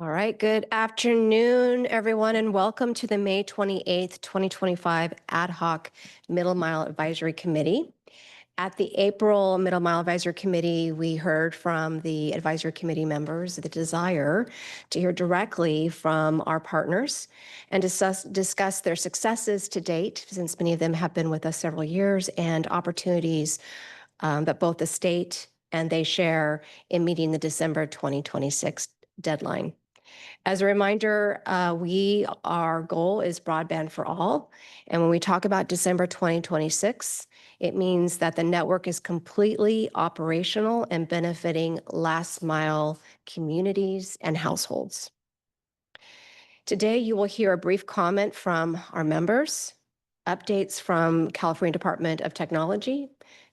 All right, good afternoon, everyone, and welcome to the May 28th, 2025 Ad Hoc Middle Mile Advisory Committee. At the April Middle Mile Advisory Committee, we heard from the advisory committee members the desire to hear directly from our partners and discuss their successes to date, since many of them have been with us several years, and opportunities that both the state and they share in meeting the December 2026 deadline. As a reminder, our goal is broadband for all. And when we talk about December 2026, it means that the network is completely operational and benefiting last mile communities and households. Today, you will hear a brief comment from our members, updates from California Department of Technology,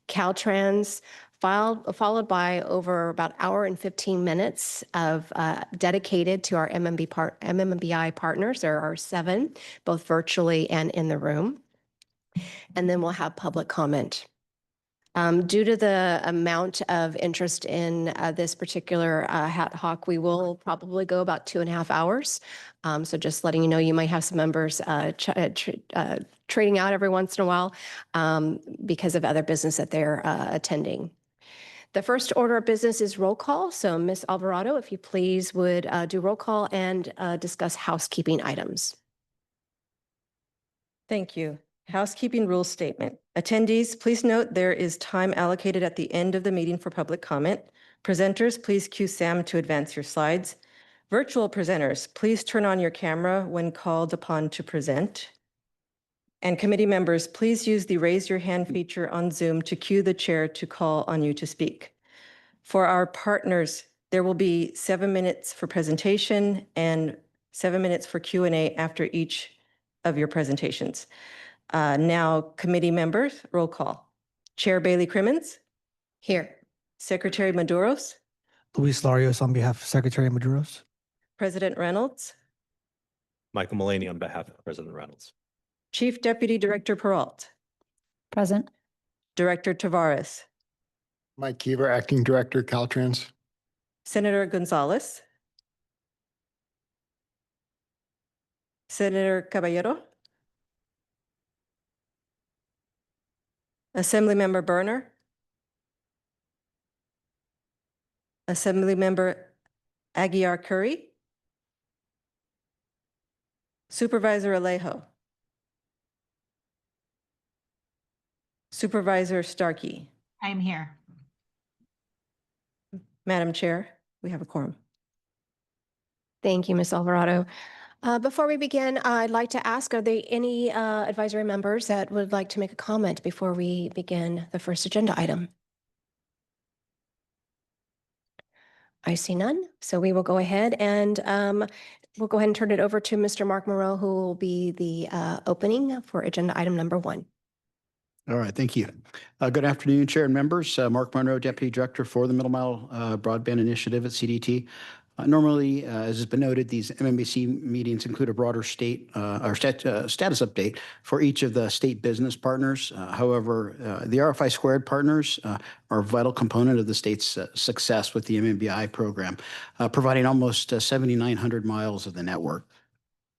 Caltrans, followed by over about an hour and 15 minutes of dedicated to our MMBI partners. There are 7, both virtually and in the room. And then we'll have public comment. Due to the amount of interest in this particular Ad Hoc, we will probably go about 2.5 hours. So just letting you know, you might have some members trading out every once in a while because of other business that they're attending. The first order of business is roll call. So Ms. Alvarado, if you please would do roll call and discuss housekeeping items. Thank you. Housekeeping rules statement. Attendees, please note there is time allocated at the end of the meeting for public comment. Presenters, please cue Sam to advance your slides. Virtual presenters, please turn on your camera when called upon to present. And committee members, please use the raise your hand feature on Zoom to cue the chair to call on you to speak. For our partners, there will be 7 minutes for presentation and 7 minutes for Q&A after each of your presentations. Now, committee members, roll call. Chair Bailey Crimmins. Here. Secretary Maduros. Luis Larios on behalf of Secretary Maduros. President Reynolds. Michael Mullaney on behalf of President Reynolds. Chief Deputy Director Peralt. Present. Director Tavares. Mike Keever, Acting Director, Caltrans. Senator Gonzalez. Senator Caballero. Assemblymember Berner. Assemblymember Aguiar Curry. Supervisor Alejo. Supervisor Starkey. I am here. Madam Chair, we have a quorum. Thank you, Ms. Alvarado. Before we begin, I'd like to ask, are there any advisory members that would like to make a comment before we begin the first agenda item? I see none, so we will go ahead and turn it over to Mr. Mark Moreau, who will be the opening for agenda item number 1. All right, thank you. Good afternoon, Chair and members. Mark Monroe, Deputy Director for the Middle Mile Broadband Initiative at CDT. Normally, as has been noted, these MMBC meetings include a broader state or status update for each of the state business partners. However, the RFI Squared partners are a vital component of the state's success with the MMBI program, providing almost 7,900 miles of the network.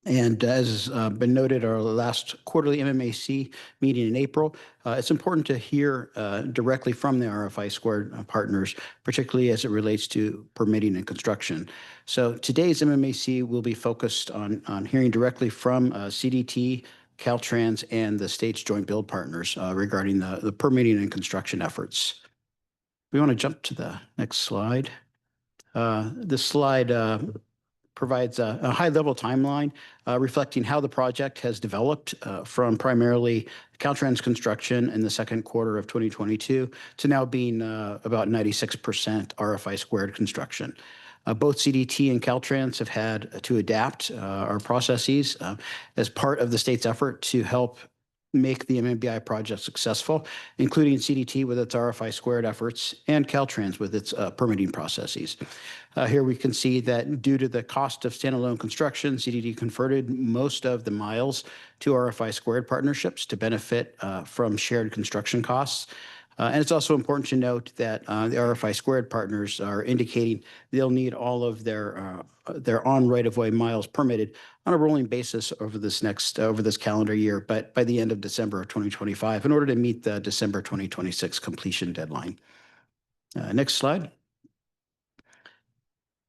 And as has been noted, our last quarterly MMAC meeting in April, it's important to hear directly from the RFI Squared partners, particularly as it relates to permitting and construction. So today's MMAC will be focused on hearing directly from CDT, Caltrans, and the state's joint build partners regarding the permitting and construction efforts. We want to jump to the next slide. This slide provides a high-level timeline reflecting how the project has developed from primarily Caltrans construction in the second quarter of 2022 to now being about 96% RFI Squared construction. Both CDT and Caltrans have had to adapt our processes as part of the state's effort to help make the MMBI project successful, including CDT with its RFI Squared efforts and Caltrans with its permitting processes. Here we can see that due to the cost of standalone construction, CDT converted most of the miles to RFI Squared partnerships to benefit from shared construction costs. And it's also important to note that the RFI Squared partners are indicating they'll need all of their on right-of-way miles permitted on a rolling basis over this calendar year, but by the end of December of 2025, in order to meet the December 2026 completion deadline. Next slide.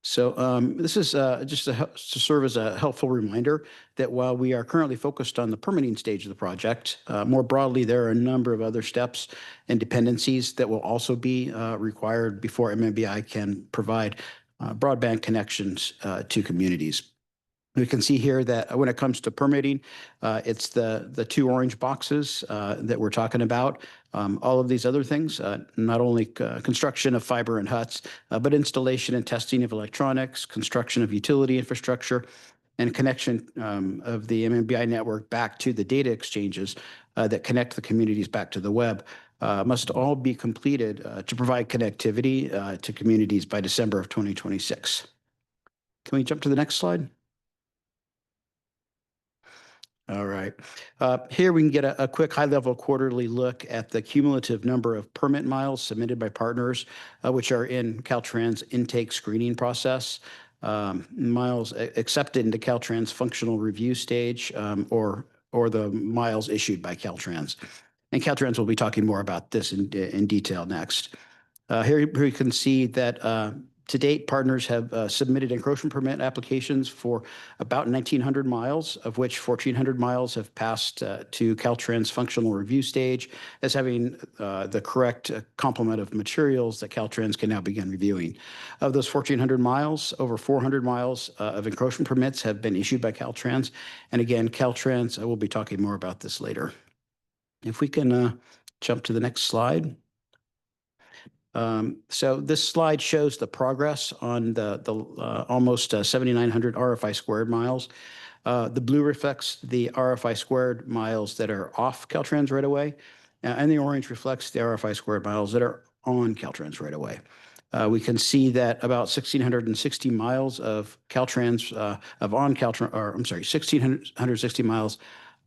So this is just to serve as a helpful reminder that while we are currently focused on the permitting stage of the project, more broadly, there are a number of other steps and dependencies that will also be required before MMBI can provide broadband connections to communities. We can see here that when it comes to permitting, it's the two orange boxes that we're talking about. All of these other things, not only construction of fiber and huts, but installation and testing of electronics, construction of utility infrastructure, and connection of the MMBI network back to the data exchanges that connect the communities back to the web must all be completed to provide connectivity to communities by December of 2026. Can we jump to the next slide? All right. Here we can get a quick high-level quarterly look at the cumulative number of permit miles submitted by partners, which are in Caltrans intake screening process, miles accepted into Caltrans functional review stage, or the miles issued by Caltrans. And Caltrans will be talking more about this in detail next. Here we can see that to date, partners have submitted encroachment permit applications for about 1,900 miles, of which 1,400 miles have passed to Caltrans functional review stage as having the correct complement of materials that Caltrans can now begin reviewing. Of those 1,400 miles, over 400 miles of encroachment permits have been issued by Caltrans. And again, Caltrans, I will be talking more about this later. If we can jump to the next slide. So this slide shows the progress on the almost 7,900 RFI Squared miles. The blue reflects the RFI Squared miles that are off Caltrans right away, and the orange reflects the RFI Squared miles that are on Caltrans right away. We can see that about 1,660 miles of Caltrans, 1,660 miles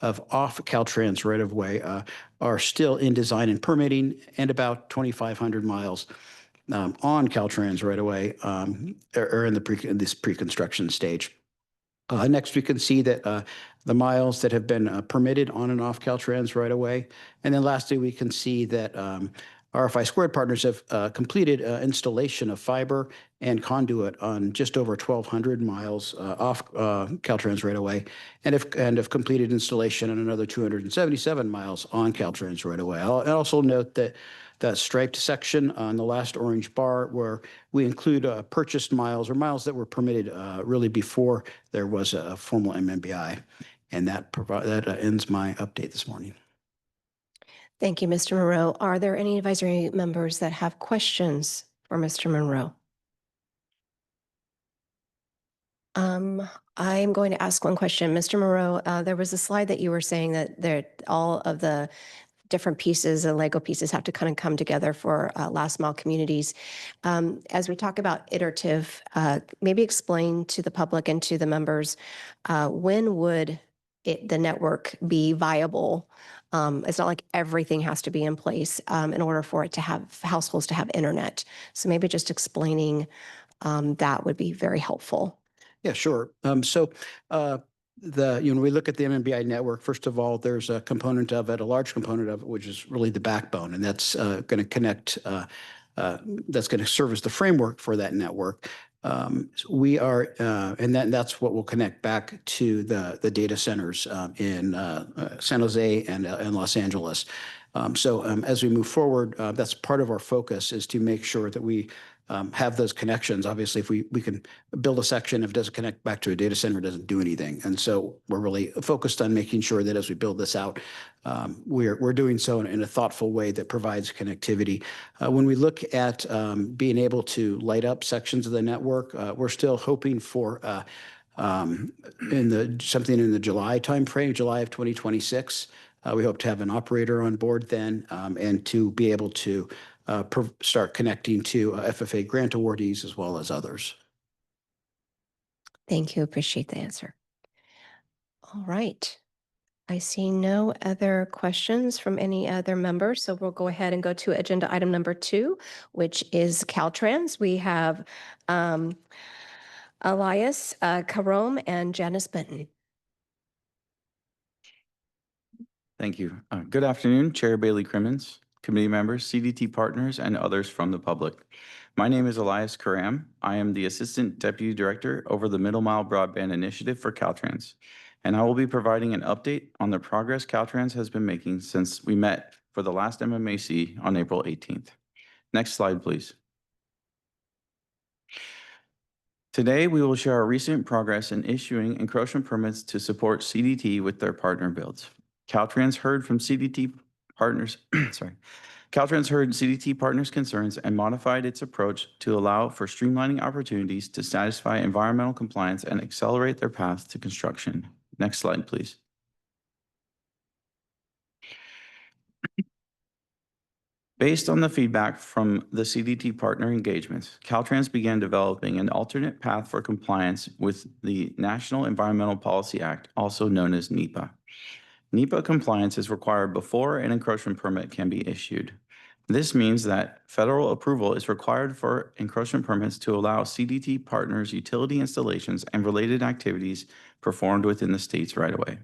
of off Caltrans right-of-way are still in design and permitting, and about 2,500 miles on Caltrans right-of-way are in this pre-construction stage. Next, we can see that the miles that have been permitted on and off Caltrans right-of-way. And then lastly, we can see that RFI Squared partners have completed installation of fiber and conduit on just over 1,200 miles off Caltrans right-of-way, and have completed installation on another 277 miles on Caltrans right-of-way. I'll also note that that striped section on the last orange bar, where we include purchased miles or miles that were permitted really before there was a formal MMBI. And that ends my update this morning. Thank you, Mr. Monroe. Are there any advisory members that have questions for Mr. Monroe? I'm going to ask one question. Mr. Monroe, there was a slide that you were saying that all of the different pieces, the Lego pieces, have to kind of come together for last mile communities. As we talk about iterative, maybe explain to the public and to the members, when would the network be viable? It's not like everything has to be in place in order for it to have households to have internet. So maybe just explaining that would be very helpful. Yeah, sure. When we look at the MMBI network, first of all, there's a component of it, a large component of it, which is really the backbone, and that's going to connect, that's going to serve as the framework for that network. We are, and that's what will connect back to the data centers in San Jose and Los Angeles. As we move forward, that's part of our focus, is to make sure that we have those connections. Obviously, if we can build a section, if it doesn't connect back to a data center, it doesn't do anything. And so we're really focused on making sure that as we build this out, we're doing so in a thoughtful way that provides connectivity. When we look at being able to light up sections of the network, we're still hoping for something in the July timeframe, July of 2026. We hope to have an operator on board then, and to be able to start connecting to FFA grant awardees as well as others. Thank you. Appreciate the answer. All right. I see no other questions from any other members, so we'll go ahead and go to agenda item number 2, which is Caltrans. We have Elias Karom and Janice Benton. Thank you. Good afternoon, Chair Bailey Crimmins, committee members, CDT partners, and others from the public. My name is Elias Karam. I am the Assistant Deputy Director over the Middle Mile Broadband Initiative for Caltrans, and I will be providing an update on the progress Caltrans has been making since we met for the last MMAC on April 18th. Next slide, please. Today, we will share our recent progress in issuing encroachment permits to support CDT with their partner builds. Caltrans heard from CDT partners, Caltrans heard CDT partners' concerns and modified its approach to allow for streamlining opportunities to satisfy environmental compliance and accelerate their path to construction. Next slide, please. Based on the feedback from the CDT partner engagements, Caltrans began developing an alternate path for compliance with the National Environmental Policy Act, also known as NEPA. NEPA compliance is required before an encroachment permit can be issued. This means that federal approval is required for encroachment permits to allow CDT partners' utility installations and related activities performed within the state's right-of-way.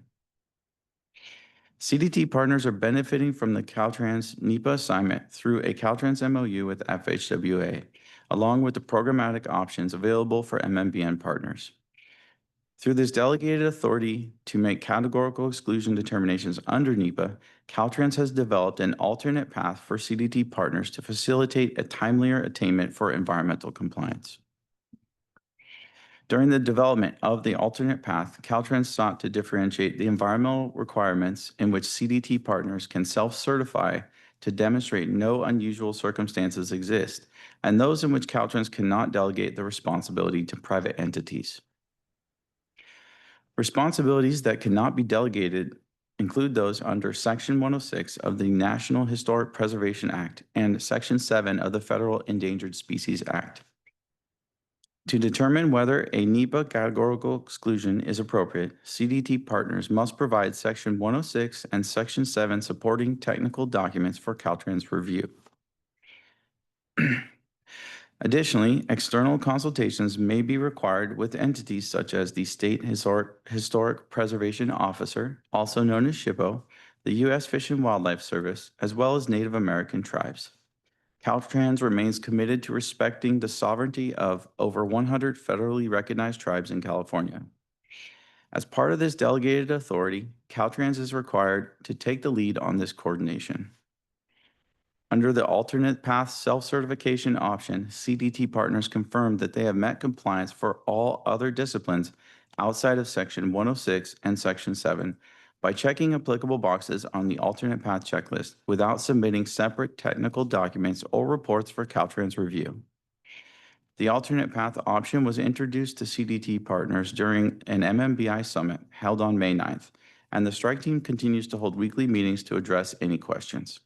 CDT partners are benefiting from the Caltrans NEPA assignment through a Caltrans MOU with FHWA, along with the programmatic options available for MMBN partners. Through this delegated authority to make categorical exclusion determinations under NEPA, Caltrans has developed an alternate path for CDT partners to facilitate a timelier attainment for environmental compliance. During the development of the alternate path, Caltrans sought to differentiate the environmental requirements in which CDT partners can self-certify to demonstrate no unusual circumstances exist, and those in which Caltrans cannot delegate the responsibility to private entities. Responsibilities that cannot be delegated include those under Section 106 of the National Historic Preservation Act and Section 7 of the Federal Endangered Species Act. To determine whether a NEPA categorical exclusion is appropriate, CDT partners must provide Section 106 and Section 7 supporting technical documents for Caltrans review. Additionally, external consultations may be required with entities such as the State Historic Preservation Officer, also known as SHPO, the U.S. Fish and Wildlife Service, as well as Native American tribes. Caltrans remains committed to respecting the sovereignty of over 100 federally recognized tribes in California. As part of this delegated authority, Caltrans is required to take the lead on this coordination. Under the alternate path self-certification option, CDT partners confirmed that they have met compliance for all other disciplines outside of Section 106 and Section 7 by checking applicable boxes on the alternate path checklist without submitting separate technical documents or reports for Caltrans review. The alternate path option was introduced to CDT partners during an MMBI summit held on May 9th, and the strike team continues to hold weekly meetings to address any questions.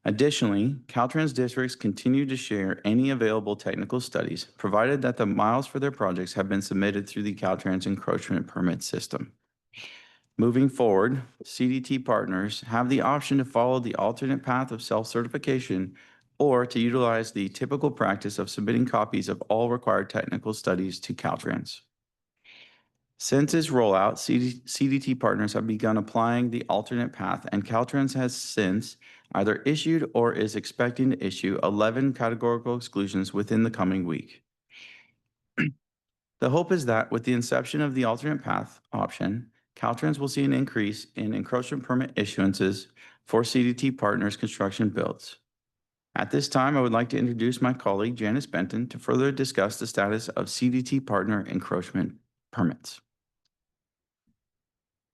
Additionally, Caltrans districts continue to share any available technical studies, provided that the miles for their projects have been submitted through the Caltrans encroachment permit system. Moving forward, CDT partners have the option to follow the alternate path of self-certification or to utilize the typical practice of submitting copies of all required technical studies to Caltrans. Since its rollout, CDT partners have begun applying the alternate path, and Caltrans has since either issued or is expecting to issue 11 categorical exclusions within the coming week. The hope is that with the inception of the alternate path option, Caltrans will see an increase in encroachment permit issuances for CDT partners' construction builds. At this time, I would like to introduce my colleague, Janice Benton, to further discuss the status of CDT partner encroachment permits.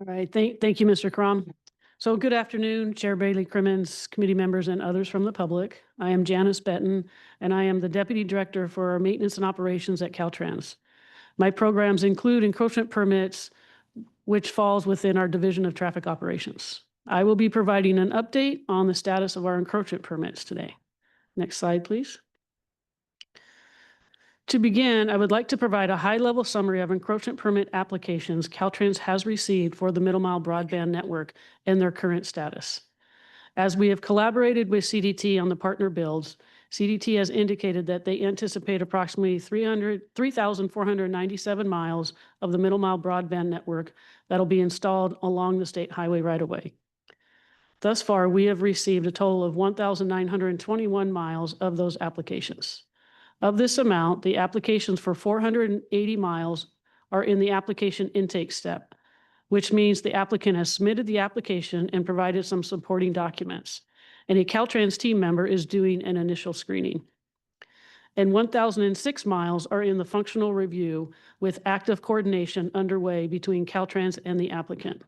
All right, thank you, Mr. Crom. So good afternoon, Chair Bailey Crimmins, committee members, and others from the public. I am Janice Benton, and I am the Deputy Director for Maintenance and Operations at Caltrans. My programs include encroachment permits, which falls within our Division of Traffic Operations. I will be providing an update on the status of our encroachment permits today. Next slide, please. To begin, I would like to provide a high-level summary of encroachment permit applications Caltrans has received for the Middle Mile Broadband Network and their current status. As we have collaborated with CDT on the partner builds, CDT has indicated that they anticipate approximately 3,497 miles of the Middle Mile Broadband Network that'll be installed along the state highway right-of-way. Thus far, we have received a total of 1,921 miles of those applications. Of this amount, the applications for 480 miles are in the application intake step, which means the applicant has submitted the application and provided some supporting documents, and a Caltrans team member is doing an initial screening. And 1,006 miles are in the functional review with active coordination underway between Caltrans and the applicant.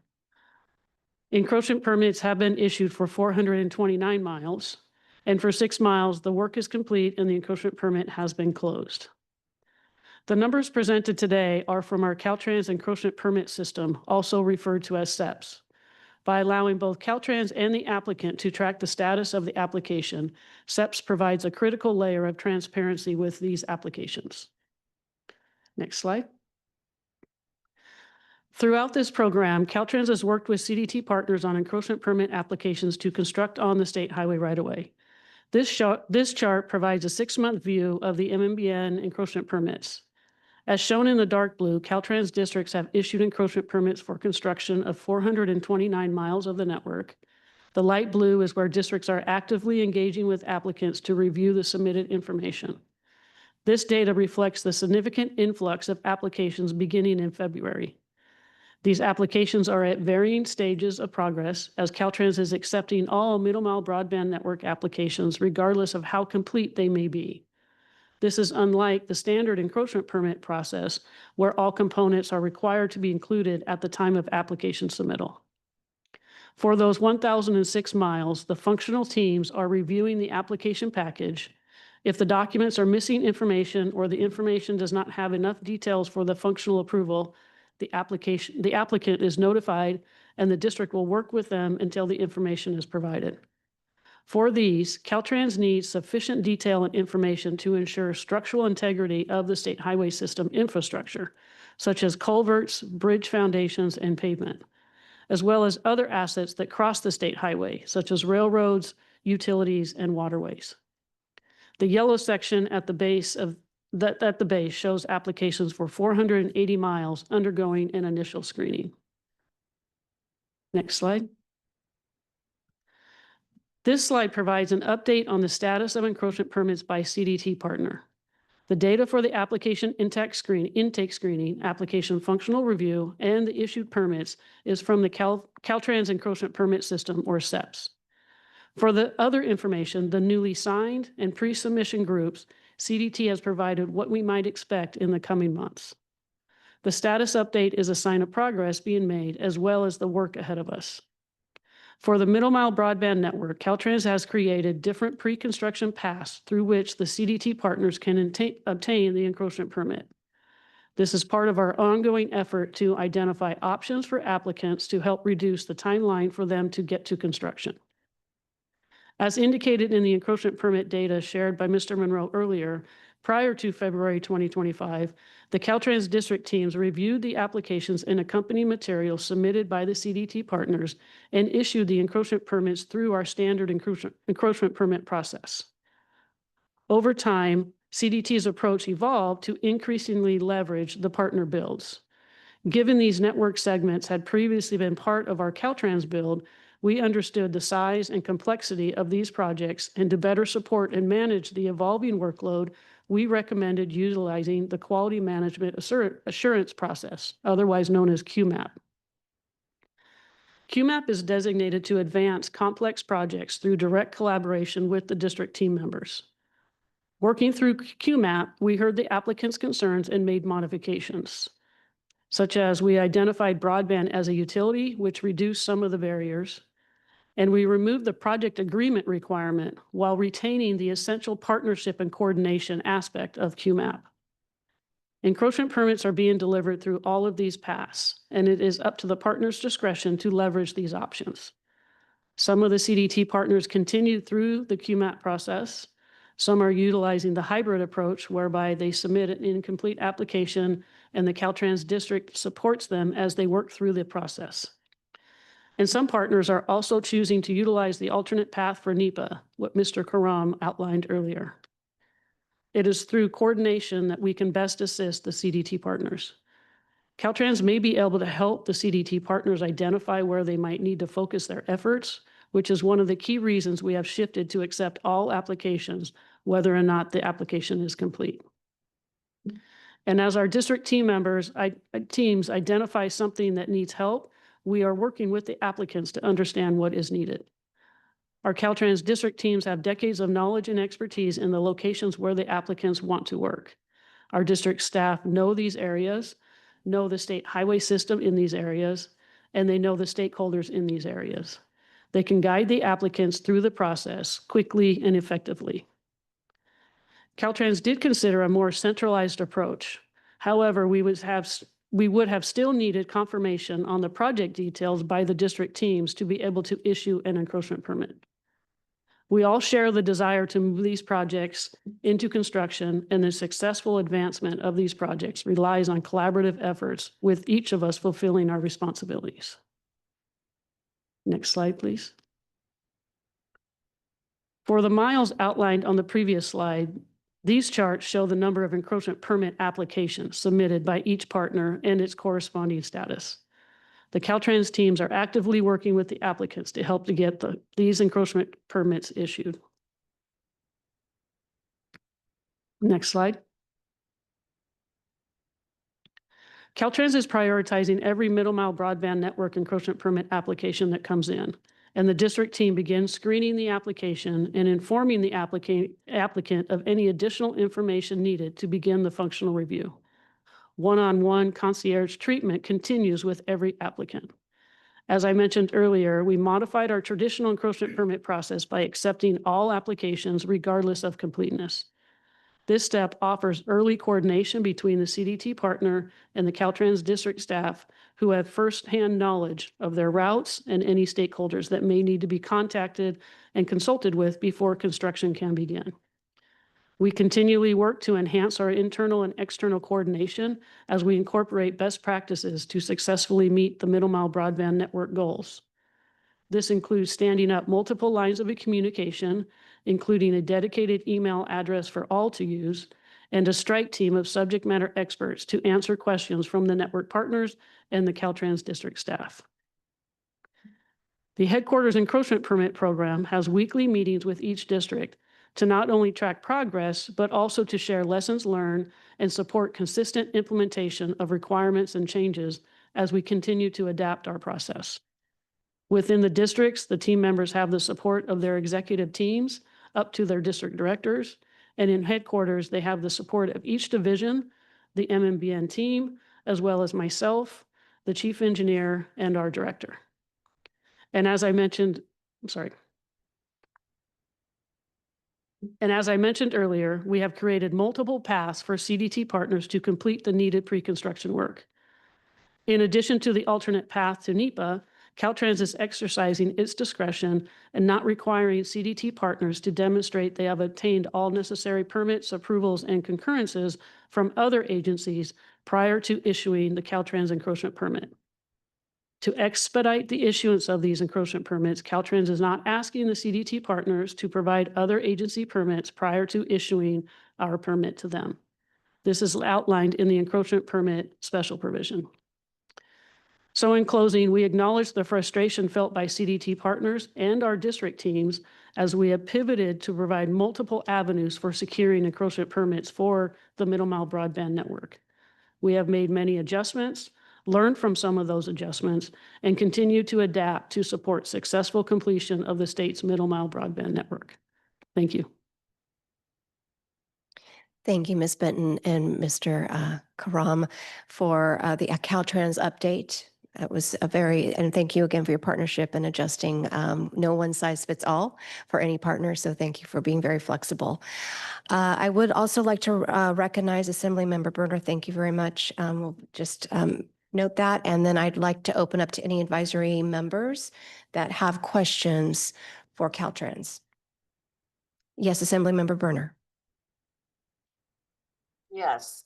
Encroachment permits have been issued for 429 miles, and for 6 miles, the work is complete and the encroachment permit has been closed. The numbers presented today are from our Caltrans encroachment permit system, also referred to as SEPS. By allowing both Caltrans and the applicant to track the status of the application, SEPS provides a critical layer of transparency with these applications. Next slide. Throughout this program, Caltrans has worked with CDT partners on encroachment permit applications to construct on the state highway right-of-way. This chart provides a 6-month view of the MMBN encroachment permits. As shown in the dark blue, Caltrans districts have issued encroachment permits for construction of 429 miles of the network. The light blue is where districts are actively engaging with applicants to review the submitted information. This data reflects the significant influx of applications beginning in February. These applications are at varying stages of progress as Caltrans is accepting all Middle Mile Broadband Network applications regardless of how complete they may be. This is unlike the standard encroachment permit process where all components are required to be included at the time of application submittal. For those 1,006 miles, the functional teams are reviewing the application package. If the documents are missing information or the information does not have enough details for the functional approval, the applicant is notified and the district will work with them until the information is provided. For these, Caltrans needs sufficient detail and information to ensure structural integrity of the state highway system infrastructure, such as culverts, bridge foundations, and pavement, as well as other assets that cross the state highway, such as railroads, utilities, and waterways. The yellow section at the base shows applications for 480 miles undergoing an initial screening. Next slide. This slide provides an update on the status of encroachment permits by CDT partner. The data for the application intake screening, application functional review, and the issued permits is from the Caltrans encroachment permit system, or SEPS. For the other information, the newly signed and pre-submission groups, CDT has provided what we might expect in the coming months. The status update is a sign of progress being made as well as the work ahead of us. For the Middle Mile Broadband Network, Caltrans has created different pre-construction paths through which the CDT partners can obtain the encroachment permit. This is part of our ongoing effort to identify options for applicants to help reduce the timeline for them to get to construction. As indicated in the encroachment permit data shared by Mr. Monroe earlier, prior to February 2025, the Caltrans district teams reviewed the applications and accompanying materials submitted by the CDT partners and issued the encroachment permits through our standard encroachment permit process. Over time, CDT's approach evolved to increasingly leverage the partner builds. Given these network segments had previously been part of our Caltrans build, we understood the size and complexity of these projects, and to better support and manage the evolving workload, we recommended utilizing the Quality Management Assurance Process, otherwise known as QMAP. QMAP is designated to advance complex projects through direct collaboration with the district team members. Working through QMAP, we heard the applicant's concerns and made modifications, such as we identified broadband as a utility, which reduced some of the barriers, and we removed the project agreement requirement while retaining the essential partnership and coordination aspect of QMAP. Encroachment permits are being delivered through all of these paths, and it is up to the partner's discretion to leverage these options. Some of the CDT partners continued through the QMAP process. Some are utilizing the hybrid approach whereby they submit an incomplete application and the Caltrans district supports them as they work through the process. And some partners are also choosing to utilize the alternate path for NEPA, what Mr. Karam outlined earlier. It is through coordination that we can best assist the CDT partners. Caltrans may be able to help the CDT partners identify where they might need to focus their efforts, which is one of the key reasons we have shifted to accept all applications, whether or not the application is complete. And as our district team members, teams identify something that needs help, we are working with the applicants to understand what is needed. Our Caltrans district teams have decades of knowledge and expertise in the locations where the applicants want to work. Our district staff know these areas, know the state highway system in these areas, and they know the stakeholders in these areas. They can guide the applicants through the process quickly and effectively. Caltrans did consider a more centralized approach. However, we would have still needed confirmation on the project details by the district teams to be able to issue an encroachment permit. We all share the desire to move these projects into construction, and the successful advancement of these projects relies on collaborative efforts with each of us fulfilling our responsibilities. Next slide, please. For the miles outlined on the previous slide, these charts show the number of encroachment permit applications submitted by each partner and its corresponding status. The Caltrans teams are actively working with the applicants to help to get these encroachment permits issued. Next slide. Caltrans is prioritizing every middle mile broadband network encroachment permit application that comes in, and the district team begins screening the application and informing the applicant of any additional information needed to begin the functional review. One-on-one concierge treatment continues with every applicant. As I mentioned earlier, we modified our traditional encroachment permit process by accepting all applications regardless of completeness. This step offers early coordination between the CDT partner and the Caltrans district staff who have firsthand knowledge of their routes and any stakeholders that may need to be contacted and consulted with before construction can begin. We continually work to enhance our internal and external coordination as we incorporate best practices to successfully meet the middle mile broadband network goals. This includes standing up multiple lines of communication, including a dedicated email address for all to use, and a strike team of subject matter experts to answer questions from the network partners and the Caltrans district staff. The headquarters encroachment permit program has weekly meetings with each district to not only track progress, but also to share lessons learned and support consistent implementation of requirements and changes as we continue to adapt our process. Within the districts, the team members have the support of their executive teams up to their district directors, and in headquarters, they have the support of each division, the MMBN team, as well as myself, the chief engineer, and our director. And as I mentioned earlier, we have created multiple paths for CDT partners to complete the needed pre-construction work. In addition to the alternate path to NEPA, Caltrans is exercising its discretion and not requiring CDT partners to demonstrate they have obtained all necessary permits, approvals, and concurrences from other agencies prior to issuing the Caltrans encroachment permit. To expedite the issuance of these encroachment permits, Caltrans is not asking the CDT partners to provide other agency permits prior to issuing our permit to them. This is outlined in the encroachment permit special provision. So in closing, we acknowledge the frustration felt by CDT partners and our district teams as we have pivoted to provide multiple avenues for securing encroachment permits for the middle mile broadband network. We have made many adjustments, learned from some of those adjustments, and continue to adapt to support successful completion of the state's middle mile broadband network. Thank you. Thank you, Ms. Benton and Mr. Karam for the Caltrans update. That was and thank you again for your partnership and adjusting. No one size fits all for any partner, so thank you for being very flexible. I would also like to recognize Assemblymember Berner. Thank you very much. We'll just note that, and then I'd like to open up to any advisory members that have questions for Caltrans. Yes, Assemblymember Burner. Yes,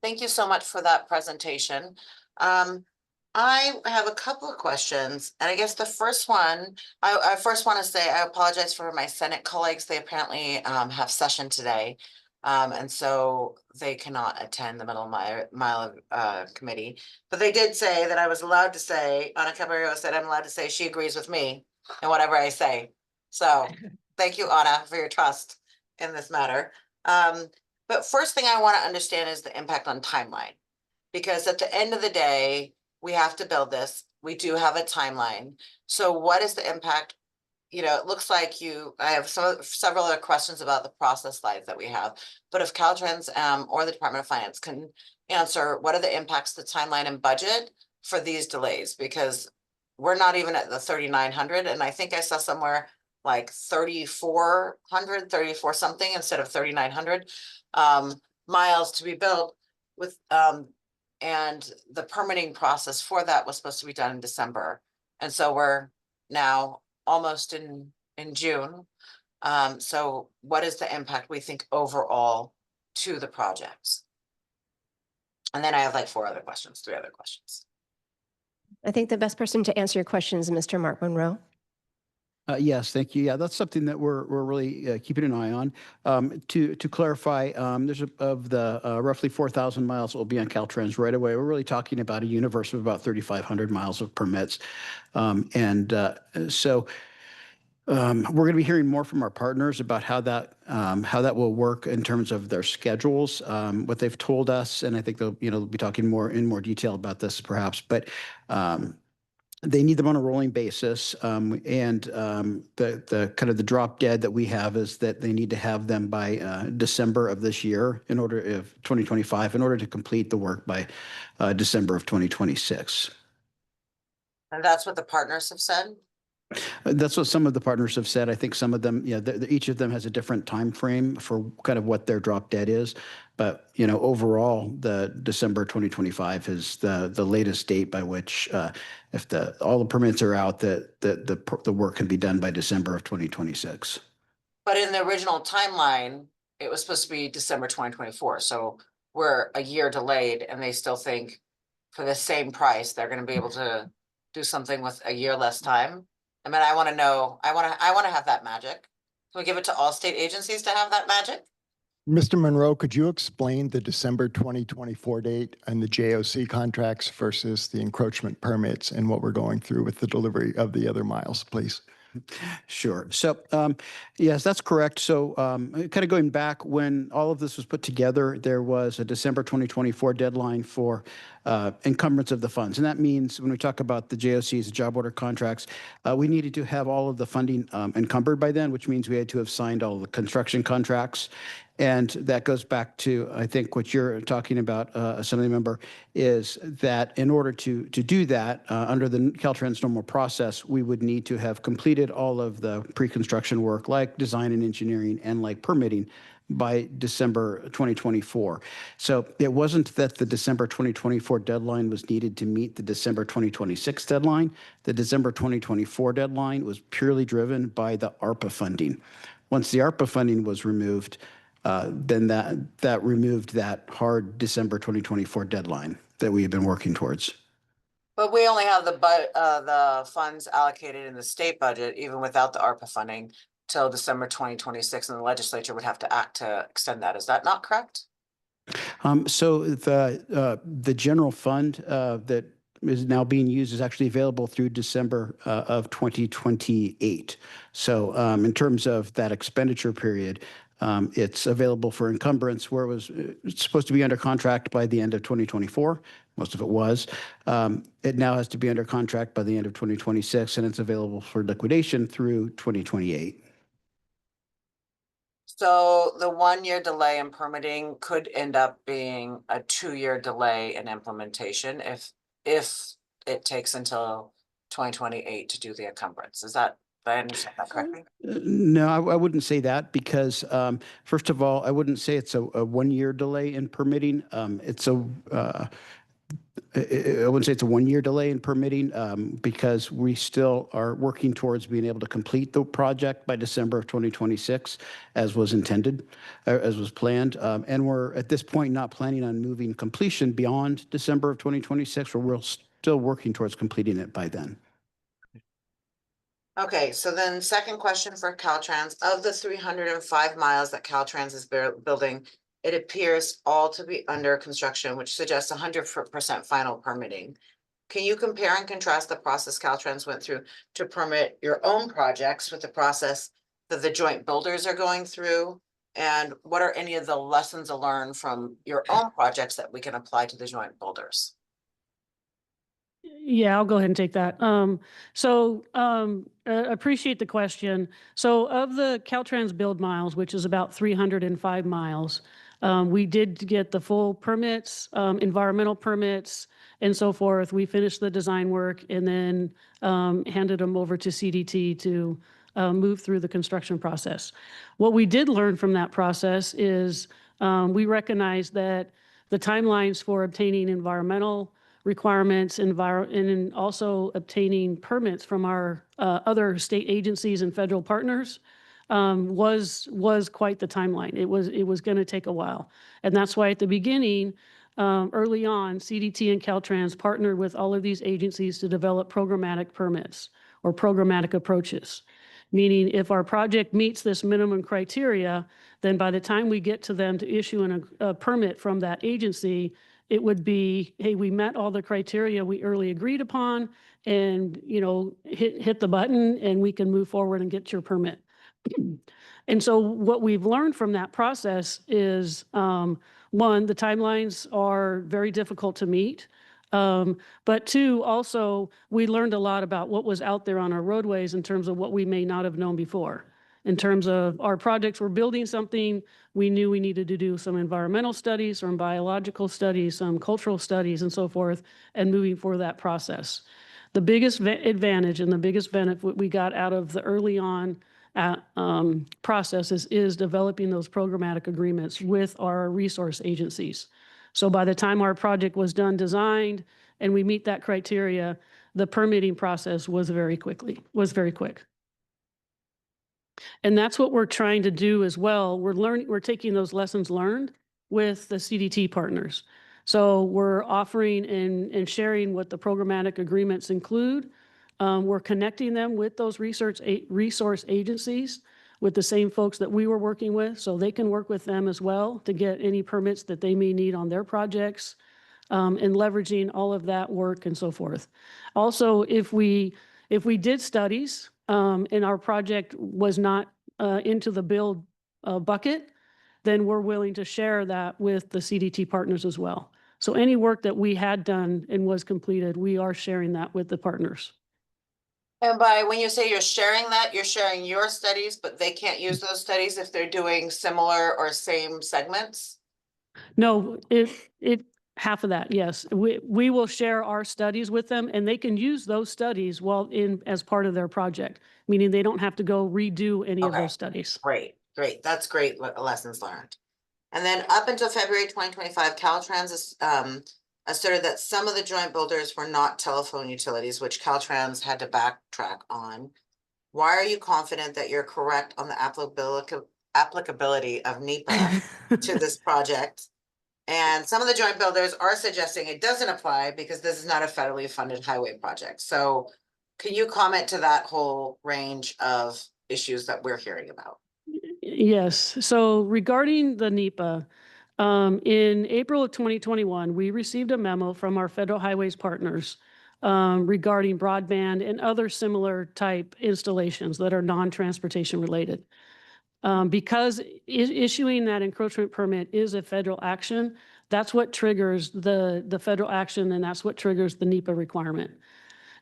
thank you so much for that presentation. I have a couple of questions, and I guess the first one, I first want to say I apologize for my Senate colleagues. They apparently have session today. And so they cannot attend the Middle Mile Committee. But they did say that I was allowed to say, Ana Caballero said I'm allowed to say she agrees with me in whatever I say. So thank you, Ana, for your trust in this matter. But first thing I want to understand is the impact on timeline. Because at the end of the day, we have to build this. We do have a timeline. So what is the impact? You know, it looks like I have several other questions about the process slides that we have. But if Caltrans or the Department of Finance can answer, what are the impacts, the timeline and budget for these delays? Because we're not even at the 3,900. And I think I saw somewhere like 3,400, 34 something instead of 3,900 miles to be built with, and the permitting process for that was supposed to be done in December. And so we're now almost in June. So what is the impact we think overall to the projects? And then I have like three other questions. I think the best person to answer your question is Mr. Mark Monroe. Yes, thank you. Yeah, that's something that we're really keeping an eye on. To clarify, there's of the roughly 4,000 miles that will be on Caltrans right away. We're really talking about a universe of about 3,500 miles of permits. So we're going to be hearing more from our partners about how that will work in terms of their schedules, what they've told us, and I think they'll be talking in more detail about this perhaps, but they need them on a rolling basis, and the kind of the drop dead that we have is that they need to have them by December of this year in order of 2025 in order to complete the work by December of 2026. And that's what the partners have said? That's what some of the partners have said. I think some of them, each of them has a different time frame for kind of what their drop dead is. But, overall, the December 2025 is the latest date by which, if all the permits are out, that the work can be done by December of 2026. But in the original timeline, it was supposed to be December 2024. So we're a year delayed, and they still think for the same price, they're going to be able to do something with a year less time. I mean, I want to know, I want to have that magic. Can we give it to all state agencies to have that magic? Mr. Monroe, could you explain the December 2024 date and the JOC contracts versus the encroachment permits and what we're going through with the delivery of the other miles, please? Sure. So, yes, that's correct. So kind of going back when all of this was put together, there was a December 2024 deadline for encumbrance of the funds. And that means when we talk about the JOCs, the job order contracts, we needed to have all of the funding encumbered by then, which means we had to have signed all the construction contracts. And that goes back to, I think, what you're talking about, Assemblymember, is that in order to do that, under the Caltrans normal process, we would need to have completed all of the pre-construction work, like design and engineering and like permitting, by December 2024. So it wasn't that the December 2024 deadline was needed to meet the December 2026 deadline. The December 2024 deadline was purely driven by the ARPA funding. Once the ARPA funding was removed, then that removed that hard December 2024 deadline that we had been working towards. But we only have the funds allocated in the state budget, even without the ARPA funding, till December 2026, and the legislature would have to act to extend that. Is that not correct? So the general fund that is now being used is actually available through December of 2028. So in terms of that expenditure period, it's available for encumbrance where it's supposed to be under contract by the end of 2024. Most of it was. It now has to be under contract by the end of 2026, and it's available for liquidation through 2028. So the 1 year delay in permitting could end up being a 2 year delay in implementation if it takes until 2028 to do the encumbrance. Is that, did I understand that correctly? No, I wouldn't say that because, first of all, I wouldn't say it's a 1 year delay in permitting. I wouldn't say it's a 1-year delay in permitting because we still are working towards being able to complete the project by December of 2026, as was intended, as was planned. And we're at this point not planning on moving completion beyond December of 2026, where we're still working towards completing it by then. Okay, so then second question for Caltrans, of the 305 miles that Caltrans is building, it appears all to be under construction, which suggests 100% final permitting. Can you compare and contrast the process Caltrans went through to permit your own projects with the process that the joint builders are going through? And what are any of the lessons learned from your own projects that we can apply to the joint builders? Yeah, I'll go ahead and take that. Appreciate the question. So of the Caltrans build miles, which is about 305 miles, we did get the full permits, environmental permits, and so forth. We finished the design work and then handed them over to CDT to move through the construction process. What we did learn from that process is we recognized that the timelines for obtaining environmental requirements and also obtaining permits from our other state agencies and federal partners was quite the timeline. It was going to take a while. And that's why at the beginning, early on, CDT and Caltrans partnered with all of these agencies to develop programmatic permits or programmatic approaches. Meaning if our project meets this minimum criteria, then by the time we get to them to issue a permit from that agency, it would be, hey, we met all the criteria we early agreed upon, and hit the button and we can move forward and get your permit. And so what we've learned from that process is, one, the timelines are very difficult to meet. But two, also, we learned a lot about what was out there on our roadways in terms of what we may not have known before. In terms of our projects, we're building something, we knew we needed to do some environmental studies, some biological studies, some cultural studies, and so forth, and moving for that process. The biggest advantage and the biggest benefit we got out of the early on processes is developing those programmatic agreements with our resource agencies. So by the time our project was done, designed, and we meet that criteria, the permitting process was very quick. And that's what we're trying to do as well. We're taking those lessons learned with the CDT partners. So we're offering and sharing what the programmatic agreements include. We're connecting them with those resource agencies, with the same folks that we were working with, so they can work with them as well to get any permits that they may need on their projects, and leveraging all of that work and so forth. Also, if we did studies and our project was not into the build bucket, then we're willing to share that with the CDT partners as well. So any work that we had done and was completed, we are sharing that with the partners. And when you say you're sharing that, you're sharing your studies, but they can't use those studies if they're doing similar or same segments? No, half of that, yes. We will share our studies with them, and they can use those studies as part of their project, meaning they don't have to go redo any of those studies. Great. That's great lessons learned. And then up until February 2025, Caltrans asserted that some of the joint builders were not telephone utilities, which Caltrans had to backtrack on. Why are you confident that you're correct on the applicability of NEPA to this project? And some of the joint builders are suggesting it doesn't apply because this is not a federally funded highway project. So can you comment to that whole range of issues that we're hearing about? Yes. So regarding the NEPA, in April of 2021, we received a memo from our federal highways partners regarding broadband and other similar type installations that are non-transportation related. Because issuing that encroachment permit is a federal action, that's what triggers the federal action, and that's what triggers the NEPA requirement.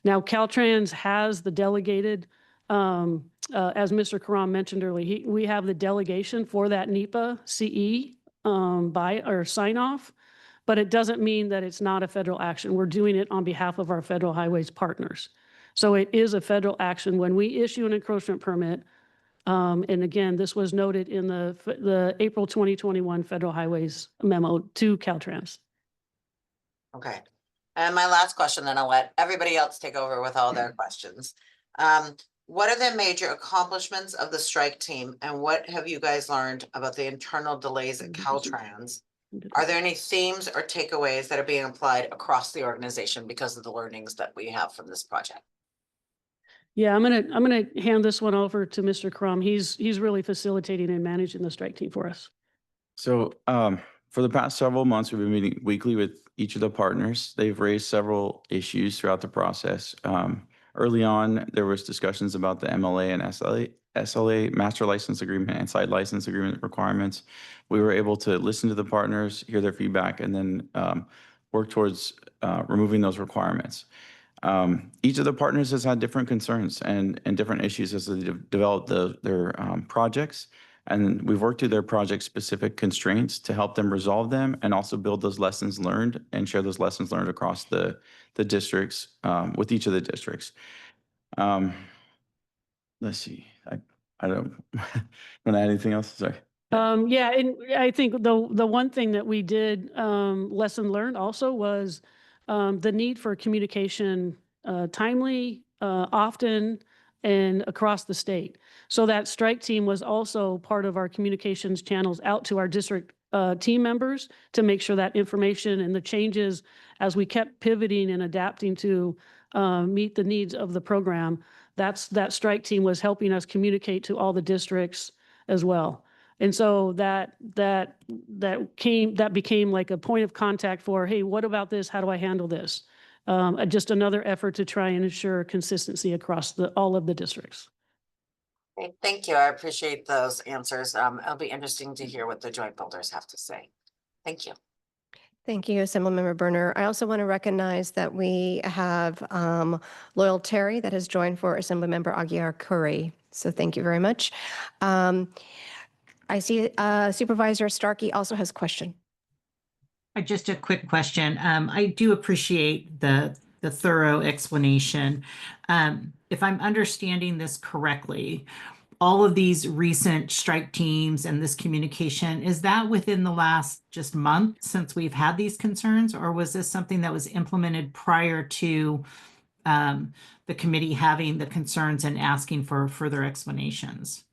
Now, Caltrans has the delegated, as Mr. Karam mentioned earlier, we have the delegation for that NEPA CE sign off, but it doesn't mean that it's not a federal action. We're doing it on behalf of our federal highways partners. So it is a federal action when we issue an encroachment permit. And again, this was noted in the April 2021 Federal Highways memo to Caltrans. Okay. And my last question, then I'll let everybody else take over with all their questions. What are the major accomplishments of the strike team and what have you guys learned about the internal delays at Caltrans? Are there any themes or takeaways that are being applied across the organization because of the learnings that we have from this project? Yeah, I'm gonna hand this one over to Mr. Crum. He's really facilitating and managing the strike team for us. So for the past several months, we've been meeting weekly with each of the partners. They've raised several issues throughout the process. Early on, there was discussions about the MLA and SLA master license agreement and side license agreement requirements. We were able to listen to the partners, hear their feedback, and then work towards removing those requirements. Each of the partners has had different concerns and different issues as they develop their projects. And we've worked through their project-specific constraints to help them resolve them and also build those lessons learned and share those lessons learned across the districts with each of the districts. Let's see. I don't want to add anything else. Sorry. Yeah, and I think the one thing that we did lesson learned also was the need for communication timely, often, and across the state. So that strike team was also part of our communications channels out to our district team members to make sure that information and the changes as we kept pivoting and adapting to meet the needs of the program, that strike team was helping us communicate to all the districts as well. And so that became like a point of contact for, hey, what about this? How do I handle this? Just another effort to try and ensure consistency across all of the districts. Okay, thank you. I appreciate those answers. It'll be interesting to hear what the joint builders have to say. Thank you. Thank you, Assemblymember Berner. I also want to recognize that we have Loyal Terry that has joined for Assemblymember Aguiar Curry. So thank you very much. I see Supervisor Starkey also has a question. Just a quick question. I do appreciate the thorough explanation. If I'm understanding this correctly, all of these recent strike teams and this communication, is that within the last just month since we've had these concerns, or was this something that was implemented prior to the committee having the concerns and asking for further explanations?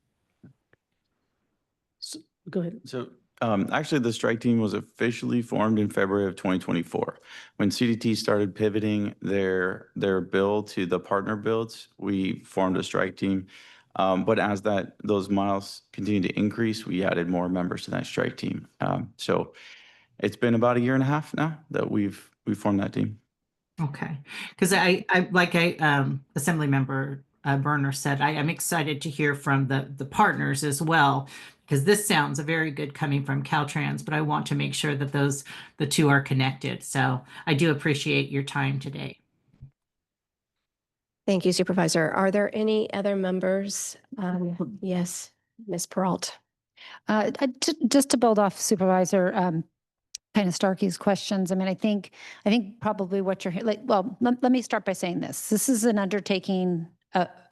Go ahead. So actually, the strike team was officially formed in February of 2024. When CDT started pivoting their bill to the partner builds, we formed a strike team. But as those miles continued to increase, we added more members to that strike team. So it's been about 1.5 years now that we've formed that team. Okay, because I Assemblymember Berner said, I'm excited to hear from the partners as well, because this sounds very good coming from Caltrans, but I want to make sure that the two are connected. So I do appreciate your time today. Thank you, Supervisor. Are there any other members? Yes, Ms. Peralt. Just to build off Supervisor kind of Starkey's questions. I mean, I think probably what you're like. Well, let me start by saying this. This is an undertaking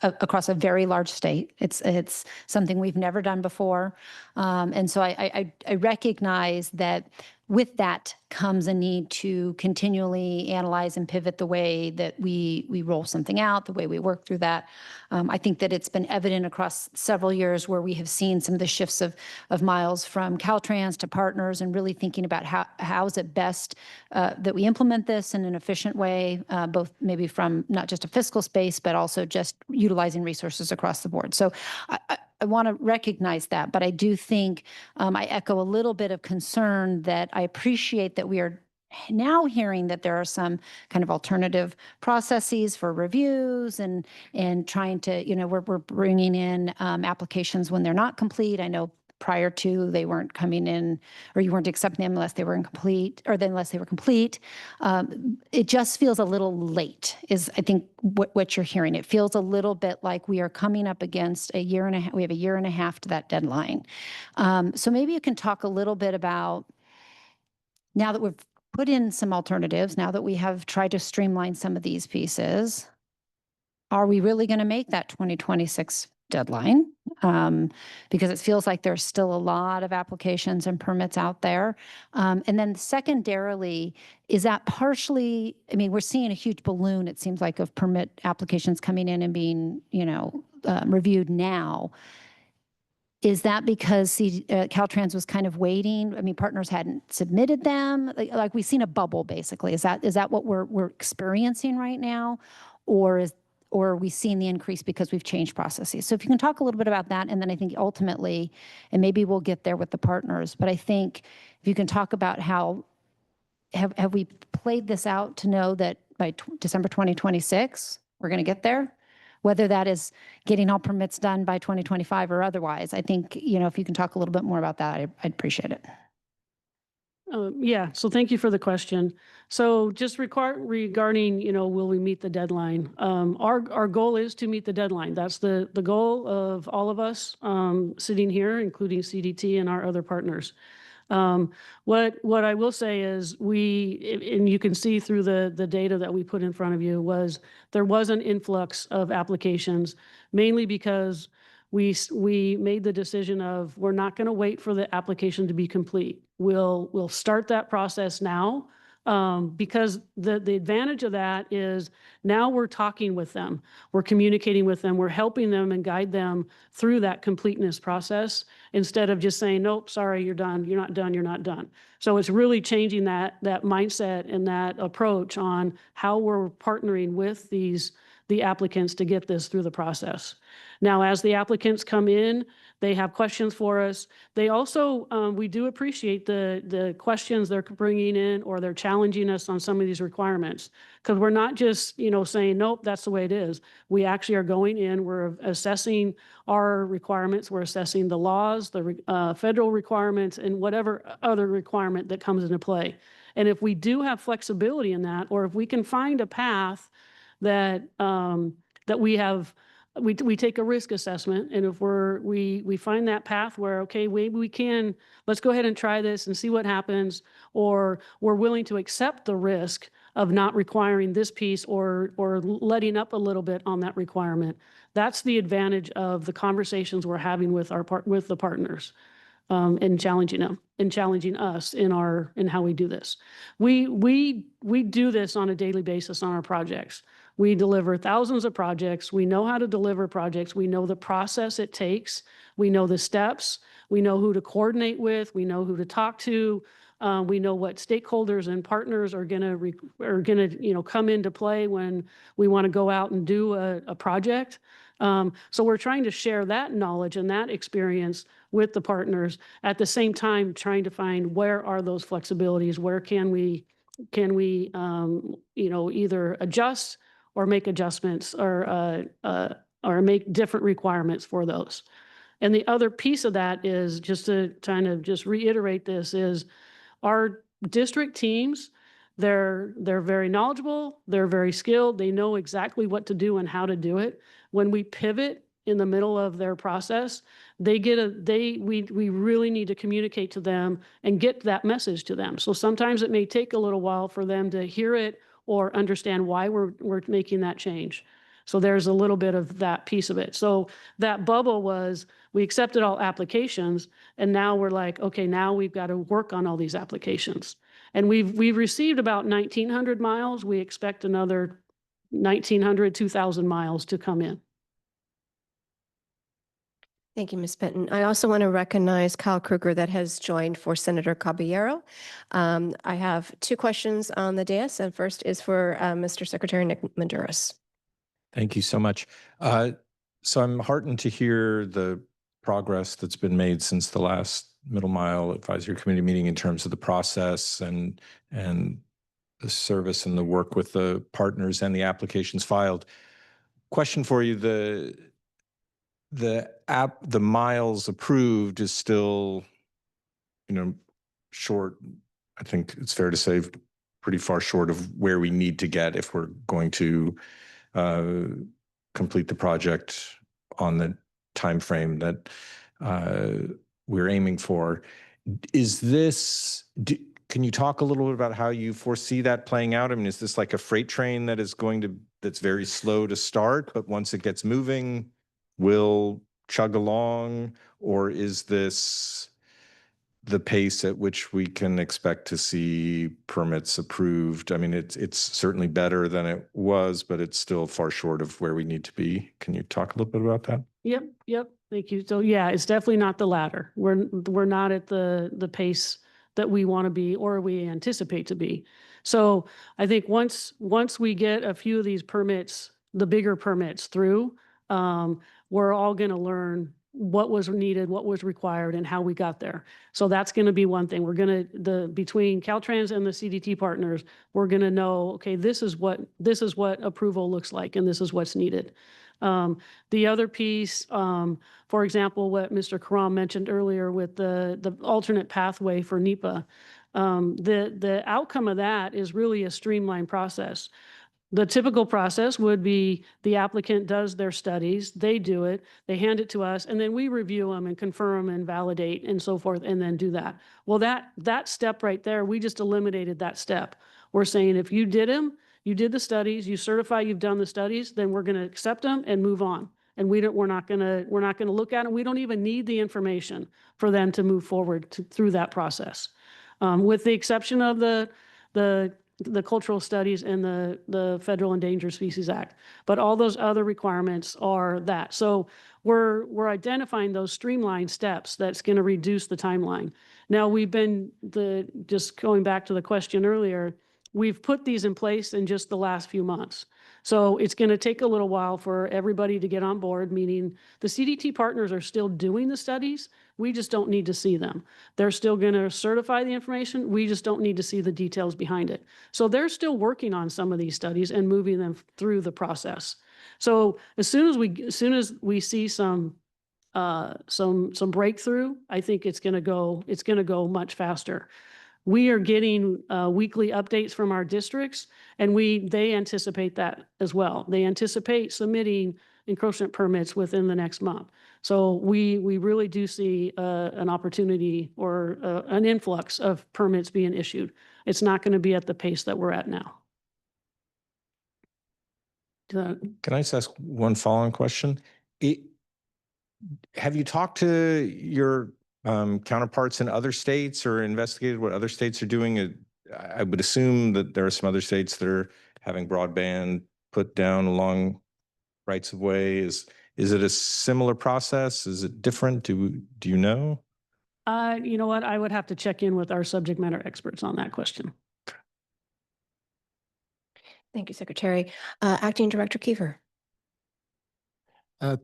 across a very large state. It's something we've never done before, and so I recognize that with that comes a need to continually analyze and pivot the way that we roll something out, the way we work through that. I think that it's been evident across several years where we have seen some of the shifts of miles from Caltrans to partners and really thinking about how is it best that we implement this in an efficient way, both maybe from not just a fiscal space, but also just utilizing resources across the board. So I want to recognize that, but I do think I echo a little bit of concern that I appreciate that we are now hearing that there are some kind of alternative processes for reviews and trying to, we're bringing in applications when they're not complete. I know prior to they weren't coming in, or you weren't accepting them unless they were incomplete, or then unless they were complete. It just feels a little late is I think what you're hearing. It feels a little bit like we are coming up against we have 1.5 years to that deadline. So maybe you can talk a little bit about, now that we've put in some alternatives, now that we have tried to streamline some of these pieces, are we really going to make that 2026 deadline? because it feels like there's still a lot of applications and permits out there. And then secondarily, is that partially, I mean, we're seeing a huge balloon, it seems like, of permit applications coming in and being, reviewed now. Is that because Caltrans was kind of waiting? I mean, partners hadn't submitted them. Like we've seen a bubble, basically. Is that what we're experiencing right now, or are we seeing the increase because we've changed processes? So if you can talk a little bit about that, and then I think ultimately, and maybe we'll get there with the partners, but I think if you can talk about how have we played this out to know that by December 2026 we're going to get there? Whether that is getting all permits done by 2025 or otherwise. I think, if you can talk a little bit more about that, I'd appreciate it. Yeah, so thank you for the question. So just regarding, will we meet the deadline? Our goal is to meet the deadline. That's the goal of all of us sitting here, including CDT and our other partners. What I will say is and you can see through the data that we put in front of you, there was an influx of applications, mainly because we made the decision of we're not going to wait for the application to be complete. We'll start that process now. Because the advantage of that is now we're talking with them, we're communicating with them, we're helping them and guide them through that completeness process instead of just saying, nope, sorry, you're done, you're not done, you're not done. So it's really changing that mindset and that approach on how we're partnering with the applicants to get this through the process. Now, as the applicants come in, they have questions for us. They also, we do appreciate the questions they're bringing in, or they're challenging us on some of these requirements, because we're not just, saying, nope, that's the way it is. We actually are going in, we're assessing our requirements, we're assessing the laws, the federal requirements, and whatever other requirement that comes into play. And if we do have flexibility in that, or if we can find a path that we take a risk assessment, and if we find that path where, okay, we can, let's go ahead and try this and see what happens, or we're willing to accept the risk of not requiring this piece or letting up a little bit on that requirement. That's the advantage of the conversations we're having with with the partners, and challenging them and challenging us in how we do this. We do this on a daily basis on our projects. We deliver thousands of projects. We know how to deliver projects. We know the process it takes. We know the steps. We know who to coordinate with. We know who to talk to. We know what stakeholders and partners are gonna come into play when we want to go out and do a project. So we're trying to share that knowledge and that experience with the partners, at the same time trying to find where are those flexibilities, where can we either adjust or make adjustments, or make different requirements for those. And the other piece of that is, just to kind of just reiterate this, is our district teams, they're very knowledgeable, they're very skilled, they know exactly what to do and how to do it. When we pivot in the middle of their process, we really need to communicate to them and get that message to them. So sometimes it may take a little while for them to hear it or understand why we're making that change. So there's a little bit of that piece of it. So that bubble was, we accepted all applications, and now we're like, okay, now we've got to work on all these applications. And we've received about 1,900 miles. We expect another 1,900, 2,000 miles to come in. Thank you, Ms. Benton. I also want to recognize Kyle Kruger that has joined for Senator Caballero. I have two questions on the dais, and first is for Mr. Secretary Nick Maduris. Thank you so much. So I'm heartened to hear the progress that's been made since the last Middle Mile Advisory Committee meeting in terms of the process and the service and the work with the partners and the applications filed. Question for you: the miles approved is still, short. I think it's fair to say pretty far short of where we need to get if we're going to complete the project on the time frame that we're aiming for. Can you talk a little bit about how you foresee that playing out? I mean, is this like a freight train that's very slow to start, but once it gets moving, will chug along, or is this the pace at which we can expect to see permits approved? I mean, it's certainly better than it was, but it's still far short of where we need to be. Can you talk a little bit about that? Yep. Thank you. So yeah, it's definitely not the latter. We're not at the pace that we want to be or we anticipate to be. So I think once we get a few of these permits, the bigger permits through, we're all going to learn what was needed, what was required, and how we got there. So that's going to be one thing. We're going to, between Caltrans and the CDT partners, we're going to know, okay, this is what approval looks like, and this is what's needed. The other piece, for example, what Mr. Karam mentioned earlier with the alternate pathway for NEPA, the outcome of that is really a streamlined process. The typical process would be the applicant does their studies, they do it, they hand it to us, and then we review them and confirm and validate and so forth, and then do that. Well, that step right there, we just eliminated that step. We're saying if you did them, you did the studies, you certify you've done the studies, then we're going to accept them and move on. And we're not going to look at them. We don't even need the information for them to move forward through that process, with the exception of the cultural studies and the Federal Endangered Species Act. But all those other requirements are that. So we're identifying those streamlined steps that's going to reduce the timeline. Now just going back to the question earlier, we've put these in place in just the last few months. So it's going to take a little while for everybody to get on board, meaning the CDT partners are still doing the studies. We just don't need to see them. They're still going to certify the information. We just don't need to see the details behind it. So they're still working on some of these studies and moving them through the process. So as soon as we see some breakthrough, I think it's going to go much faster. We are getting weekly updates from our districts, and they anticipate that as well. They anticipate submitting encroachment permits within the next month. So we really do see an opportunity or an influx of permits being issued. It's not going to be at the pace that we're at now. Can I just ask one following question? Have you talked to your counterparts in other states or investigated what other states are doing? I would assume that there are some other states that are having broadband put down along rights of way. Is it a similar process? Is it different? Do you know? You know what? I would have to check in with our subject matter experts on that question. Thank you, Secretary. Acting Director Kiefer.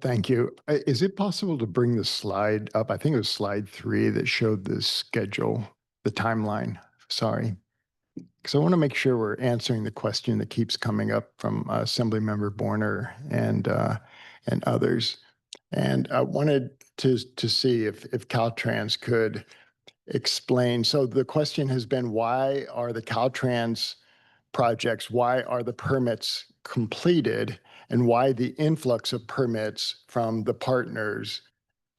Thank you. Is it possible to bring the slide up? I think it was slide 3 that showed the schedule, the timeline. Sorry. Because I want to make sure we're answering the question that keeps coming up from Assemblymember Borner and others. And I wanted to see if Caltrans could explain. So the question has been, why are the Caltrans projects, why are the permits completed, and why the influx of permits from the partners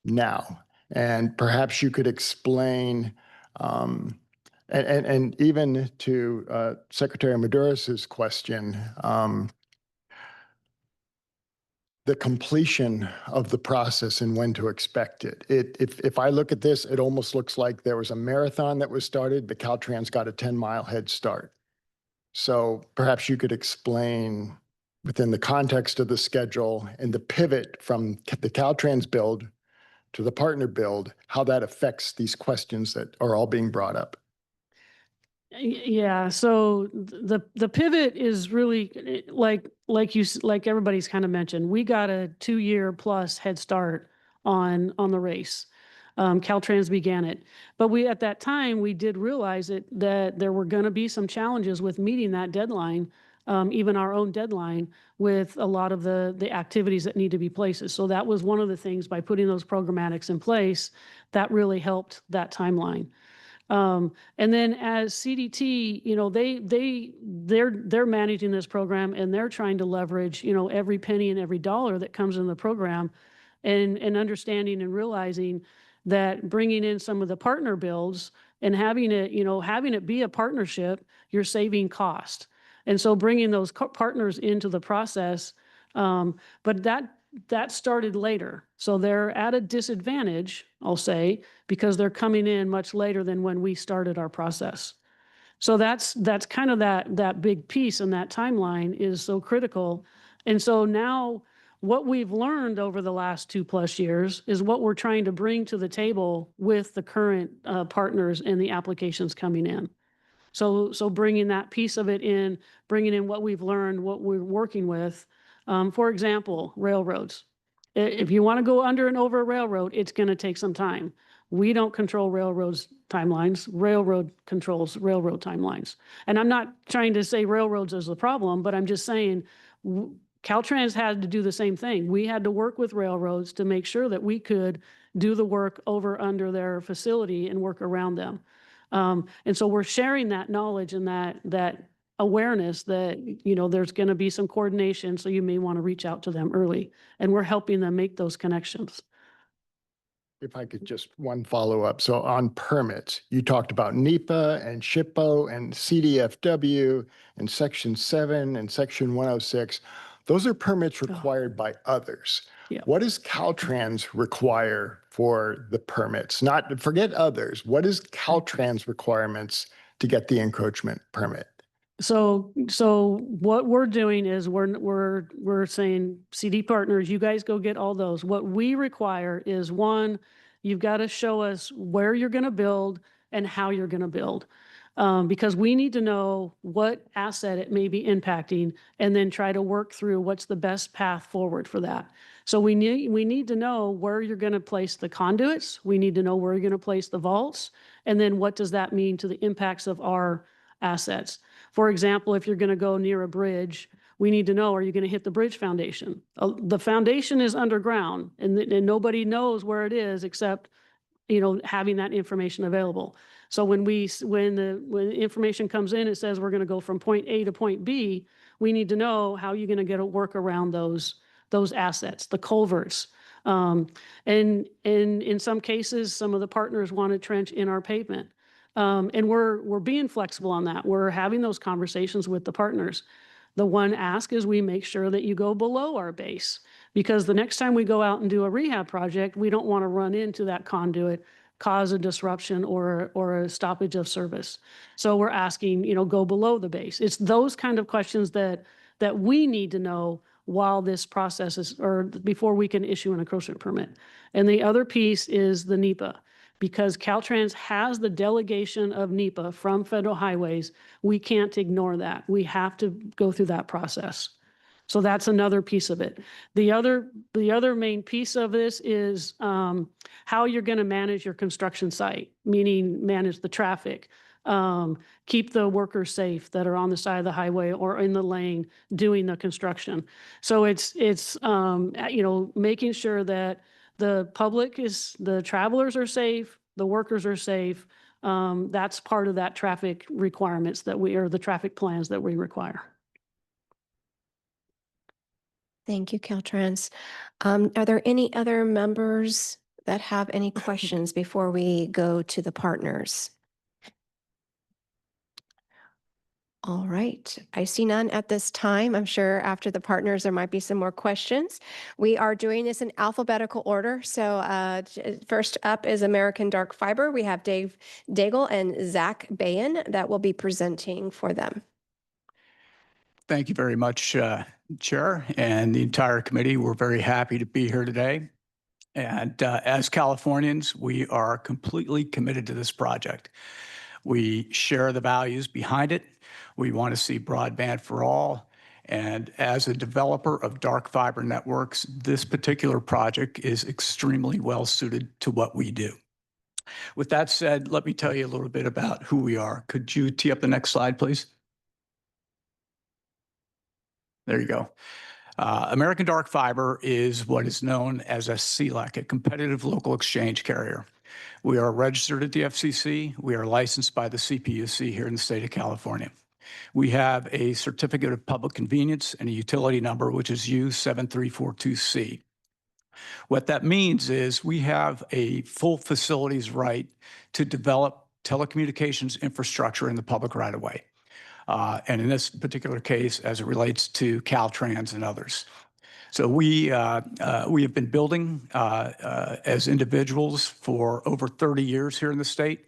now? And perhaps you could explain, and even to Secretary Maduro's question, the completion of the process and when to expect it. If I look at this, it almost looks like there was a marathon that was started, but Caltrans got a 10-mile head start. So perhaps you could explain within the context of the schedule and the pivot from the Caltrans build to the partner build, how that affects these questions that are all being brought up. Yeah, so the pivot is really like everybody's kind of mentioned. We got a 2-year plus head start on the race. Caltrans began it, but at that time we did realize that there were going to be some challenges with meeting that deadline, even our own deadline, with a lot of the activities that need to be places. So that was one of the things, by putting those programmatics in place, that really helped that timeline. And then as CDT, they're managing this program, and they're trying to leverage, every penny and every dollar that comes in the program, and understanding and realizing that bringing in some of the partner builds and having it be a partnership, you're saving cost. And so bringing those partners into the process, but that started later. So they're at a disadvantage, I'll say, because they're coming in much later than when we started our process. So that's kind of that big piece, and that timeline is so critical. And so now what we've learned over the last 2+ years is what we're trying to bring to the table with the current partners and the applications coming in. So bringing that piece of it in, bringing in what we've learned, what we're working with. For example, railroads. If you want to go under and over a railroad, it's going to take some time. We don't control railroads timelines. Railroad controls railroad timelines. And I'm not trying to say railroads is the problem, but I'm just saying Caltrans had to do the same thing. We had to work with railroads to make sure that we could do the work over under their facility and work around them. And so we're sharing that knowledge and that awareness that, you know, there's going to be some coordination, so you may want to reach out to them early, and we're helping them make those connections. If I could just one follow-up. So on permits, you talked about NEPA and SHPO and CDFW and Section 7 and Section 106. Those are permits required by others. Yeah. What does Caltrans require for the permits? Not forget others. What is Caltrans requirements to get the encroachment permit? So what we're doing is we're saying, CD partners, you guys go get all those. What we require is, one, you've got to show us where you're going to build and how you're going to build. Because we need to know what asset it may be impacting, and then try to work through what's the best path forward for that. So we need to know where you're going to place the conduits. We need to know where you're going to place the vaults. And then what does that mean to the impacts of our assets? For example, if you're going to go near a bridge, we need to know, are you going to hit the bridge foundation? The foundation is underground, and nobody knows where it is except, you know, having that information available. So when the information comes in, it says we're going to go from point A to point B, we need to know how you're going to get a work around those assets, the culverts. And in some cases, some of the partners want to trench in our pavement. And we're being flexible on that. We're having those conversations with the partners. The one ask is we make sure that you go below our base, because the next time we go out and do a rehab project, we don't want to run into that conduit, cause a disruption or a stoppage of service. So we're asking, you know, go below the base. It's those kind of questions that we need to know while this process is, or before we can issue an encroachment permit. And the other piece is the NEPA. Because Caltrans has the delegation of NEPA from Federal Highways, we can't ignore that. We have to go through that process. So that's another piece of it. The other main piece of this is how you're going to manage your construction site, meaning manage the traffic, keep the workers safe that are on the side of the highway or in the lane doing the construction. So it's you know, making sure that the the travelers are safe, the workers are safe. That's part of that traffic requirements or the traffic plans that we require. Thank you, Caltrans. Are there any other members that have any questions before we go to the partners? All right, I see none at this time. I'm sure after the partners, there might be some more questions. We are doing this in alphabetical order. So first up is American Dark Fiber. We have Dave Daigle and Zach Bayan that will be presenting for them. Thank you very much, Chair, and the entire committee. We're very happy to be here today. And as Californians, we are completely committed to this project. We share the values behind it. We want to see broadband for all. And as a developer of dark fiber networks, this particular project is extremely well suited to what we do. With that said, let me tell you a little bit about who we are. Could you tee up the next slide, please? There you go. American Dark Fiber is what is known as a CLEC, a competitive local exchange carrier. We are registered at the FCC. We are licensed by the CPUC here in the state of California. We have a certificate of public convenience and a utility number, which is U7342C. What that means is we have a full facilities right to develop telecommunications infrastructure in the public right of way. And in this particular case, as it relates to Caltrans and others. So we have been building as individuals for over 30 years here in the state.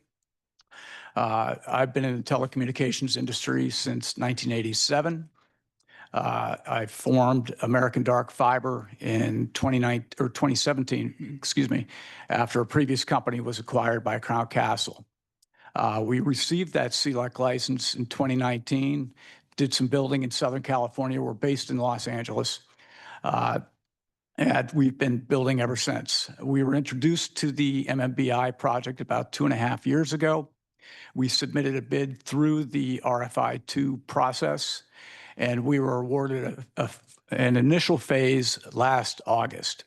I've been in the telecommunications industry since 1987. I formed American Dark Fiber in 2017, excuse me, after a previous company was acquired by Crown Castle. We received that CLEC license in 2019, did some building in Southern California. We're based in Los Angeles. And we've been building ever since. We were introduced to the MMBI project about 2.5 years ago. We submitted a bid through the RFI 2 process, and we were awarded an initial phase last August.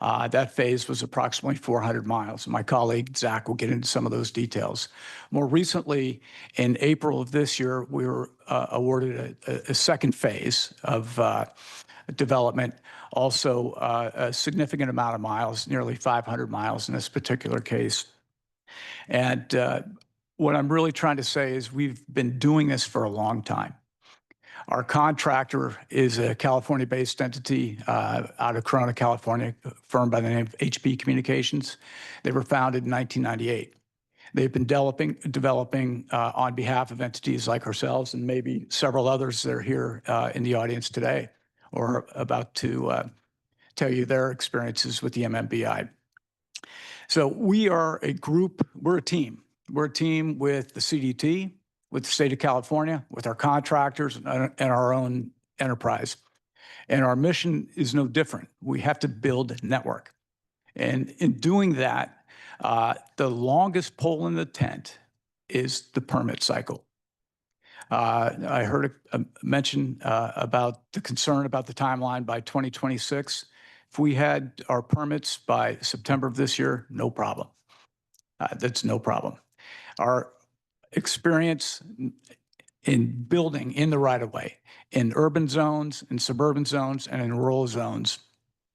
That phase was approximately 400 miles. My colleague, Zach, will get into some of those details. More recently, in April of this year, we were awarded a second phase of development, also a significant amount of miles, nearly 500 miles in this particular case. And what I'm really trying to say is we've been doing this for a long time. Our contractor is a California-based entity out of Corona, California, a firm by the name of HP Communications. They were founded in 1998. They've been developing on behalf of entities like ourselves and maybe several others that are here in the audience today or about to tell you their experiences with the MMBI. So we are a group, we're a team. We're a team with the CDT, with the state of California, with our contractors and our own enterprise. And our mission is no different. We have to build a network. And in doing that, the longest pole in the tent is the permit cycle. I heard a mention about the concern about the timeline by 2026. If we had our permits by September of this year, no problem. That's no problem. Our experience in building in the right-of-way, in urban zones, in suburban zones, and in rural zones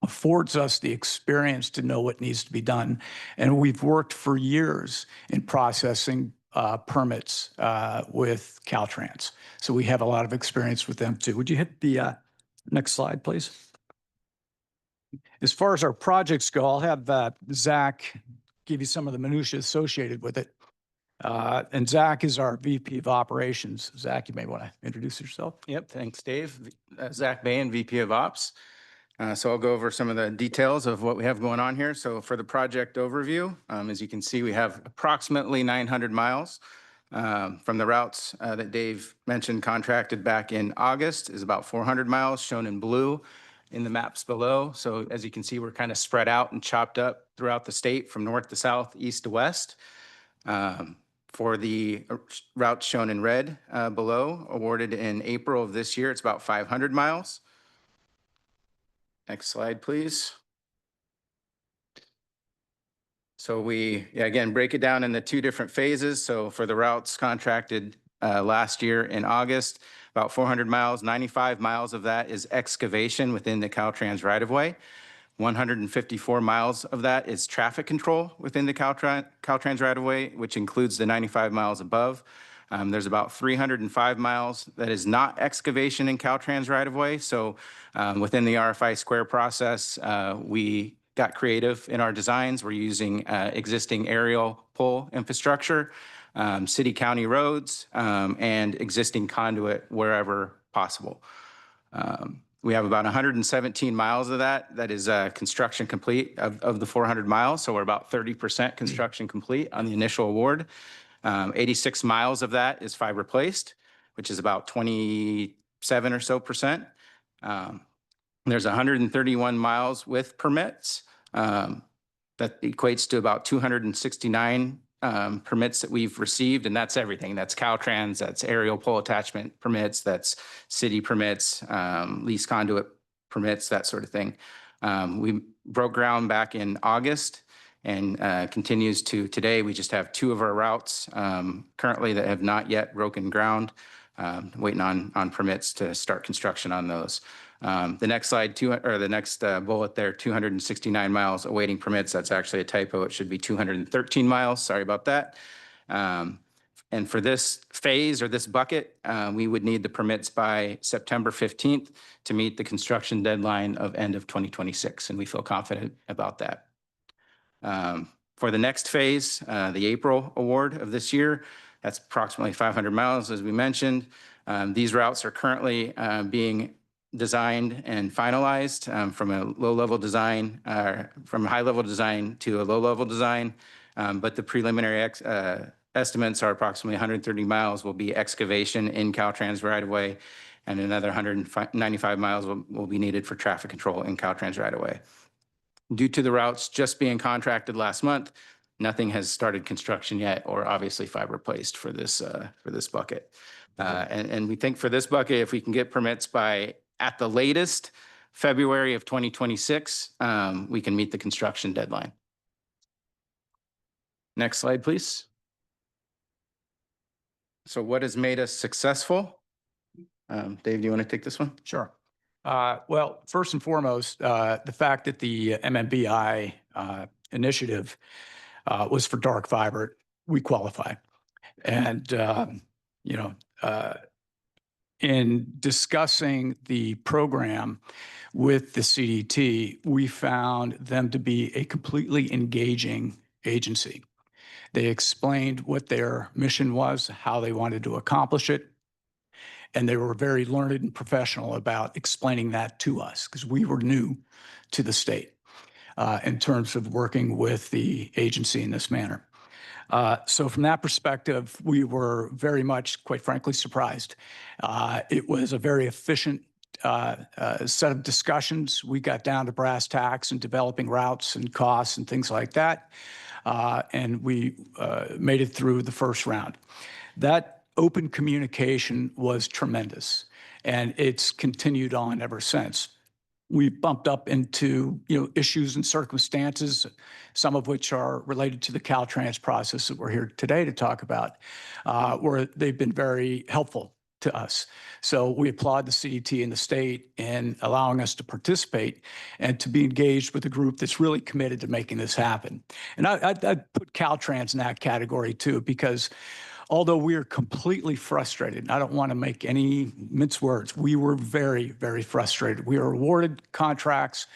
affords us the experience to know what needs to be done. And we've worked for years in processing permits with Caltrans. So we have a lot of experience with them too. Would you hit the next slide, please? As far as our projects go, I'll have Zach give you some of the minutiae associated with it. And Zach is our VP of Operations. Zach, you may want to introduce yourself. Yep, thanks, Dave. Zach Bain, VP of Ops. So I'll go over some of the details of what we have going on here. So for the project overview, as you can see, we have approximately 900 miles from the routes that Dave mentioned contracted back in August is about 400 miles shown in blue in the maps below. So as you can see, we're kind of spread out and chopped up throughout the state from north to south, east to west. For the routes shown in red below, awarded in April of this year, it's about 500 miles. Next slide, please. So we, again, break it down into two different phases. So for the routes contracted last year in August, about 400 miles, 95 miles of that is excavation within the Caltrans right-of-way. 154 miles of that is traffic control within the Caltrans right-of-way, which includes the 95 miles above. There's about 305 miles that is not excavation in Caltrans right-of-way. So within the RFI Square process, we got creative in our designs. We're using existing aerial pole infrastructure, city county roads, and existing conduit wherever possible. We have about 117 miles of that is construction complete of the 400 miles. So we're about 30% construction complete on the initial award. 86 miles of that is fiber placed, which is about 27 or so percent. There's 131 miles with permits. That equates to about 269 permits that we've received, and that's everything. That's Caltrans, that's aerial pole attachment permits, that's city permits, lease conduit permits, that sort of thing. We broke ground back in August and continues to today. We just have 2 of our routes currently that have not yet broken ground, waiting on permits to start construction on those. The next slide, the next bullet there, 269 miles awaiting permits. That's actually a typo. It should be 213 miles. Sorry about that. And for this phase or this bucket, we would need the permits by September 15th to meet the construction deadline of end of 2026, and we feel confident about that. For the next phase, the April award of this year, that's approximately 500 miles, as we mentioned. These routes are currently being designed and finalized from a low-level design, from a high-level design to a low-level design. But the preliminary estimates are approximately 130 miles will be excavation in Caltrans right-of-way, and another 195 miles will be needed for traffic control in Caltrans right-of-way. Due to the routes just being contracted last month, nothing has started construction yet, or obviously fiber placed for this bucket. And we think for this bucket, if we can get permits by, at the latest, February of 2026, we can meet the construction deadline. Next slide, please. So what has made us successful? Dave, do you want to take this one? Sure. Well, first and foremost, the fact that the MMBI initiative was for dark fiber, we qualify. And, in discussing the program with the CDT, we found them to be a completely engaging agency. They explained what their mission was, how they wanted to accomplish it, and they were very learned and professional about explaining that to us because we were new to the state in terms of working with the agency in this manner. So from that perspective, we were very much, quite frankly, surprised. It was a very efficient set of discussions. We got down to brass tacks and developing routes and costs and things like that. And we made it through the first round. That open communication was tremendous, and it's continued on ever since. We've bumped up into issues and circumstances, some of which are related to the Caltrans process that we're here today to talk about, where they've been very helpful to us. So we applaud the CDT and the state in allowing us to participate and to be engaged with a group that's really committed to making this happen. And I'd put Caltrans in that category too, because although we are completely frustrated, and I don't want to make any mince words, we were very, very frustrated. We were awarded contracts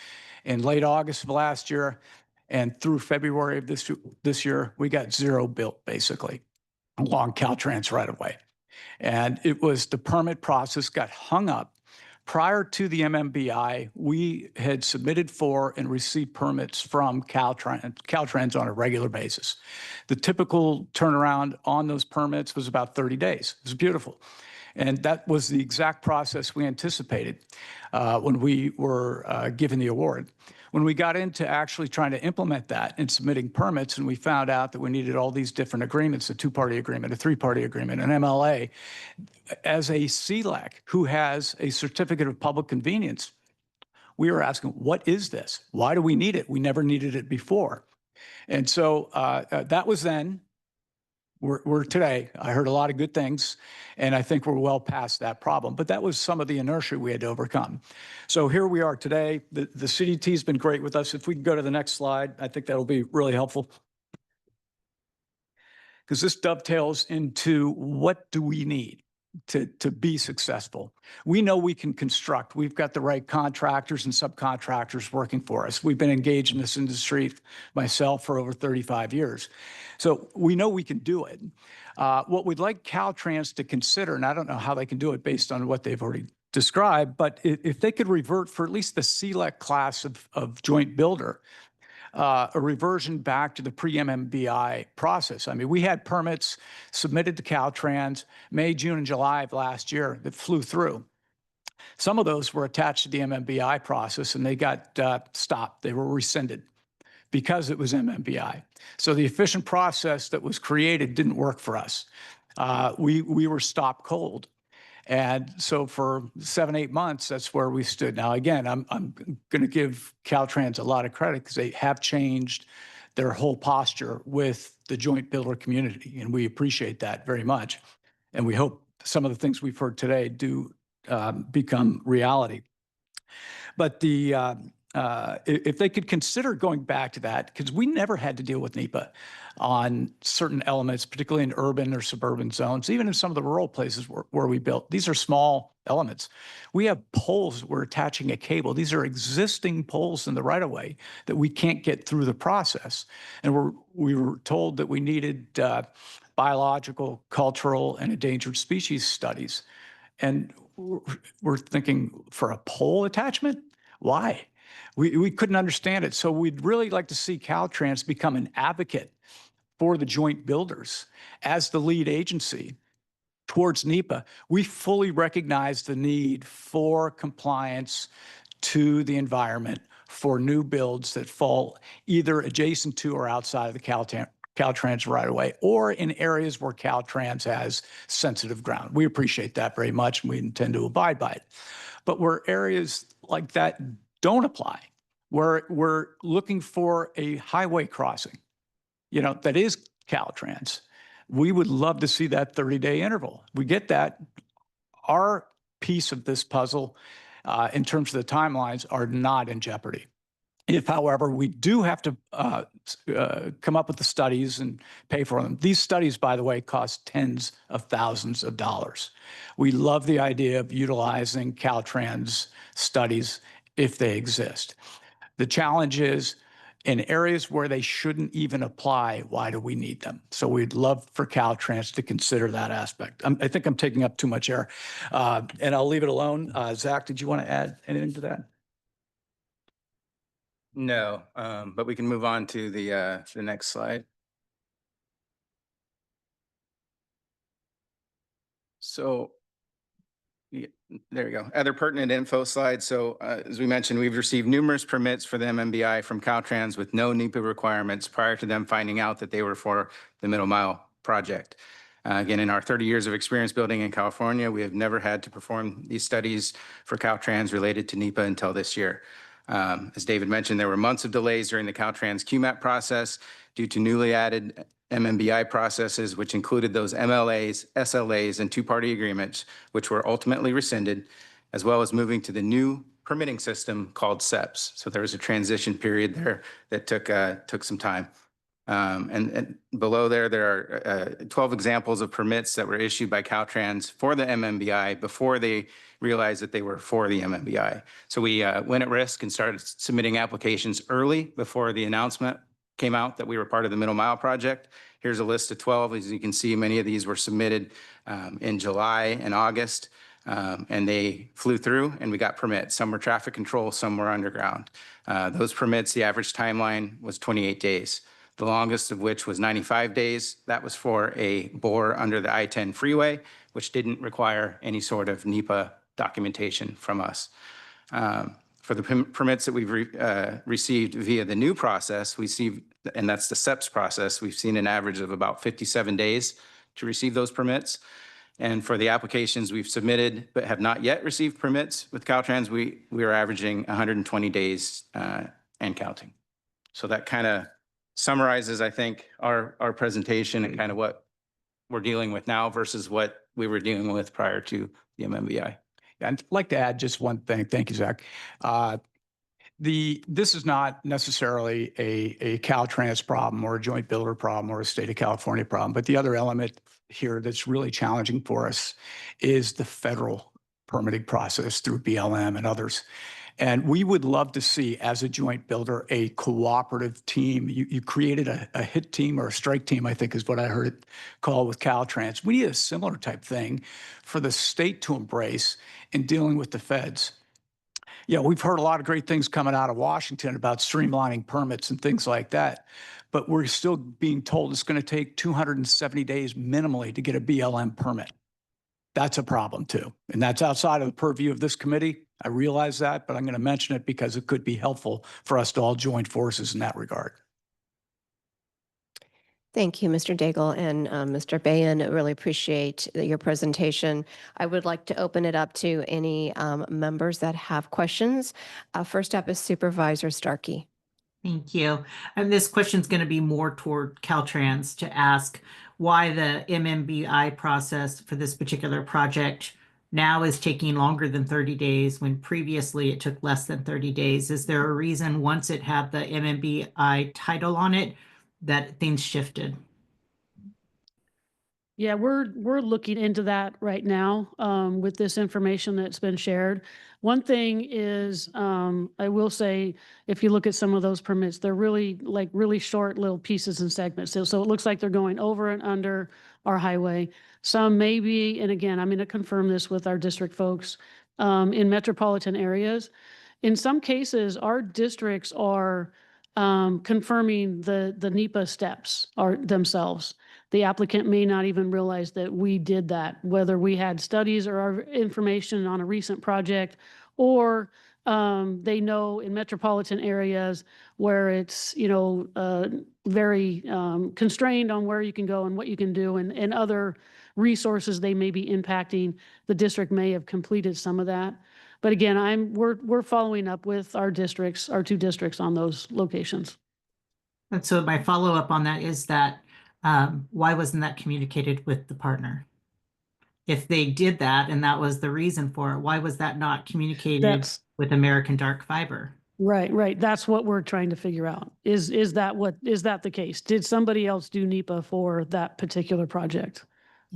in late August of last year, and through February of this year, we got zero built, basically, along Caltrans right-of-way. And it was the permit process got hung up. Prior to the MMBI, we had submitted for and received permits from Caltrans on a regular basis. The typical turnaround on those permits was about 30 days. It was beautiful. And that was the exact process we anticipated when we were given the award. When we got into actually trying to implement that and submitting permits, and we found out that we needed all these different agreements, a two-party agreement, a three-party agreement, an MLA, as a CLEC who has a certificate of public convenience, we were asking, what is this? Why do we need it? We never needed it before. And so that was then. We're today. I heard a lot of good things, and I think we're well past that problem. But that was some of the inertia we had to overcome. So here we are today. The CDT has been great with us. If we can go to the next slide, I think that'll be really helpful. Because this dovetails into what do we need to be successful. We know we can construct. We've got the right contractors and subcontractors working for us. We've been engaged in this industry, myself, for over 35 years. So we know we can do it. What we'd like Caltrans to consider, and I don't know how they can do it based on what they've already described, but if they could revert for at least the CLEC class of joint builder, a reversion back to the pre-MMBI process. I mean, we had permits submitted to Caltrans May, June, and July of last year that flew through. Some of those were attached to the MMBI process, and they got stopped. They were rescinded because it was MMBI. So the efficient process that was created didn't work for us. We were stopped cold. And so for 7-8 months, that's where we stood. Now, again, I'm going to give Caltrans a lot of credit because they have changed their whole posture with the joint builder community, and we appreciate that very much. And we hope some of the things we've heard today do become reality. But the if they could consider going back to that, because we never had to deal with NEPA on certain elements, particularly in urban or suburban zones, even in some of the rural places where we built. These are small elements. We have poles we're attaching a cable. These are existing poles in the right of way that we can't get through the process. And we were told that we needed biological, cultural, and endangered species studies. And we're thinking, for a pole attachment? Why? We couldn't understand it. So we'd really like to see Caltrans become an advocate for the joint builders as the lead agency towards NEPA. We fully recognize the need for compliance to the environment for new builds that fall either adjacent to or outside of the Caltrans right away, or in areas where Caltrans has sensitive ground. We appreciate that very much, and we intend to abide by it. But where areas like that don't apply, where we're looking for a highway crossing, that is Caltrans, we would love to see that 30-day interval. We get that. Our piece of this puzzle, in terms of the timelines, are not in jeopardy. If, however, we do have to come up with the studies and pay for them. These studies, by the way, cost tens of thousands of dollars. We love the idea of utilizing Caltrans studies if they exist. The challenge is, in areas where they shouldn't even apply, why do we need them? So we'd love for Caltrans to consider that aspect. I think I'm taking up too much air, and I'll leave it alone. Zach, did you want to add anything to that? No, but we can move on to the next slide. So yeah, there we go. Other pertinent info slides. So as we mentioned, we've received numerous permits for the MMBI from Caltrans with no NEPA requirements prior to them finding out that they were for the Middle Mile project. Again, in our 30 years of experience building in California, we have never had to perform these studies for Caltrans related to NEPA until this year. As David mentioned, there were months of delays during the Caltrans QMAP process due to newly added MMBI processes, which included those MLAs, SLAs, and two-party agreements, which were ultimately rescinded, as well as moving to the new permitting system called SEPS. So there was a transition period there that took some time. And below there are 12 examples of permits that were issued by Caltrans for the MMBI before they realized that they were for the MMBI. So we went at risk and started submitting applications early before the announcement came out that we were part of the Middle Mile project. Here's a list of 12. As you can see, many of these were submitted in July and August, and they flew through and we got permits. Some were traffic control, some were underground. Those permits, the average timeline was 28 days. The longest of which was 95 days. That was for a bore under the I-10 freeway, which didn't require any sort of NEPA documentation from us. For the permits that we've received via the new process, we see, and that's the SEPS process, we've seen an average of about 57 days to receive those permits. And for the applications we've submitted but have not yet received permits with Caltrans, we are averaging 120 days and counting. So that kind of summarizes, I think, our presentation and kind of what we're dealing with now versus what we were dealing with prior to the MMBI. Yeah, I'd like to add just one thing. Thank you, Zach. This is not necessarily a Caltrans problem or a joint builder problem or a state of California problem, but the other element here that's really challenging for us is the federal permitting process through BLM and others. And we would love to see, as a joint builder, a cooperative team. You created a hit team or a strike team, I think is what I heard it called with Caltrans. We need a similar type thing for the state to embrace in dealing with the feds. Yeah, we've heard a lot of great things coming out of Washington about streamlining permits and things like that, but we're still being told it's going to take 270 days minimally to get a BLM permit. That's a problem too. And that's outside of the purview of this committee. I realize that, but I'm going to mention it because it could be helpful for us to all join forces in that regard. Thank you, Mr. Daigle and Mr. Bayan. I really appreciate your presentation. I would like to open it up to any members that have questions. First up is Supervisor Starkey. Thank you. And this question is going to be more toward Caltrans to ask why the MMBI process for this particular project now is taking longer than 30 days when previously it took less than 30 days? Is there a reason once it had the MMBI title on it that things shifted? Yeah, we're looking into that right now with this information that's been shared. One thing is, I will say, if you look at some of those permits, they're really short little pieces and segments. So it looks like they're going over and under our highway. Some may be, and again, I'm going to confirm this with our district folks, in metropolitan areas. In some cases, our districts are confirming the NEPA steps are themselves. The applicant may not even realize that we did that, whether we had studies or our information on a recent project, or they know in metropolitan areas where it's, very constrained on where you can go and what you can do, and other resources they may be impacting. The district may have completed some of that. But again, we're following up with our districts, our 2 districts on those locations. And so my follow-up on that is that why wasn't that communicated with the partner? If they did that and that was the reason for it, why was that not communicated with American Dark Fiber? Right. That's what we're trying to figure out. Is that the case? Did somebody else do NEPA for that particular project?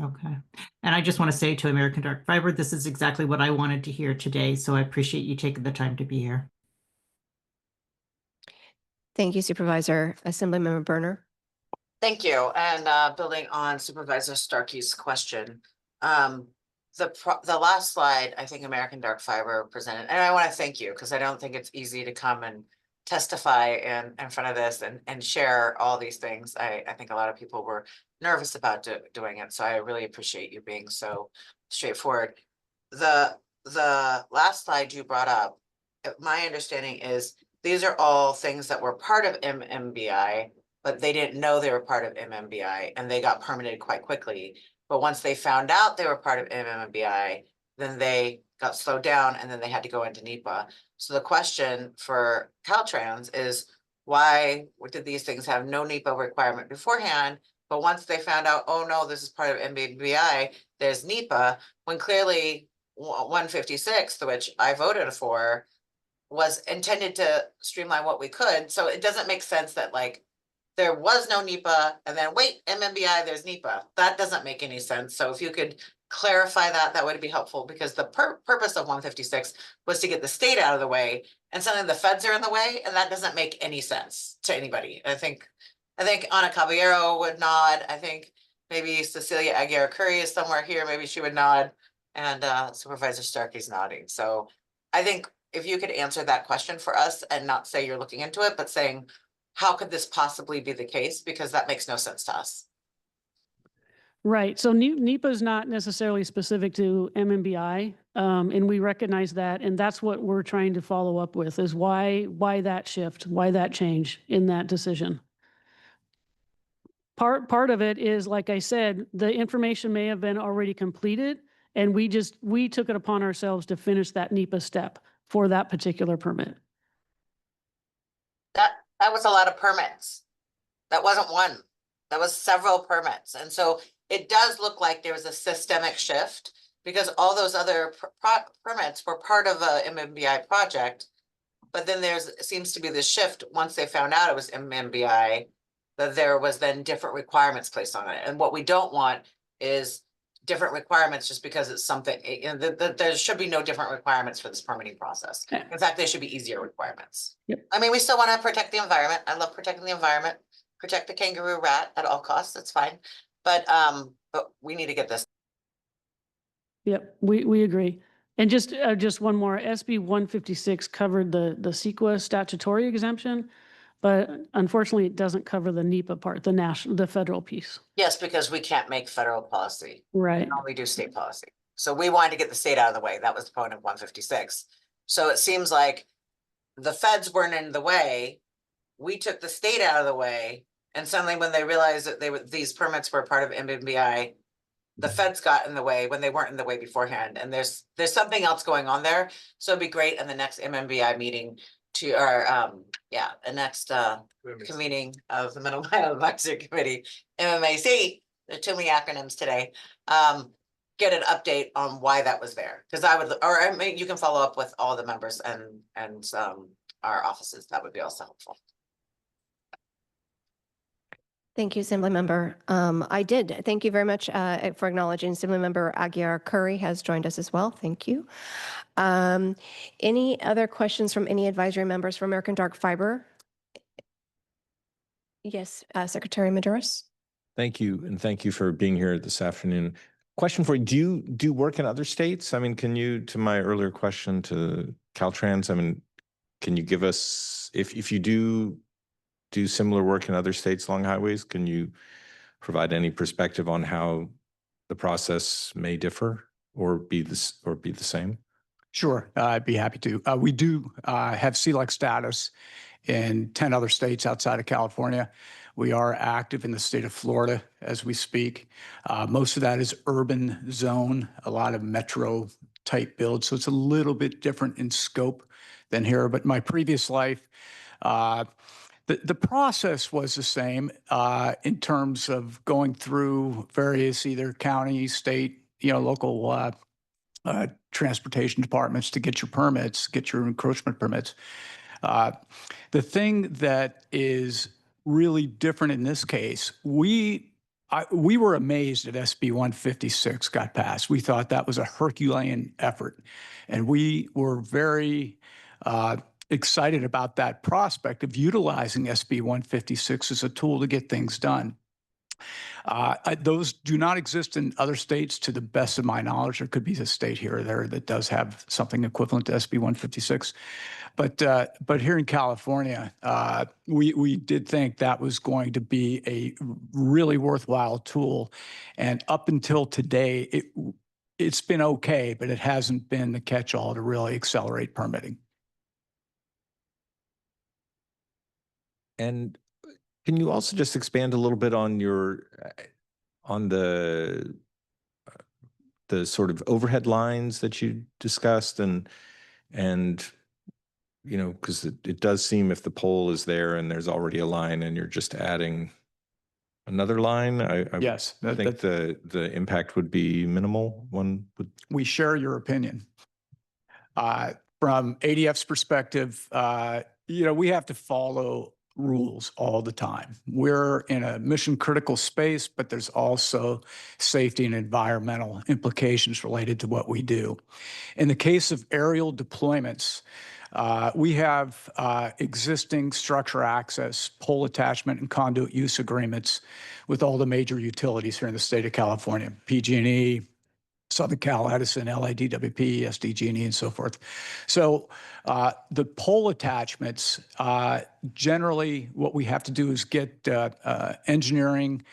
Okay. And I just want to say to American Dark Fiber, this is exactly what I wanted to hear today. So I appreciate you taking the time to be here. Thank you, Supervisor. Assemblymember Berner. Thank you. And building on Supervisor Starkey's question, the last slide, I think American Dark Fiber presented, and I want to thank you because I don't think it's easy to come and testify in front of this and share all these things. I think a lot of people were nervous about doing it, so I really appreciate you being so straightforward. The last slide you brought up, my understanding is these are all things that were part of MMBI, but they didn't know they were part of MMBI, and they got permitted quite quickly. But once they found out they were part of MMBI, then they got slowed down, and then they had to go into NEPA. So the question for Caltrans is, why did these things have no NEPA requirement beforehand? But once they found out, oh no, this is part of MMBI, there's NEPA, when clearly 156, which I voted for, was intended to streamline what we could. So it doesn't make sense that like there was no NEPA and then wait, MMBI, there's NEPA. That doesn't make any sense. So if you could clarify that, that would be helpful, because the purpose of 156 was to get the state out of the way, and suddenly the feds are in the way, and that doesn't make any sense to anybody. I think Ana Caballero would nod. I think maybe Cecilia Aguirre Curry is somewhere here. Maybe she would nod, and Supervisor Starkey's nodding. So I think if you could answer that question for us and not say you're looking into it, but saying, how could this possibly be the case? Because that makes no sense to us. Right. So NEPA is not necessarily specific to MMBI, and we recognize that, and that's what we're trying to follow up with, is why that shift, why that change in that decision. Part of it is, like I said, the information may have been already completed, and we took it upon ourselves to finish that NEPA step for that particular permit. That was a lot of permits. That wasn't one. That was several permits. And so it does look like there was a systemic shift, because all those other permits were part of a MMBI project. But then seems to be this shift once they found out it was MMBI, that there was then different requirements placed on it. And what we don't want is different requirements just because it's something, there should be no different requirements for this permitting process. In fact, there should be easier requirements. Yep. I mean, we still want to protect the environment. I love protecting the environment, protect the kangaroo rat at all costs. That's fine. But we need to get this. Yep, we agree. And just one more, SB 156 covered the CEQA statutory exemption, but unfortunately it doesn't cover the NEPA part, the federal piece. Yes, because we can't make federal policy. Right. We can only do state policy. So we wanted to get the state out of the way. That was the point of 156. So it seems like the feds weren't in the way. We took the state out of the way. And suddenly when they realized that these permits were part of MMBI, the feds got in the way when they weren't in the way beforehand. And there's something else going on there. So it'd be great in the next MMBI meeting to our, the next convening of the Middle Mile Advisory Committee, MMAC. There are too many acronyms today. get an update on why that was there. Because I would, or I mean, you can follow up with all the members and our offices. That would be also helpful. Thank you, Assemblymember. I did. Thank you very much for acknowledging Assemblymember Aguiar Curry has joined us as well. Thank you. Any other questions from any advisory members for American Dark Fiber? Yes, Secretary Maduros. Thank you, and thank you for being here this afternoon. Question for you, do you do work in other states? I mean, can you, to my earlier question to Caltrans, I mean, can you give us, if you do similar work in other states along highways, can you provide any perspective on how the process may differ or be the same? Sure, I'd be happy to. We do have CLEC status in 10 other states outside of California. We are active in the state of Florida as we speak. Most of that is urban zone, a lot of metro type build. So it's a little bit different in scope than here. But my previous life, the process was the same in terms of going through various either county, state, local transportation departments to get your permits, get your encroachment permits. The thing that is really different in this case, we were amazed that SB 156 got passed. We thought that was a Herculean effort, and we were very excited about that prospect of utilizing SB 156 as a tool to get things done. Those do not exist in other states to the best of my knowledge. There could be a state here or there that does have something equivalent to SB 156. But here in California, we did think that was going to be a really worthwhile tool. And up until today, it's been okay, but it hasn't been the catch-all to really accelerate permitting. And can you also just expand a little bit on the sort of overhead lines that you discussed and because it does seem if the pole is there and there's already a line and you're just adding another line, Yes, I think the impact would be minimal. We share your opinion. From ADF's perspective, we have to follow rules all the time. We're in a mission critical space, but there's also safety and environmental implications related to what we do. In the case of aerial deployments, we have existing structure access, pole attachment, and conduit use agreements with all the major utilities here in the state of California, PG&E, Southern Cal Edison, LIDWP, SDG&E, and so forth. So the pole attachments, generally what we have to do is get engineering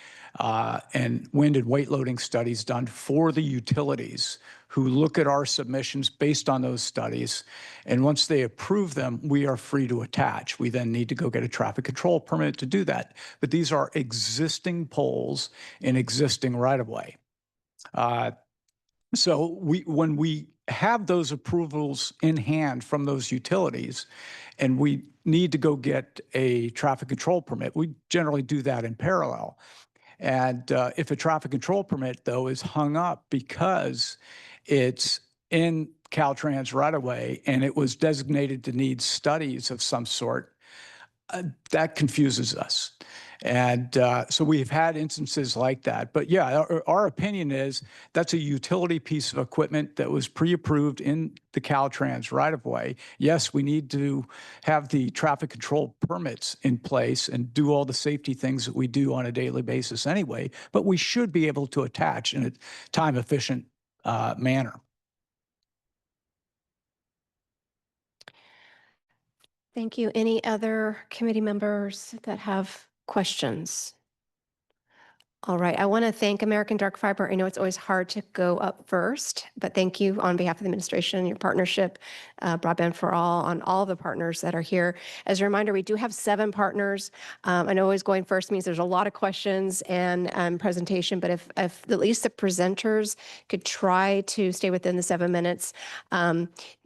and wind and weight loading studies done for the utilities who look at our submissions based on those studies. And once they approve them, we are free to attach. We then need to go get a traffic control permit to do that. But these are existing poles in existing right-of-way. So when we have those approvals in hand from those utilities and we need to go get a traffic control permit, we generally do that in parallel. And if a traffic control permit, though, is hung up because it's in Caltrans right-of-way and it was designated to need studies of some sort, that confuses us. And so we've had instances like that. But yeah, our opinion is that's a utility piece of equipment that was pre-approved in the Caltrans right-of-way. Yes, we need to have the traffic control permits in place and do all the safety things that we do on a daily basis anyway, but we should be able to attach in a time-efficient manner. Thank you. Any other committee members that have questions? All right. I want to thank American Dark Fiber. I know it's always hard to go up first, but thank you on behalf of the administration, your partnership, Broadband for All, on all the partners that are here. As a reminder, we do have 7 partners. I know always going first means there's a lot of questions and presentation, but if at least the presenters could try to stay within the 7 minutes,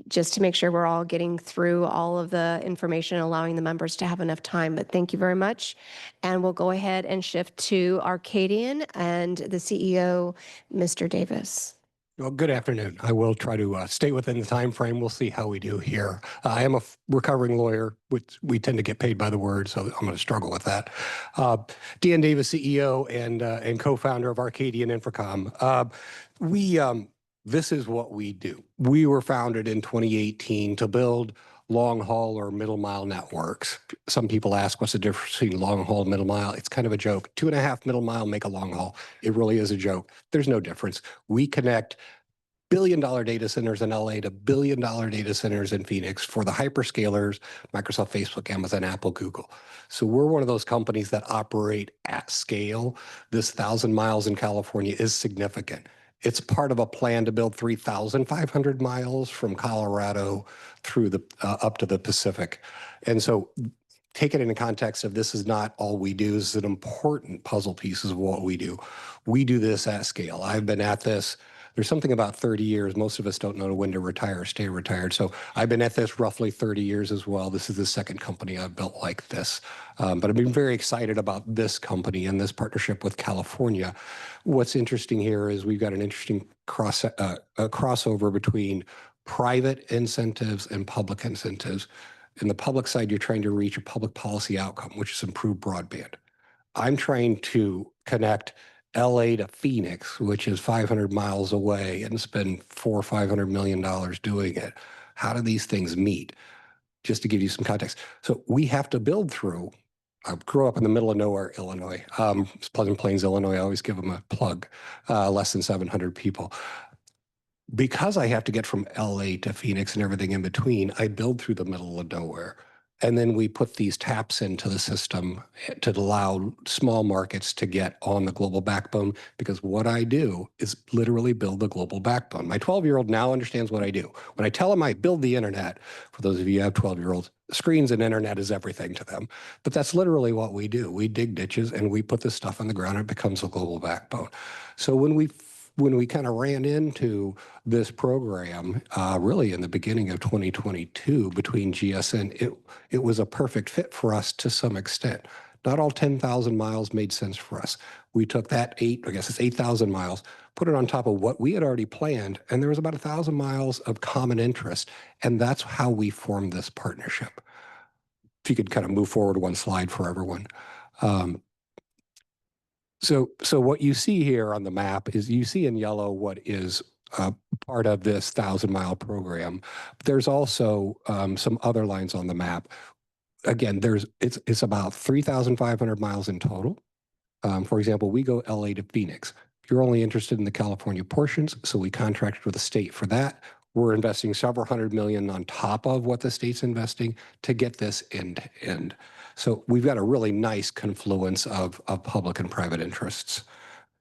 just to make sure we're all getting through all of the information, allowing the members to have enough time. But thank you very much. And we'll go ahead and shift to Arcadian and the CEO, Mr. Davis. Well, good afternoon. I will try to stay within the time frame. We'll see how we do here. I am a recovering lawyer, which we tend to get paid by the word, so I'm going to struggle with that. Dan Davis, CEO and co-founder of Arcadian Infracom. This is what we do. We were founded in 2018 to build long haul or middle mile networks. Some people ask, what's the difference between long haul and middle mile? It's kind of a joke. 2.5 middle mile make a long haul. It really is a joke. There's no difference. We connect billion-dollar data centers in LA to billion-dollar data centers in Phoenix for the hyperscalers, Microsoft, Facebook, Amazon, Apple, Google. So we're one of those companies that operate at scale. This 1,000 miles in California is significant. It's part of a plan to build 3,500 miles from Colorado through the up to the Pacific. And so take it in the context of this is not all we do. This is an important puzzle piece of what we do. We do this at scale. I've been at this. There's something about 30 years. Most of us don't know when to retire or stay retired. So I've been at this roughly 30 years as well. This is the second company I've built like this. But I've been very excited about this company and this partnership with California. What's interesting here is we've got an interesting crossover between private incentives and public incentives. In the public side, you're trying to reach a public policy outcome, which is improve broadband. I'm trying to connect LA to Phoenix, which is 500 miles away, and spend $400 or $500 million doing it. How do these things meet? Just to give you some context. So we have to build through. I grew up in the middle of nowhere, Illinois. It's Pleasant Plains, Illinois. I always give them a plug. Less than 700 people. Because I have to get from LA to Phoenix and everything in between, I build through the middle of nowhere. And then we put these taps into the system to allow small markets to get on the global backbone, because what I do is literally build the global backbone. My 12-year-old now understands what I do. When I tell him I build the internet, for those of you who have 12-year-olds, screens and internet is everything to them. But that's literally what we do. We dig ditches and we put this stuff on the ground and it becomes a global backbone. So when we kind of ran into this program, really in the beginning of 2022 between GSN, it was a perfect fit for us to some extent. Not all 10,000 miles made sense for us. We took that 8,000 miles, put it on top of what we had already planned, and there was about 1,000 miles of common interest, and that's how we formed this partnership. If you could kind of move forward one slide for everyone. So what you see here on the map is you see in yellow what is part of this 1,000-mile program. There's also some other lines on the map. Again, it's about 3,500 miles in total. For example, we go LA to Phoenix. You're only interested in the California portions, so we contracted with the state for that. We're investing several $100 million on top of what the state's investing to get this end to end. So we've got a really nice confluence of public and private interests.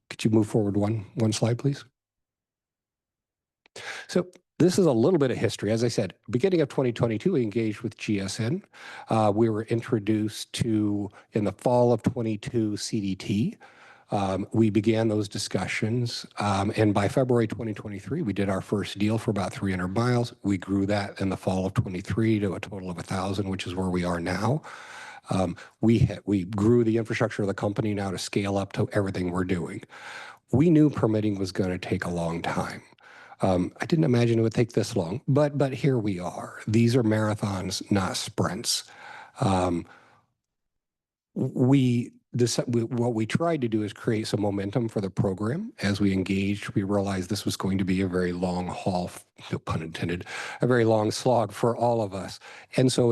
Could you move forward one slide, please? So this is a little bit of history. As I said, beginning of 2022, we engaged with GSN. We were introduced to, in the fall of 22, CDT. We began those discussions, and by February 2023, we did our first deal for about 300 miles. We grew that in the fall of 23 to a total of 1,000, which is where we are now. We grew the infrastructure of the company now to scale up to everything we're doing. We knew permitting was going to take a long time. I didn't imagine it would take this long, but here we are. These are marathons, not sprints. What we tried to do is create some momentum for the program. As we engaged, we realized this was going to be a very long haul, no pun intended, a very long slog for all of us. And so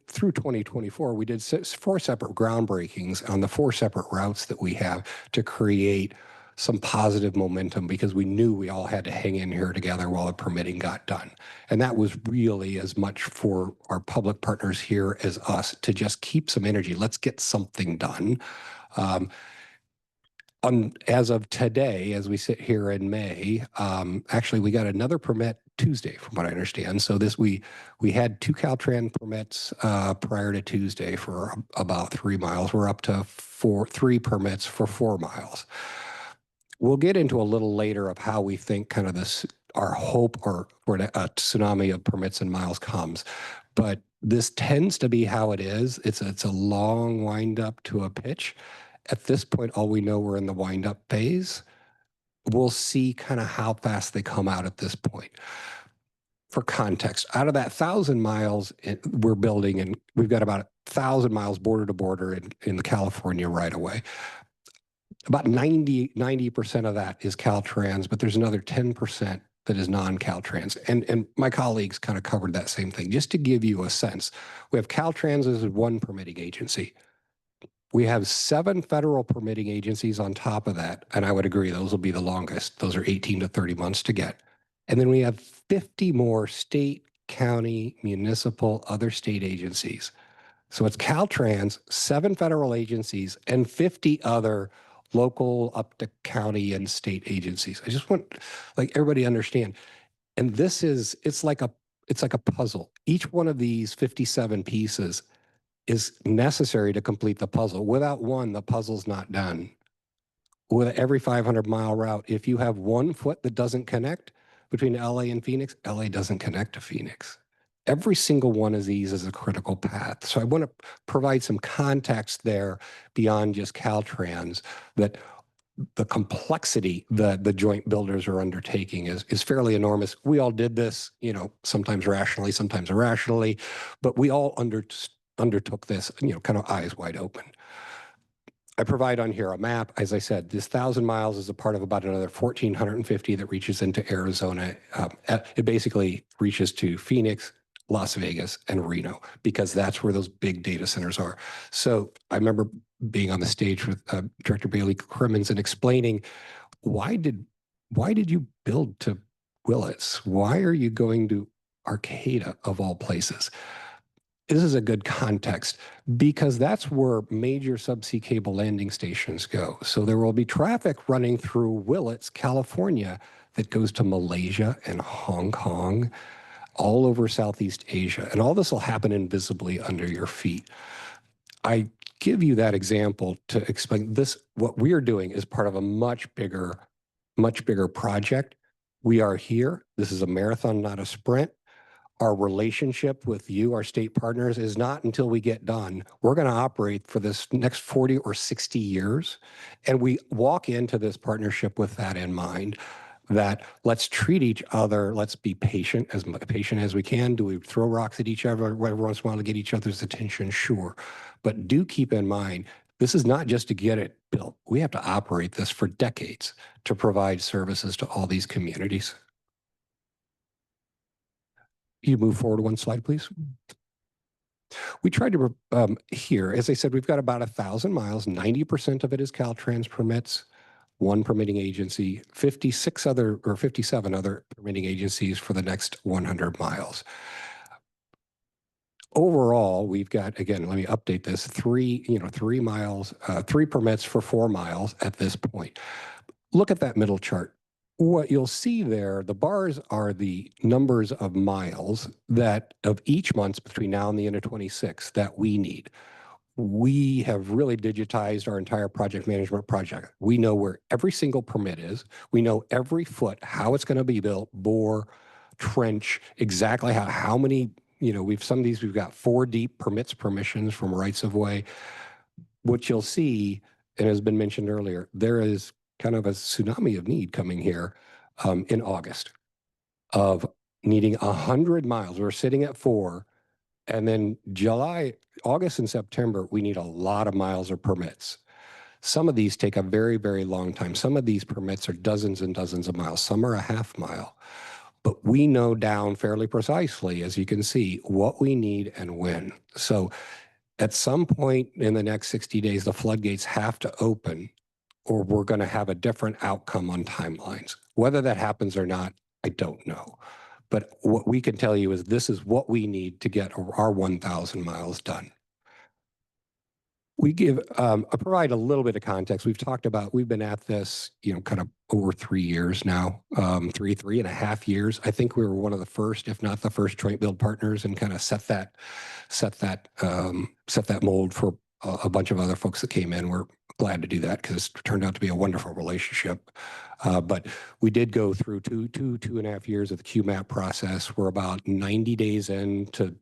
through 2024, we did 4 separate groundbreakings on the 4 separate routes that we have to create some positive momentum, because we knew we all had to hang in here together while the permitting got done. And that was really as much for our public partners here as us to just keep some energy. Let's get something done. As of today, as we sit here in May, actually we got another permit Tuesday, from what I understand. So we had 2 Caltrans permits prior to Tuesday for about 3 miles. We're up to 3 permits for 4 miles. We'll get into a little later of how we think kind of this, our hope or a tsunami of permits and miles comes. But this tends to be how it is. It's a long wind up to a pitch. At this point, all we know, we're in the wind up phase. we'll see kind of how fast they come out at this point. For context, out of that 1,000 miles we're building, and we've got about 1,000 miles border to border in the California right away. About 90% of that is Caltrans, but there's another 10% that is non-Caltrans. And my colleagues kind of covered that same thing. Just to give you a sense, we have Caltrans as one permitting agency. We have 7 federal permitting agencies on top of that, and I would agree those will be the longest. Those are 18 to 30 months to get. And then we have 50 more state, county, municipal, other state agencies. So it's Caltrans, 7 federal agencies, and 50 other local up to county and state agencies. I just want like everybody to understand. And this is, it's like a puzzle. Each one of these 57 pieces is necessary to complete the puzzle. Without one, the puzzle's not done. With every 500-mile route, if you have one foot that doesn't connect between LA and Phoenix, LA doesn't connect to Phoenix. Every single one of these is a critical path. So I want to provide some context there beyond just Caltrans, that the complexity that the joint builders are undertaking is fairly enormous. We all did this, sometimes rationally, sometimes irrationally, but we all undertook this, kind of eyes wide open. I provide on here a map. As I said, this 1,000 miles is a part of about another 1,450 that reaches into Arizona. It basically reaches to Phoenix, Las Vegas, and Reno, because that's where those big data centers are. So I remember being on the stage with Director Bailey Crimmins and explaining, why did you build to Willits? Why are you going to Arcata of all places? This is a good context because that's where major subsea cable landing stations go. So there will be traffic running through Willits, California, that goes to Malaysia and Hong Kong, all over Southeast Asia. And all this will happen invisibly under your feet. I give you that example to explain this. What we are doing is part of a much bigger project. We are here. This is a marathon, not a sprint. Our relationship with you, our state partners, is not until we get done. We're going to operate for this next 40 or 60 years. And we walk into this partnership with that in mind, that let's treat each other, let's be patient as we can. Do we throw rocks at each other every once in a while to get each other's attention? Sure. But do keep in mind, this is not just to get it built. We have to operate this for decades to provide services to all these communities. You move forward one slide, please. We tried to, here, as I said, we've got about 1,000 miles, 90% of it is Caltrans permits, 1 permitting agency, 57 other permitting agencies for the next 100 miles. Overall, we've got, again, let me update this, 3 permits for 4 miles at this point. Look at that middle chart. What you'll see there, the bars are the numbers of miles that of each month between now and the end of 26 that we need. We have really digitized our entire project management project. We know where every single permit is. We know every foot, how it's going to be built, bore, trench, exactly how many, some of these we've got 4 deep permissions from rights of way. What you'll see, and has been mentioned earlier, there is kind of a tsunami of need coming here in August of needing 100 miles. We're sitting at 4. And then July, August and September, we need a lot of miles of permits. Some of these take a very, very long time. Some of these permits are dozens and dozens of miles. Some are a half mile. But we know down fairly precisely, as you can see, what we need and when. So at some point in the next 60 days, the floodgates have to open, or we're going to have a different outcome on timelines. Whether that happens or not, I don't know. But what we can tell you is this is what we need to get our 1,000 miles done. We provide a little bit of context. We've been at this, kind of over 3 years now, 3.5 years. I think we were one of the first, if not the first, joint build partners, and kind of set that mold for a bunch of other folks that came in. We're glad to do that because it turned out to be a wonderful relationship. But we did go through 2.5 years of the QMAP process. We're about 90 days into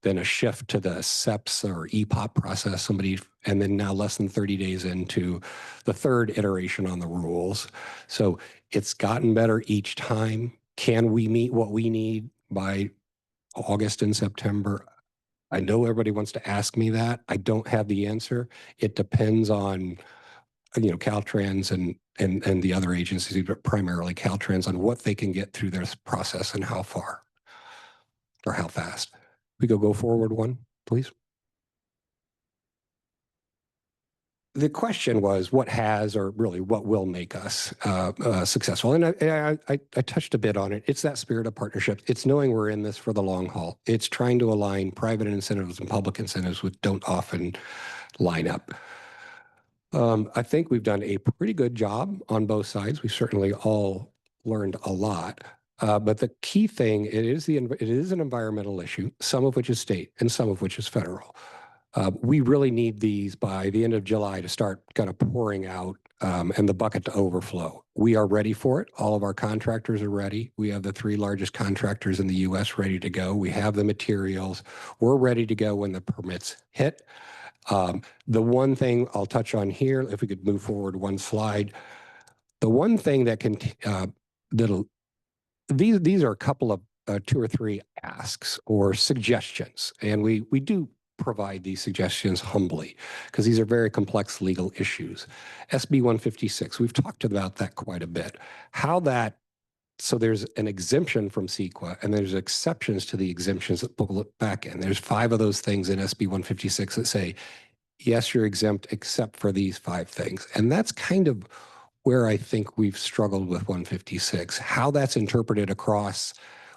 then a shift to the SEPs or EPOP process, and then now less than 30 days into the third iteration on the rules. So it's gotten better each time. Can we meet what we need by August and September? I know everybody wants to ask me that. I don't have the answer. It depends on, Caltrans and the other agencies, but primarily Caltrans, on what they can get through this process and how far or how fast. We go forward one, please. The question was what has, or really what will make us successful? And I touched a bit on it. It's that spirit of partnership. It's knowing we're in this for the long haul. It's trying to align private incentives and public incentives, which don't often line up. I think we've done a pretty good job on both sides. We certainly all learned a lot. But the key thing, it is an environmental issue, some of which is state and some of which is federal. We really need these by the end of July to start kind of pouring out and the bucket to overflow. We are ready for it. All of our contractors are ready. We have the 3 largest contractors in the U.S. ready to go. We have the materials. We're ready to go when the permits hit. The one thing I'll touch on here, if we could move forward one slide, the one thing that can, these are a couple of 2 or 3 asks or suggestions, and we do provide these suggestions humbly because these are very complex legal issues. SB 156, we've talked about that quite a bit. So there's an exemption from CEQA and there's exceptions to the exemptions that pull it back in. There's 5 of those things in SB 156 that say, yes, you're exempt except for these 5 things. And that's kind of where I think we've struggled with 156. How that's interpreted across,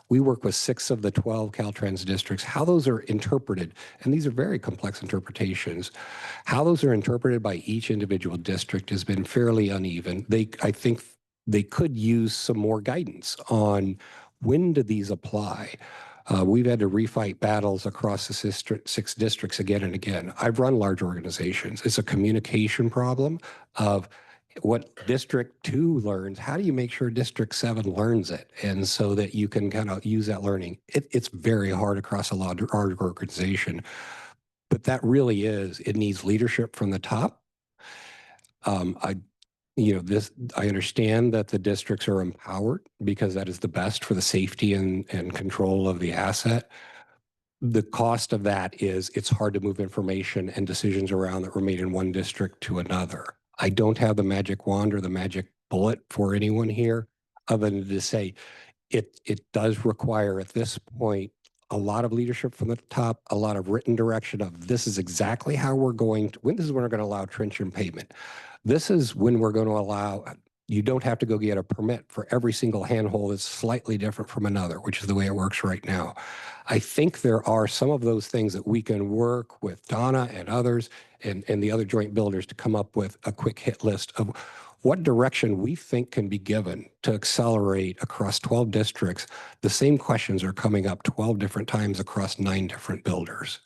we work with 6 of the 12 Caltrans districts, how those are interpreted, and these are very complex interpretations, how those are interpreted by each individual district has been fairly uneven. I think they could use some more guidance on when do these apply. We've had to refight battles across the 6 districts again and again. I've run large organizations. It's a communication problem of what District 2 learns. How do you make sure District 7 learns it? And so that you can kind of use that learning. It's very hard across a large organization, but that really is, it needs leadership from the top. I understand that the districts are empowered because that is the best for the safety and control of the asset. The cost of that is it's hard to move information and decisions around that were made in one district to another. I don't have the magic wand or the magic bullet for anyone here other than to say it does require at this point a lot of leadership from the top, a lot of written direction of this is exactly how we're going to, this is when we're going to allow trench and pavement. This is when we're going to allow, you don't have to go get a permit for every single handhole that's slightly different from another, which is the way it works right now. I think there are some of those things that we can work with Donna and others and the other joint builders to come up with a quick hit list of what direction we think can be given to accelerate across 12 districts. The same questions are coming up 12 different times across 9 different builders.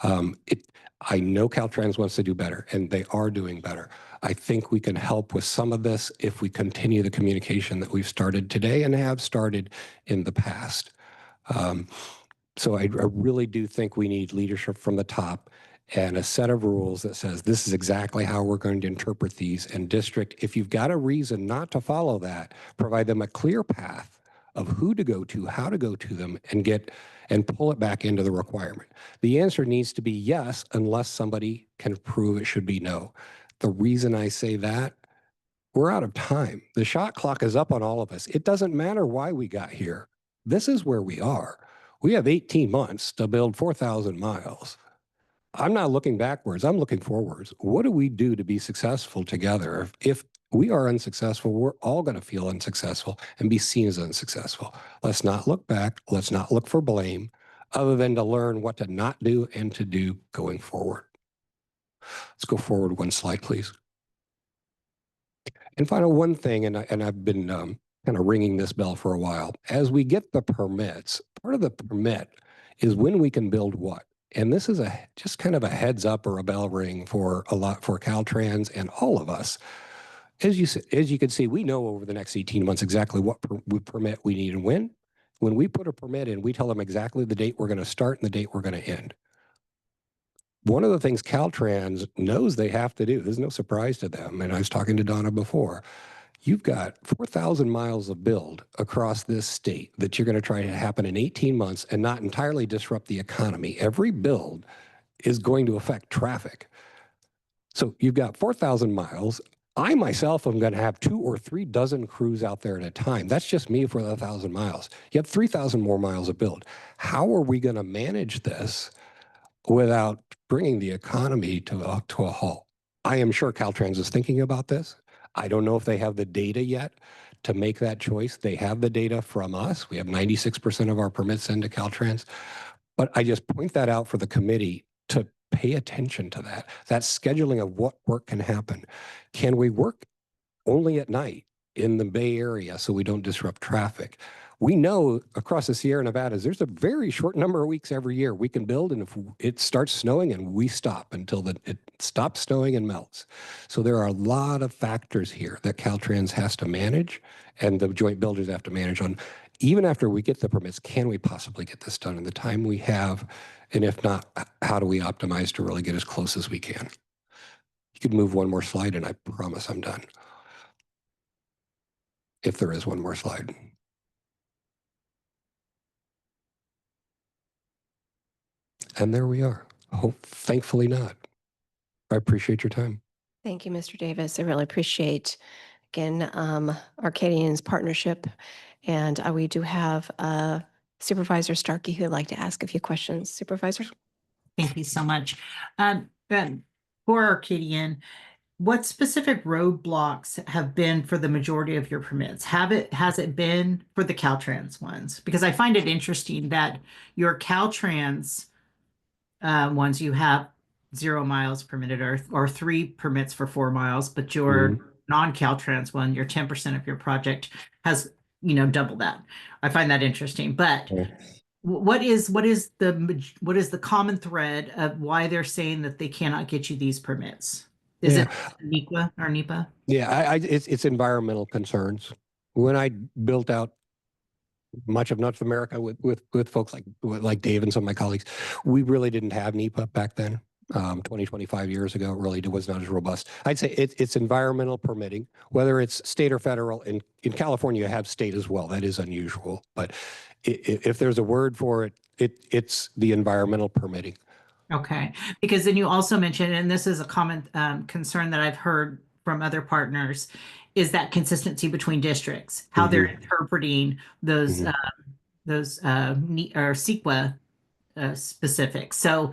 I know Caltrans wants to do better, and they are doing better. I think we can help with some of this if we continue the communication that we've started today and have started in the past. So I really do think we need leadership from the top and a set of rules that says this is exactly how we're going to interpret these. And district, if you've got a reason not to follow that, provide them a clear path of who to go to, how to go to them, and pull it back into the requirement. The answer needs to be yes, unless somebody can prove it should be no. The reason I say that, we're out of time. The shot clock is up on all of us. It doesn't matter why we got here. This is where we are. We have 18 months to build 4,000 miles. I'm not looking backwards. I'm looking forwards. What do we do to be successful together? If we are unsuccessful, we're all going to feel unsuccessful and be seen as unsuccessful. Let's not look back. Let's not look for blame other than to learn what to not do and to do going forward. Let's go forward one slide, please. And final one thing, and I've been kind of ringing this bell for a while. As we get the permits, part of the permit is when we can build what. And this is just kind of a heads up or a bell ring for Caltrans and all of us. As you can see, we know over the next 18 months exactly what permit we need and when. When we put a permit in, we tell them exactly the date we're going to start and the date we're going to end. One of the things Caltrans knows they have to do, there's no surprise to them, and I was talking to Donna before, you've got 4,000 miles of build across this state that you're going to try to happen in 18 months and not entirely disrupt the economy. Every build is going to affect traffic. So you've got 4,000 miles. I myself am going to have 2 or 3 dozen crews out there at a time. That's just me for 1,000 miles. You have 3,000 more miles of build. How are we going to manage this without bringing the economy to a halt? I am sure Caltrans is thinking about this. I don't know if they have the data yet to make that choice. They have the data from us. We have 96% of our permits into Caltrans. But I just point that out for the committee to pay attention to that. That scheduling of what work can happen. Can we work only at night in the Bay Area so we don't disrupt traffic? We know across the Sierra Nevadas, there's a very short number of weeks every year we can build, and if it starts snowing and we stop until it stops snowing and melts. So there are a lot of factors here that Caltrans has to manage and the joint builders have to manage on. Even after we get the permits, can we possibly get this done in the time we have? And if not, how do we optimize to really get as close as we can? You could move one more slide and I promise I'm done. If there is one more slide. And there we are. Thankfully not. I appreciate your time. Thank you, Mr. Davis. I really appreciate, again, Arcadian's partnership. And we do have Supervisor Starkey who would like to ask a few questions. Supervisor? Thank you so much. For Arcadian, what specific roadblocks have been for the majority of your permits? Has it been for the Caltrans ones? Because I find it interesting that your Caltrans ones, you have 0 miles permitted or 3 permits for 4 miles, but your non-Caltrans one, your 10% of your project has, double that. I find that interesting. But what is the common thread of why they're saying that they cannot get you these permits? Is it NEPA? Yeah, it's environmental concerns. When I built out much of North America with folks like Dave and some of my colleagues, we really didn't have NEPA back then. 20, 25 years ago, it really was not as robust. I'd say it's environmental permitting, whether it's state or federal. In California, you have state as well. That is unusual. But if there's a word for it, it's the environmental permitting. Okay, because then you also mentioned, and this is a common concern that I've heard from other partners, is that consistency between districts, how they're interpreting those CEQA specifics. So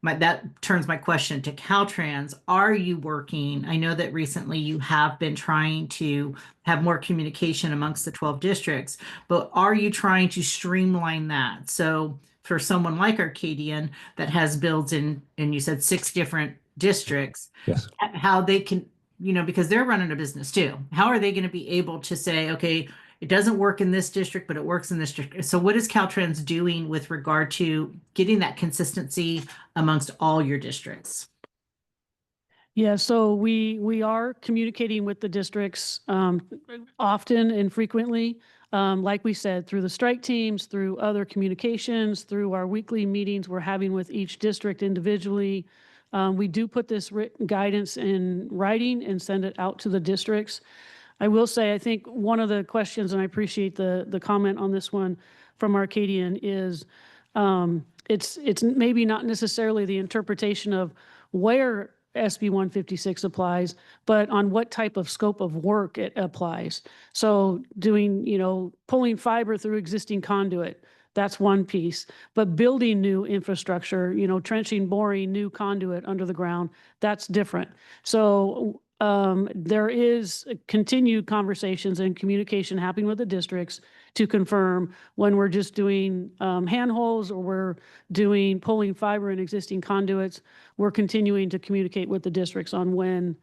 that turns my question to Caltrans. Are you working? I know that recently you have been trying to have more communication amongst the 12 districts, but are you trying to streamline that? So for someone like Arcadian that has builds in, and you said 6 different districts, yes, how they can, because they're running a business too. How are they going to be able to say, okay, it doesn't work in this district, but it works in this district? So what is Caltrans doing with regard to getting that consistency amongst all your districts? Yeah, so we are communicating with the districts often and frequently. Like we said, through the strike teams, through other communications, through our weekly meetings we're having with each district individually. We do put this written guidance in writing and send it out to the districts. I will say, I think one of the questions, and I appreciate the comment on this one from Arcadian, is it's maybe not necessarily the interpretation of where SB 156 applies, but on what type of scope of work it applies. So doing, pulling fiber through existing conduit, that's one piece. But building new infrastructure, trenching, boring new conduit under the ground, that's different. So there is continued conversations and communication happening with the districts to confirm when we're just doing handholds or we're doing pulling fiber in existing conduits. We're continuing to communicate with the districts on when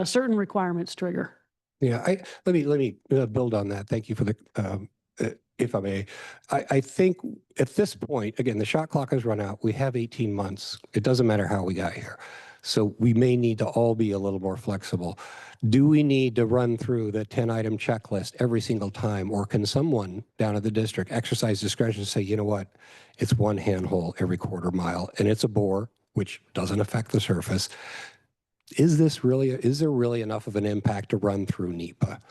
certain requirements trigger. Yeah, let me build on that. Thank you for the if I may. I think at this point, again, the shot clock has run out. We have 18 months. It doesn't matter how we got here. So we may need to all be a little more flexible. Do we need to run through the 10-item checklist every single time? Or can someone down at the district exercise discretion and say, you know what, it's one handhole every quarter mile and it's a bore, which doesn't affect the surface. Is there really enough of an impact to run through NEPA?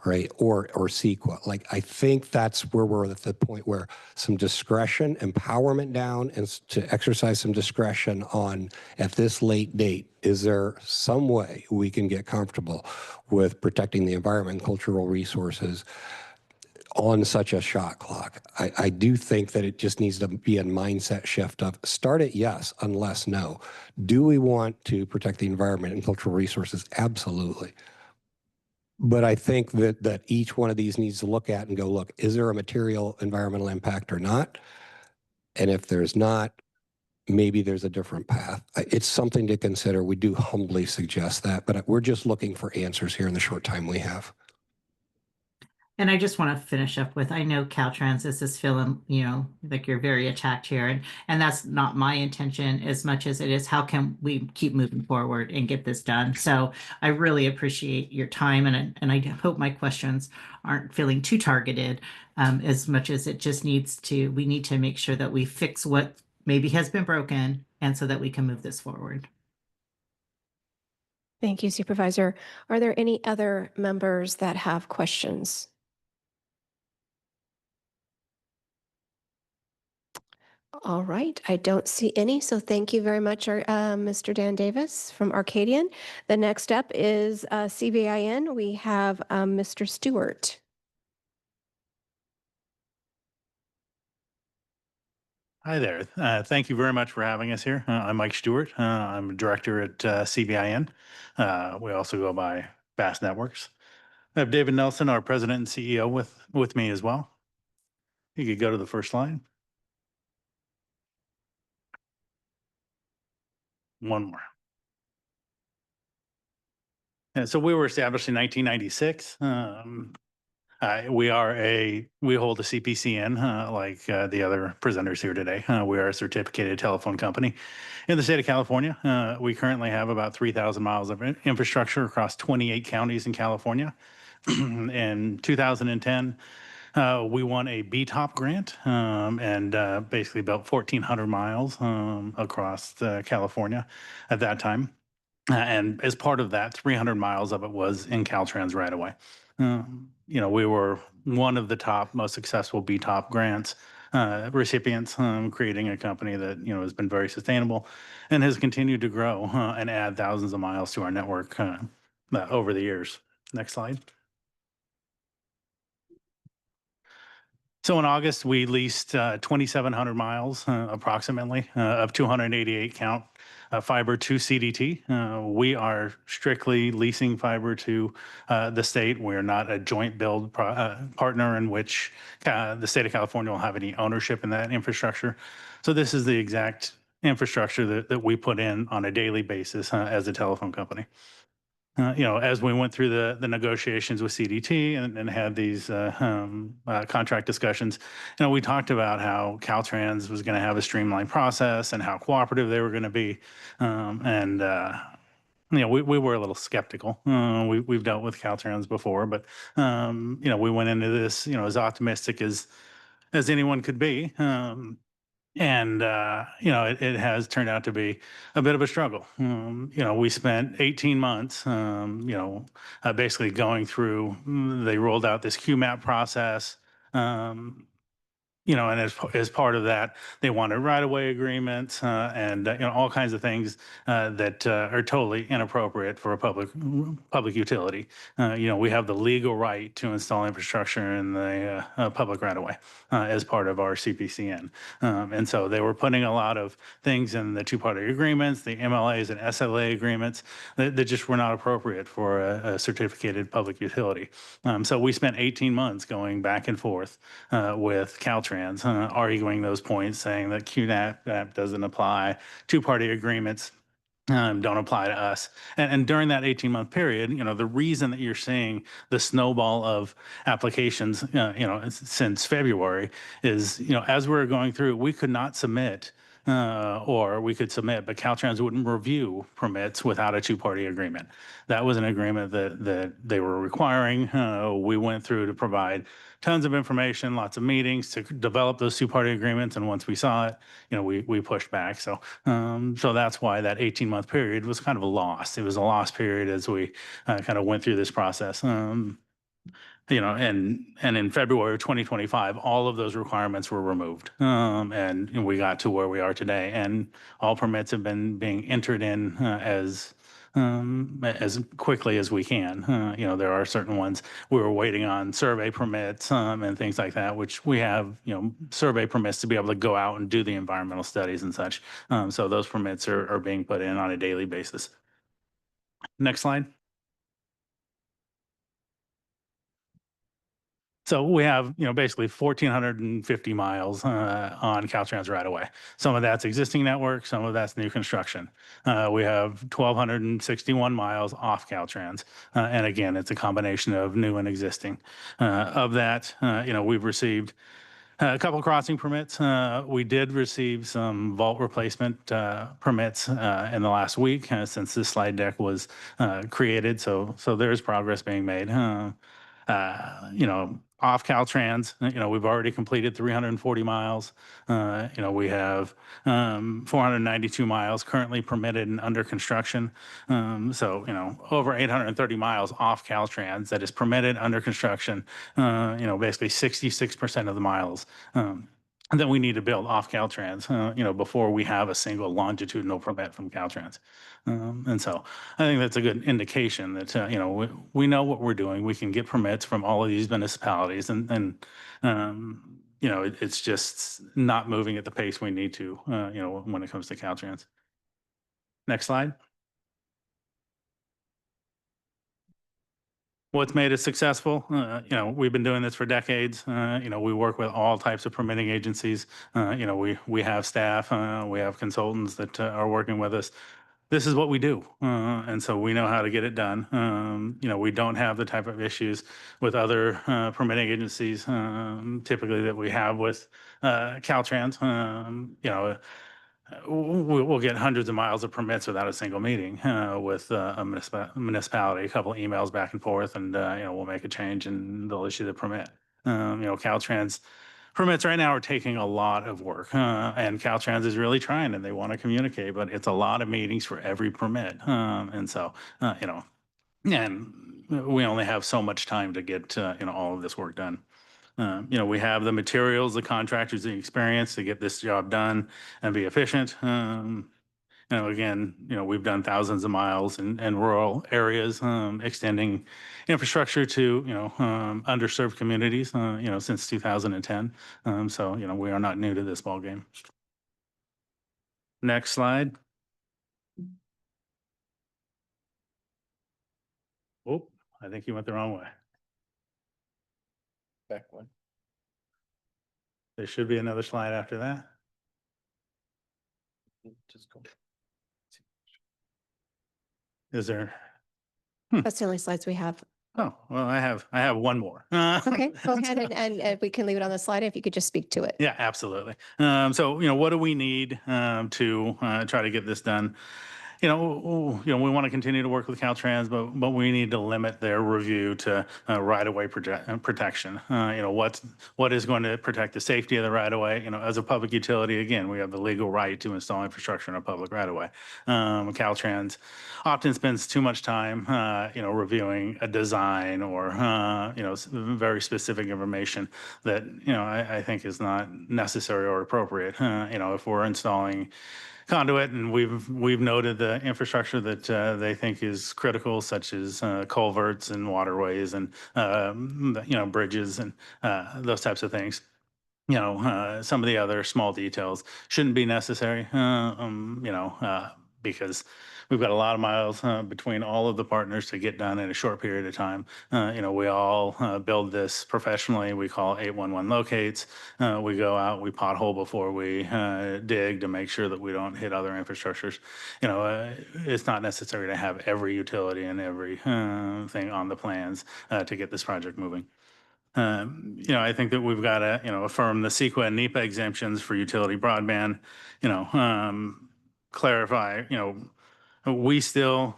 Right, or CEQA. Like, I think that's where we're at the point where some discretion, empowerment down, and to exercise some discretion on, at this late date, is there some way we can get comfortable with protecting the environment and cultural resources on such a shot clock? I do think that it just needs to be a mindset shift of start it, yes, unless no. Do we want to protect the environment and cultural resources? Absolutely. But I think that each one of these needs to look at and go, look, is there a material environmental impact or not? And if there's not, maybe there's a different path. It's something to consider. We do humbly suggest that, but we're just looking for answers here in the short time we have. And I just want to finish up with, I know Caltrans is feeling, like you're very attacked here. And that's not my intention as much as it is, how can we keep moving forward and get this done? So I really appreciate your time. And I hope my questions aren't feeling too targeted as much as it just we need to make sure that we fix what maybe has been broken and so that we can move this forward. Thank you, Supervisor. Are there any other members that have questions? All right, I don't see any, so thank you very much, Mr. Dan Davis from Arcadian. The next up is CVIN. We have Mr. Stewart. Hi there. Thank you very much for having us here. I'm Mike Stewart. I'm a director at CVIN. We also go by Bass Networks. I have David Nelson, our president and CEO, with me as well. You could go to the first slide. One more. And so we were established in 1996. We hold a CPCN like the other presenters here today. We are a certificated telephone company in the state of California. We currently have about 3,000 miles of infrastructure across 28 counties in California. In 2010, we won a BTOP grant and basically built 1,400 miles across California at that time. And as part of that, 300 miles of it was in Caltrans right away. We were one of the top most successful BTOP grants recipients, creating a company that, has been very sustainable and has continued to grow and add thousands of miles to our network over the years. Next slide. So in August, we leased 2,700 miles approximately of 288 count fiber to CDT. We are strictly leasing fiber to the state. We're not a joint build partner in which the state of California will have any ownership in that infrastructure. So this is the exact infrastructure that we put in on a daily basis as a telephone company. As we went through the negotiations with CDT and had these contract discussions, we talked about how Caltrans was going to have a streamlined process and how cooperative they were going to be. We were a little skeptical. We've dealt with Caltrans before, but, we went into this, as optimistic as anyone could be. It has turned out to be a bit of a struggle. We spent 18 months, basically going through, they rolled out this QMAP process. And as part of that, they wanted right-of-way agreements and all kinds of things that are totally inappropriate for a public utility. We have the legal right to install infrastructure in the public right-of-way as part of our CPCN. And so they were putting a lot of things in the two-party agreements, the MLAs and SLA agreements that just were not appropriate for a certificated public utility. So we spent 18 months going back and forth with Caltrans, arguing those points, saying that QMAP doesn't apply, two-party agreements don't apply to us. And during that 18-month period, the reason that you're seeing the snowball of applications, since February is, as we were going through, we could not submit or we could submit, but Caltrans wouldn't review permits without a two-party agreement. That was an agreement that they were requiring. We went through to provide tons of information, lots of meetings to develop those two-party agreements. And once we saw it, we pushed back. So that's why that 18-month period was kind of a loss. It was a lost period as we kind of went through this process. And in February of 2025, all of those requirements were removed. And we got to where we are today, and all permits have been being entered in as quickly as we can. There are certain ones we were waiting on survey permits and things like that, which we have, survey permits to be able to go out and do the environmental studies and such. So those permits are being put in on a daily basis. Next slide. So we have, basically 1,450 miles on Caltrans right away. Some of that's existing network, some of that's new construction. We have 1,261 miles off Caltrans. And again, it's a combination of new and existing. Of that, we've received a couple crossing permits. We did receive some vault replacement permits in the last week since this slide deck was created. So there's progress being made. Off Caltrans, we've already completed 340 miles. We have 492 miles currently permitted and under construction. Over 830 miles off Caltrans that is permitted under construction, basically 66% of the miles. That we need to build off Caltrans, before we have a single longitudinal permit from Caltrans. And so I think that's a good indication that, we know what we're doing. We can get permits from all of these municipalities and it's just not moving at the pace we need to, when it comes to Caltrans. Next slide. What's made us successful? We've been doing this for decades. We work with all types of permitting agencies. We have staff, we have consultants that are working with us. This is what we do. And so we know how to get it done. We don't have the type of issues with other permitting agencies, typically that we have with Caltrans. We'll get hundreds of miles of permits without a single meeting with a municipality, a couple of emails back and forth, and we'll make a change and they'll issue the permit. Caltrans permits right now are taking a lot of work, and Caltrans is really trying and they want to communicate, but it's a lot of meetings for every permit. And so, and we only have so much time to get all of this work done. We have the materials, the contractors, the experience to get this job done and be efficient. Again, we've done thousands of miles in rural areas, extending infrastructure to, underserved communities, since 2010. So, we are not new to this ballgame. Next slide. Oh, I think you went the wrong way. Back one. There should be another slide after that. Just go. Is there? That's the only slides we have. Oh, well, I have one more. Okay, go ahead and we can leave it on the slide if you could just speak to it. Yeah, absolutely. So, what do we need to try to get this done? We want to continue to work with Caltrans, but we need to limit their review to right-of-way protection. What is going to protect the safety of the right-of-way? As a public utility, again, we have the legal right to install infrastructure in a public right-of-way. Caltrans often spends too much time, reviewing a design or very specific information that I think is not necessary or appropriate. If we're installing conduit, and we've noted the infrastructure that they think is critical, such as culverts and waterways and bridges and those types of things. Some of the other small details shouldn't be necessary. Because we've got a lot of miles between all of the partners to get done in a short period of time. We all build this professionally. We call 811 locates. We go out, we pothole before we dig to make sure that we don't hit other infrastructures. It's not necessary to have every utility and every thing on the plans to get this project moving. I think that we've got to, affirm the CEQA and NEPA exemptions for utility broadband, clarify, we still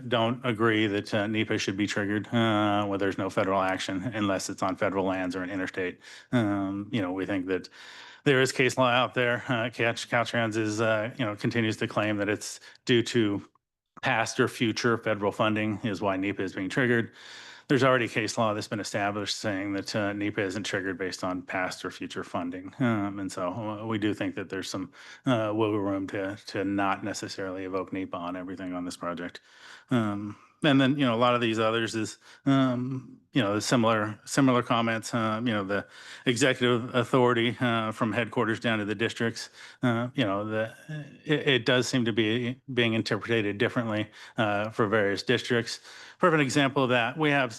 don't agree that NEPA should be triggered where there's no federal action unless it's on federal lands or an interstate. We think that there is case law out there. Caltrans is, continues to claim that it's due to past or future federal funding is why NEPA is being triggered. There's already case law that's been established saying that NEPA isn't triggered based on past or future funding. And so we do think that there's some wiggle room to not necessarily evoke NEPA on everything on this project. And then, a lot of these others is, the similar comments, the executive authority from headquarters down to the districts, it does seem to be being interpreted differently for various districts. Perfect example of that, we have,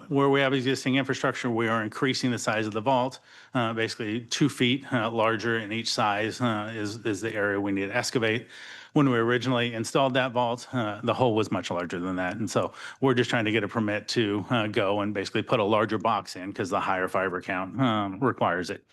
where we have existing infrastructure, we are increasing the size of the vault, basically 2 feet larger in each size is the area we need to excavate. When we originally installed that vault, the hole was much larger than that. And so we're just trying to get a permit to go and basically put a larger box in because the higher fiber count requires it.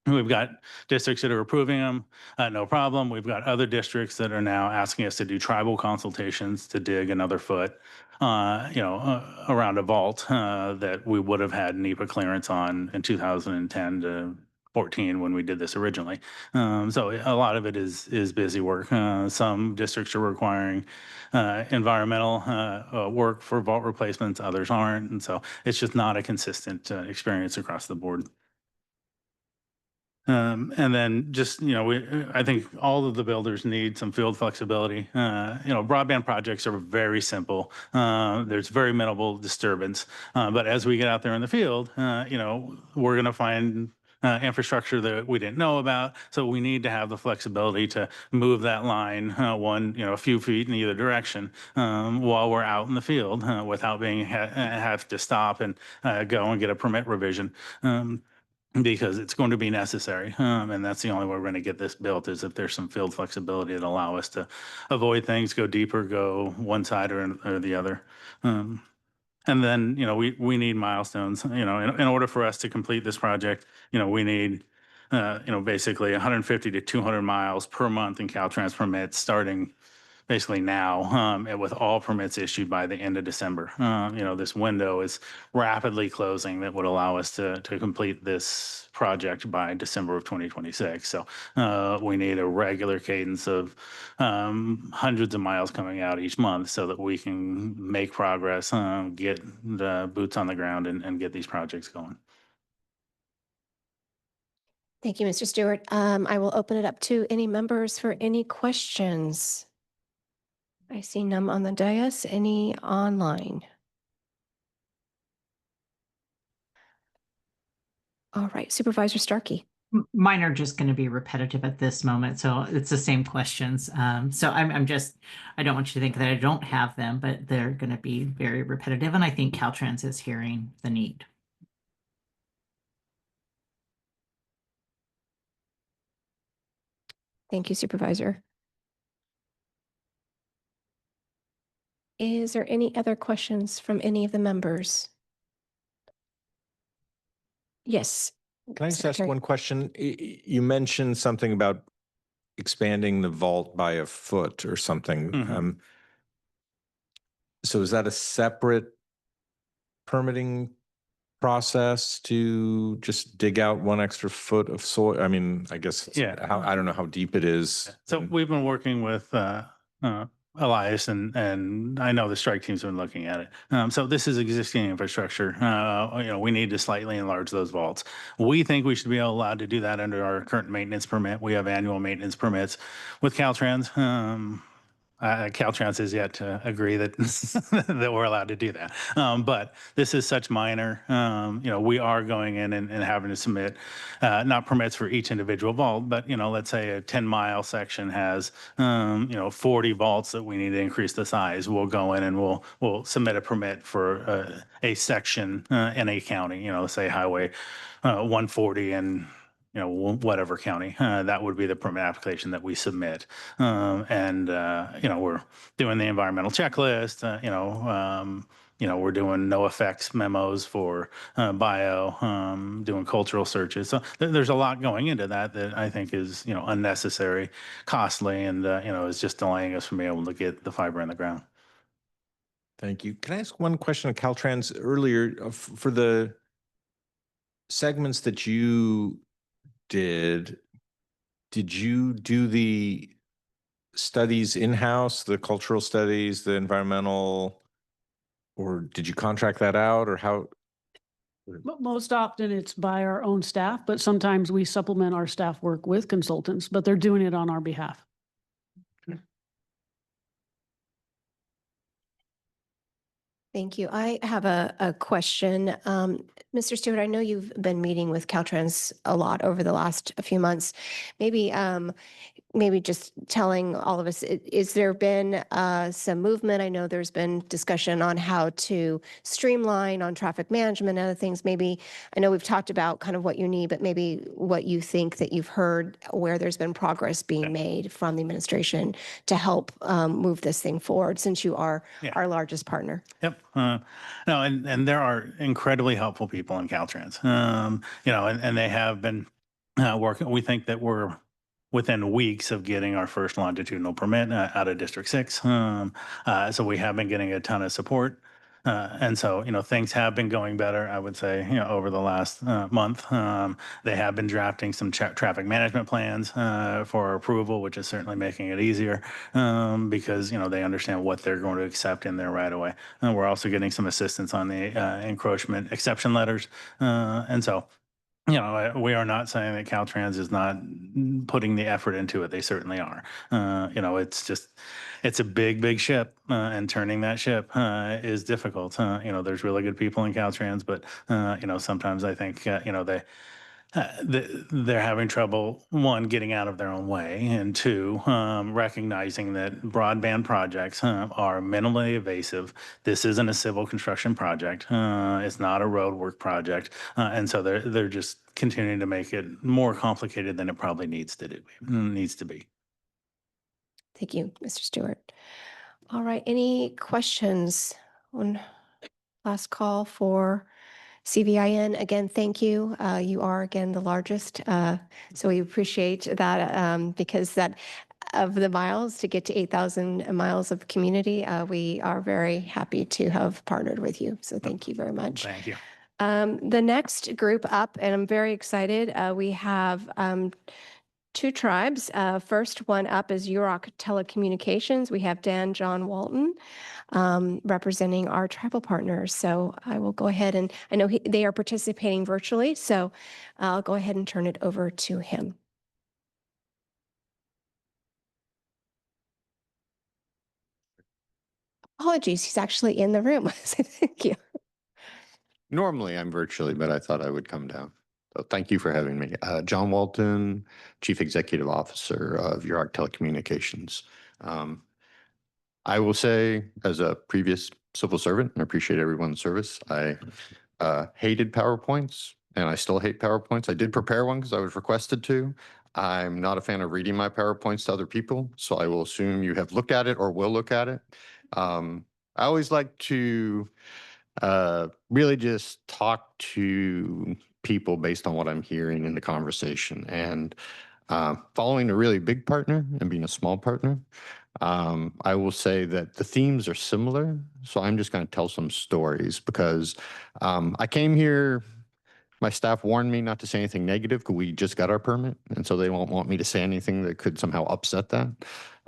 We've got districts that are approving them, no problem. We've got other districts that are now asking us to do tribal consultations to dig another foot, around a vault that we would have had NEPA clearance on in 2010 to 14 when we did this originally. So a lot of it is busy work. Some districts are requiring environmental work for vault replacements, others aren't. And so it's just not a consistent experience across the board. And then just, I think all of the builders need some field flexibility. Broadband projects are very simple. There's very minimal disturbance. But as we get out there in the field, we're going to find infrastructure that we didn't know about. So we need to have the flexibility to move that line a few feet in either direction while we're out in the field without have to stop and go and get a permit revision. Because it's going to be necessary. And that's the only way we're going to get this built is if there's some field flexibility that allow us to avoid things, go deeper, go one side or the other. And then, we need milestones, in order for us to complete this project, we need, basically 150 to 200 miles per month in Caltrans permits starting basically now, and with all permits issued by the end of December. This window is rapidly closing that would allow us to complete this project by December of 2026. So we need a regular cadence of hundreds of miles coming out each month so that we can make progress, get the boots on the ground and get these projects going. Thank you, Mr. Stewart. I will open it up to any members for any questions. I see none on the dais. Any online? All right, Supervisor Starkey. Mine are just going to be repetitive at this moment, so it's the same questions. So I don't want you to think that I don't have them, but they're going to be very repetitive, and I think Caltrans is hearing the need. Thank you, Supervisor. Is there any other questions from any of the members? Yes. Can I just ask Secretary. one question? You mentioned something about expanding the vault by a foot or something. Mhm. So is that a separate permitting process to just dig out 1 extra foot of soil? I mean, I guess, Yeah. I don't know how deep it is. So we've been working with Elias and I know the strike team's been looking at it. So this is existing infrastructure. We need to slightly enlarge those vaults. We think we should be allowed to do that under our current maintenance permit. We have annual maintenance permits with Caltrans. Caltrans has yet to agree that that we're allowed to do that. But this is such minor. We are going in and having to submit not permits for each individual vault, but let's say a 10-mile section has 40 vaults that we need to increase the size. We'll go in and we'll submit a permit for a section in a county. Let's say Highway 140 and whatever county, that would be the permit application that we submit. We're doing the environmental checklist, we're doing no effects memos for bio, doing cultural searches. So there's a lot going into that I think is, unnecessary, costly, and, is just delaying us from being able to get the fiber in the ground. Thank you. Can I ask one question of Caltrans earlier for the segments that you did you do the studies in-house, the cultural studies, the environmental, or did you contract that out, or how? Most often it's by our own staff, but sometimes we supplement our staff work with consultants, but they're doing it on our behalf. Thank you. I have a question. Mr. Stewart, I know you've been meeting with Caltrans a lot over the last few months. Maybe just telling all of us, is there been some movement? I know there's been discussion on how to streamline on traffic management and other things. Maybe, I know we've talked about kind of what you need, but maybe what you think that you've heard where there's been progress being made from the administration to help move this thing forward, since you are our largest partner. Yep. No, and there are incredibly helpful people in Caltrans, and they have been working. We think that we're within weeks of getting our first longitudinal permit out of District 6. So we have been getting a ton of support. And so, things have been going better, I would say, over the last month. They have been drafting some traffic management plans for approval, which is certainly making it easier because, they understand what they're going to accept in their right of way. And we're also getting some assistance on the encroachment exception letters. And so, we are not saying that Caltrans is not putting the effort into it. They certainly are. It's a big ship, and turning that ship is difficult. There's really good people in Caltrans, but sometimes I think they're having trouble, one, getting out of their own way, and two, recognizing that broadband projects are minimally invasive. This isn't a civil construction project. It's not a road work project. And so they're just continuing to make it more complicated than it probably needs to be. Thank you, Mr. Stewart. All right, any questions on last call for CVIN? Again, thank you. You are, again, the largest. So we appreciate that because that of the miles to get to 8,000 miles of community, we are very happy to have partnered with you. So thank you very much. Thank you. The next group up, and I'm very excited, we have two tribes. First one up is Yurok Telecommunications. We have John Walton representing our tribal partners. So I will go ahead and I know they are participating virtually, so I'll go ahead and turn it over to him. Apologies, he's actually in the room. Thank you. Normally I'm virtually, but I thought I would come down. So thank you for having me. John Walton, Chief Executive Officer of Yurok Telecommunications. I will say, as a previous civil servant, and I appreciate everyone's service, I hated PowerPoints, and I still hate PowerPoints. I did prepare one because I was requested to. I'm not a fan of reading my PowerPoints to other people, so I will assume you have looked at it or will look at it. I always like to really just talk to people based on what I'm hearing in the conversation. And following a really big partner and being a small partner, I will say that the themes are similar. So I'm just going to tell some stories because I came here, my staff warned me not to say anything negative because we just got our permit. And so they won't want me to say anything that could somehow upset that.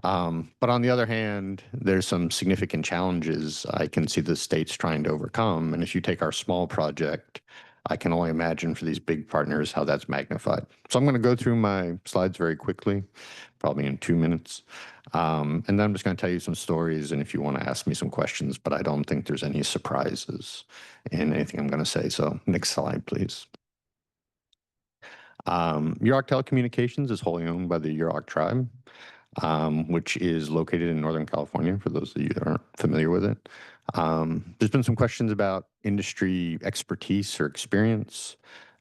But on the other hand, there's some significant challenges I can see the state's trying to overcome. And if you take our small project, I can only imagine for these big partners how that's magnified. So I'm going to go through my slides very quickly, probably in 2 minutes. And then I'm just going to tell you some stories and if you want to ask me some questions, but I don't think there's any surprises in anything I'm going to say. So next slide, please. Yurok Telecommunications is wholly owned by the Yurok tribe, which is located in Northern California, for those of you that aren't familiar with it. There's been some questions about industry expertise or experience.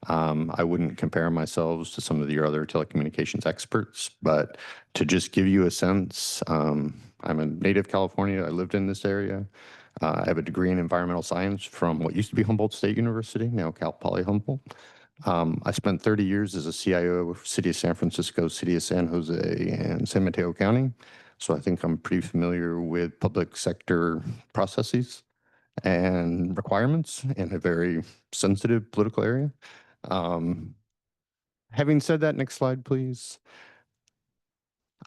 I wouldn't compare myself to some of your other telecommunications experts, but to just give you a sense, I'm a native California. I lived in this area. I have a degree in environmental science from what used to be Humboldt State University, now Cal Poly Humboldt. I spent 30 years as a CIO of City of San Francisco, City of San Jose, and San Mateo County. So I think I'm pretty familiar with public sector processes and requirements in a very sensitive political area. Having said that, next slide, please.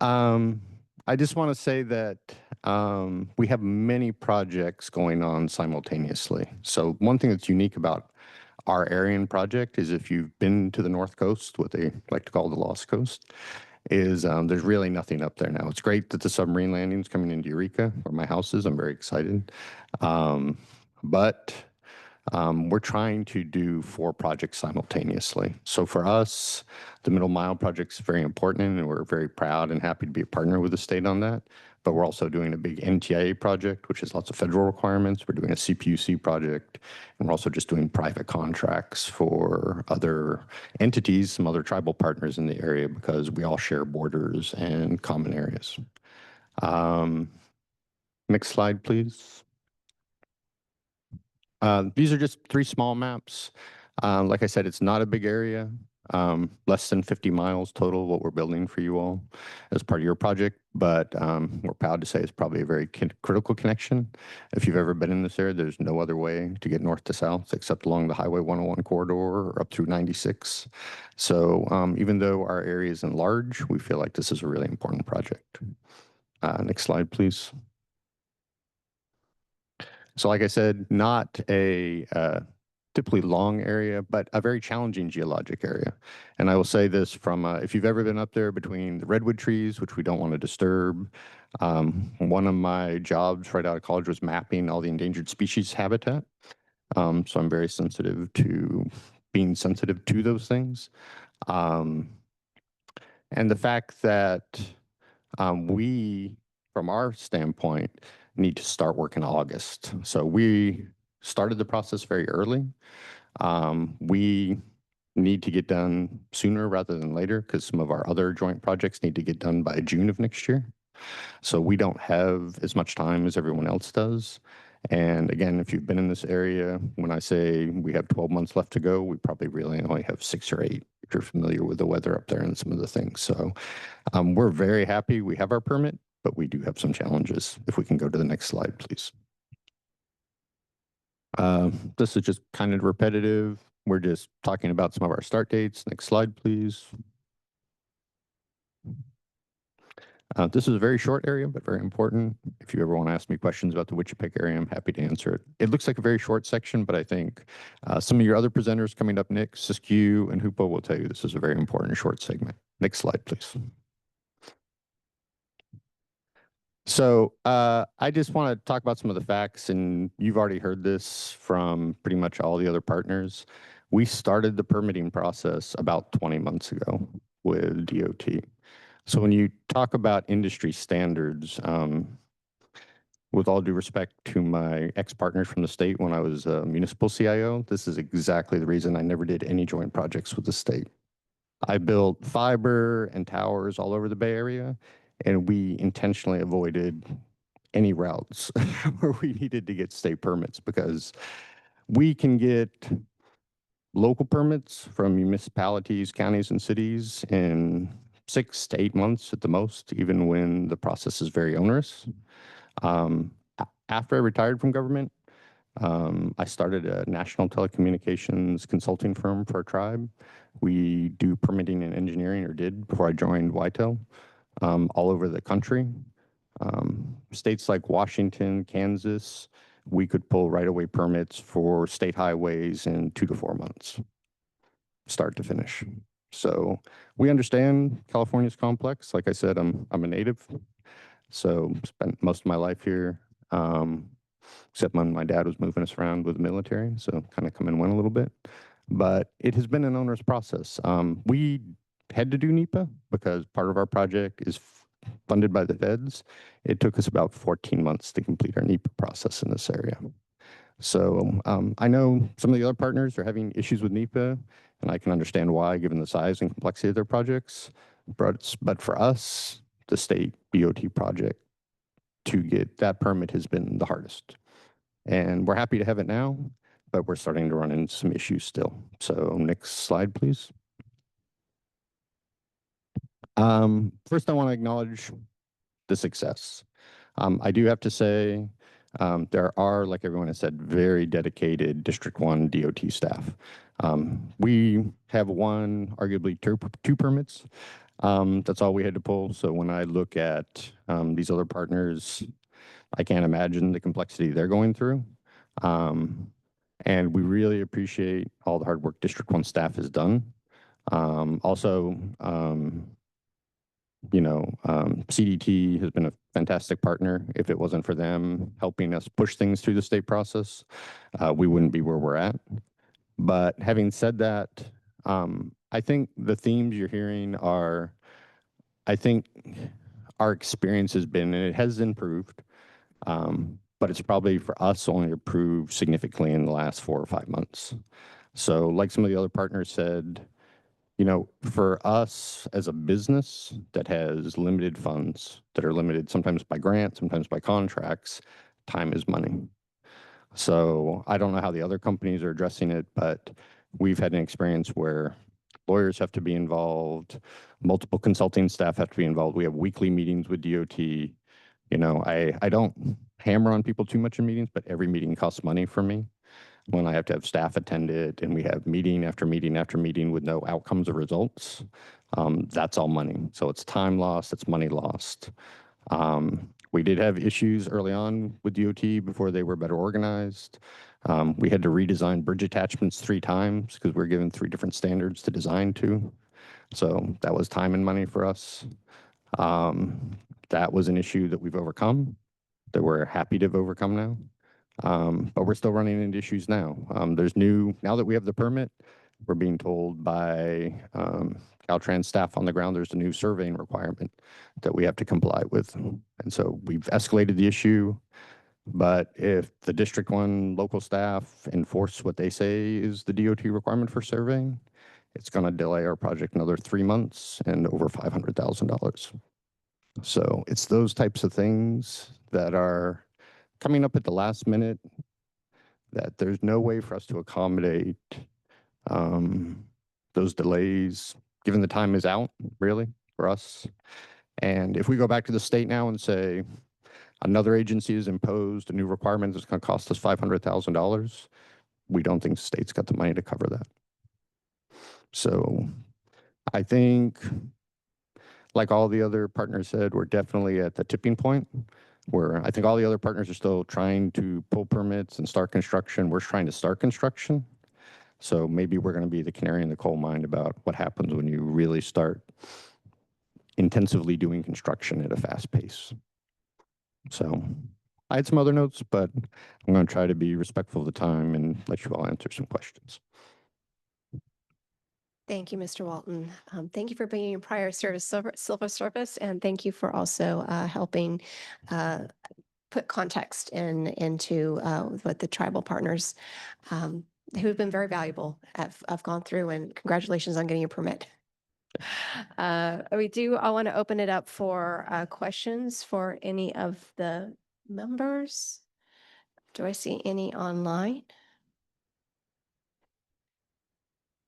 I just want to say that we have many projects going on simultaneously. So one thing that's unique about our Arian project is if you've been to the North Coast, what they like to call the Lost Coast, is there's really nothing up there now. It's great that the submarine landing is coming into Eureka, where my house is. I'm very excited. But we're trying to do 4 projects simultaneously. So for us, the Middle Mile project is very important, and we're very proud and happy to be a partner with the state on that. But we're also doing a big NTIA project, which has lots of federal requirements. We're doing a CPUC project, and we're also just doing private contracts for other entities, some other tribal partners in the area, because we all share borders and common areas. Next slide, please. These are just 3 small maps. Like I said, it's not a big area, less than 50 miles total, what we're building for you all as part of your project. But we're proud to say it's probably a very critical connection. If you've ever been in this area, there's no other way to get north to south except along the Highway 101 corridor or up through 96. So even though our area isn't large, we feel like this is a really important project. Next slide, please. So like I said, not a typically long area, but a very challenging geologic area. And I will say this from, if you've ever been up there between the redwood trees, which we don't want to disturb, one of my jobs right out of college was mapping all the endangered species habitat. So I'm very sensitive to being sensitive to those things. And the fact that we, from our standpoint, need to start work in August. So we started the process very early. We need to get done sooner rather than later because some of our other joint projects need to get done by June of next year. So we don't have as much time as everyone else does. And again, if you've been in this area, when I say we have 12 months left to go, we probably really only have 6 or 8 if you're familiar with the weather up there and some of the things. So we're very happy we have our permit, but we do have some challenges. If we can go to the next slide, please. This is just kind of repetitive. We're just talking about some of our start dates. Next slide, please. This is a very short area, but very important. If you ever want to ask me questions about the Wichipeg area, I'm happy to answer it. It looks like a very short section, but I think some of your other presenters coming up next, Siskiyou and Hoopa, will tell you this is a very important short segment. Next slide, please. So I just want to talk about some of the facts, and you've already heard this from pretty much all the other partners. We started the permitting process about 20 months ago with DOT. So when you talk about industry standards, with all due respect to my ex-partners from the state when I was a municipal CIO, this is exactly the reason I never did any joint projects with the state. I built fiber and towers all over the Bay Area, and we intentionally avoided any routes where we needed to get state permits because we can get local permits from municipalities, counties, and cities in 6 to 8 months at the most, even when the process is very onerous. After I retired from government, I started a national telecommunications consulting firm for our tribe. We do permitting and engineering, or did before I joined Whitetail. All over the country. States like Washington, Kansas, we could pull right-of-way permits for state highways in 2 to 4 months, start to finish. So we understand California's complex. Like I said, I'm a native, so spent most of my life here, except when my dad was moving us around with the military, so kind of come and went a little bit. But it has been an onerous process. We had to do NEPA because part of our project is funded by the feds. It took us about 14 months to complete our NEPA process in this area. So I know some of the other partners are having issues with NEPA, and I can understand why, given the size and complexity of their projects. But for us, the state BOT project, to get that permit has been the hardest. And we're happy to have it now, but we're starting to run into some issues still. So next slide, please. First, I want to acknowledge the success. I do have to say, there are, like everyone has said, very dedicated District 1 DOT staff. We have arguably two permits. That's all we had to pull. So when I look at these other partners, I can't imagine the complexity they're going through. And we really appreciate all the hard work District 1 staff has done. CDT has been a fantastic partner. If it wasn't for them helping us push things through the state process, we wouldn't be where we're at. But having said that, I think the themes you're hearing are, I think our experience has been, and it has improved, but it's probably for us only improved significantly in the last 4 or 5 months. So like some of the other partners said, for us as a business that has limited funds, that are limited sometimes by grants, sometimes by contracts, time is money. So I don't know how the other companies are addressing it, but we've had an experience where lawyers have to be involved, multiple consulting staff have to be involved. We have weekly meetings with DOT. I don't hammer on people too much in meetings, but every meeting costs money for me. When I have to have staff attend it and we have meeting after meeting after meeting with no outcomes or results, that's all money. So it's time lost, it's money lost. We did have issues early on with DOT before they were better organized. We had to redesign bridge attachments 3 times because we're given 3 different standards to design to. So that was time and money for us. That was an issue that we've overcome, that we're happy to have overcome now. But we're still running into issues now. Now that we have the permit, we're being told by Caltrans staff on the ground, there's a new surveying requirement that we have to comply with. And so we've escalated the issue, but if the District 1 local staff enforce what they say is the DOT requirement for surveying, it's going to delay our project another 3 months and over $500,000. So it's those types of things that are coming up at the last minute that there's no way for us to accommodate those delays, given the time is out, really, for us. And if we go back to the state now and say another agency has imposed a new requirement that's going to cost us $500,000, we don't think the state's got the money to cover that. So I think, like all the other partners said, we're definitely at the tipping point where I think all the other partners are still trying to pull permits and start construction. We're trying to start construction. So maybe we're going to be the canary in the coal mine about what happens when you really start intensively doing construction at a fast pace. So I had some other notes, but I'm going to try to be respectful of the time and let you all answer some questions. Thank you, Mr. Walton. Thank you for bringing your prior service, silver service, and thank you for also helping put context into what the tribal partners who have been very valuable have gone through, and congratulations on getting your permit. I want to open it up for questions for any of the members. Do I see any online?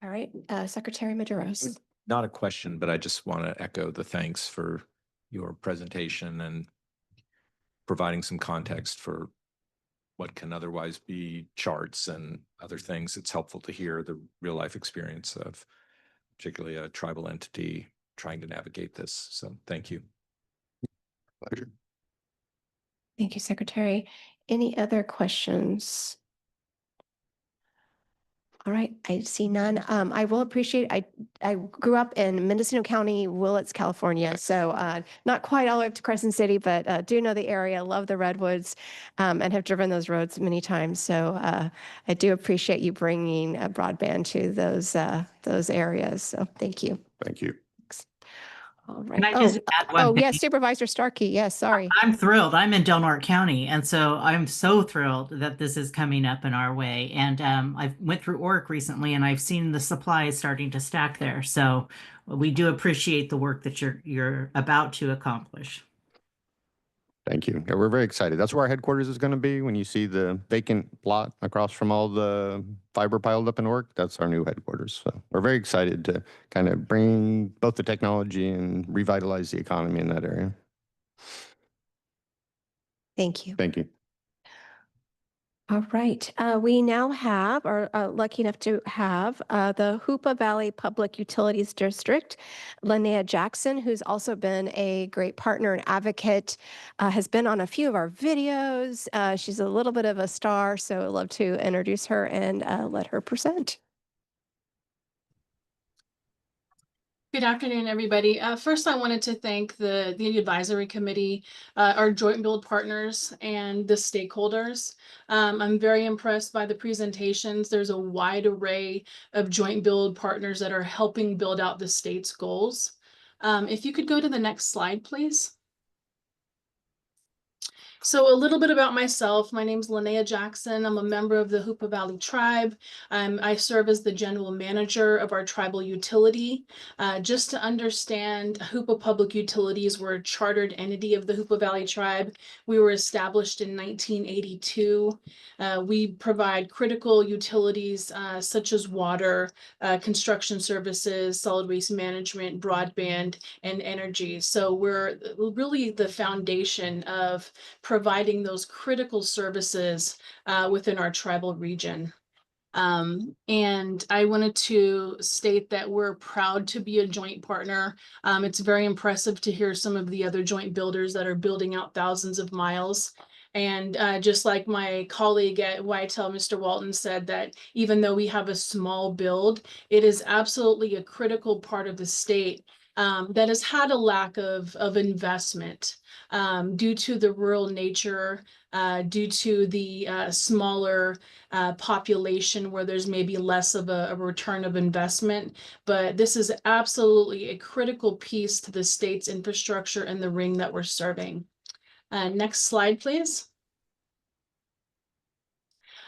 All right, Secretary Maduros. Not a question, but I just want to echo the thanks for your presentation and providing some context for what can otherwise be charts and other things. It's helpful to hear the real life experience of particularly a tribal entity trying to navigate this. So thank you. Pleasure. Thank you, Secretary. Any other questions? All right, I see none. I will appreciate, I grew up in Mendocino County, Willits, California. So not quite all the way up to Crescent City, but do know the area, love the redwoods, and have driven those roads many times. So I do appreciate you bringing broadband to those areas. So thank you. Thank you. All right. Can I just add one thing? Yes, Supervisor Starkey. Yes, sorry. I'm thrilled. I'm in Del Norte County, and so I'm so thrilled that this is coming up in our way. And I went through Oric recently, and I've seen the supplies starting to stack there. So we do appreciate the work that you're about to accomplish. Thank you. Yeah, we're very excited. That's where our headquarters is going to be. When you see the vacant plot across from all the fiber piled up in work, that's our new headquarters. So we're very excited to kind of bring both the technology and revitalize the economy in that area. Thank you. Thank you. All right. We now have, are lucky enough to have the Hoopa Valley Public Utilities District, Linnea Jackson, who's also been a great partner and advocate, has been on a few of our videos. She's a little bit of a star, so I'd love to introduce her and let her present. Good afternoon, everybody. First, I wanted to thank the advisory committee, our joint build partners, and the stakeholders. I'm very impressed by the presentations. There's a wide array of joint build partners that are helping build out the state's goals. If you could go to the next slide, please. So a little bit about myself. My name's Linnea Jackson. I'm a member of the Hoopa Valley Tribe. I serve as the general manager of our tribal utility. Just to understand, Hoopa Public Utilities, we're a chartered entity of the Hoopa Valley Tribe. We were established in 1982. We provide critical utilities such as water, construction services, solid waste management, broadband, and energy. So we're really the foundation of providing those critical services within our tribal region. And I wanted to state that we're proud to be a joint partner. It's very impressive to hear some of the other joint builders that are building out thousands of miles. And just like my colleague at Whitetail, Mr. Walton, said that even though we have a small build, it is absolutely a critical part of the state that has had a lack of investment due to the rural nature, due to the smaller population where there's maybe less of a return of investment. But this is absolutely a critical piece to the state's infrastructure and the ring that we're serving. Next slide, please.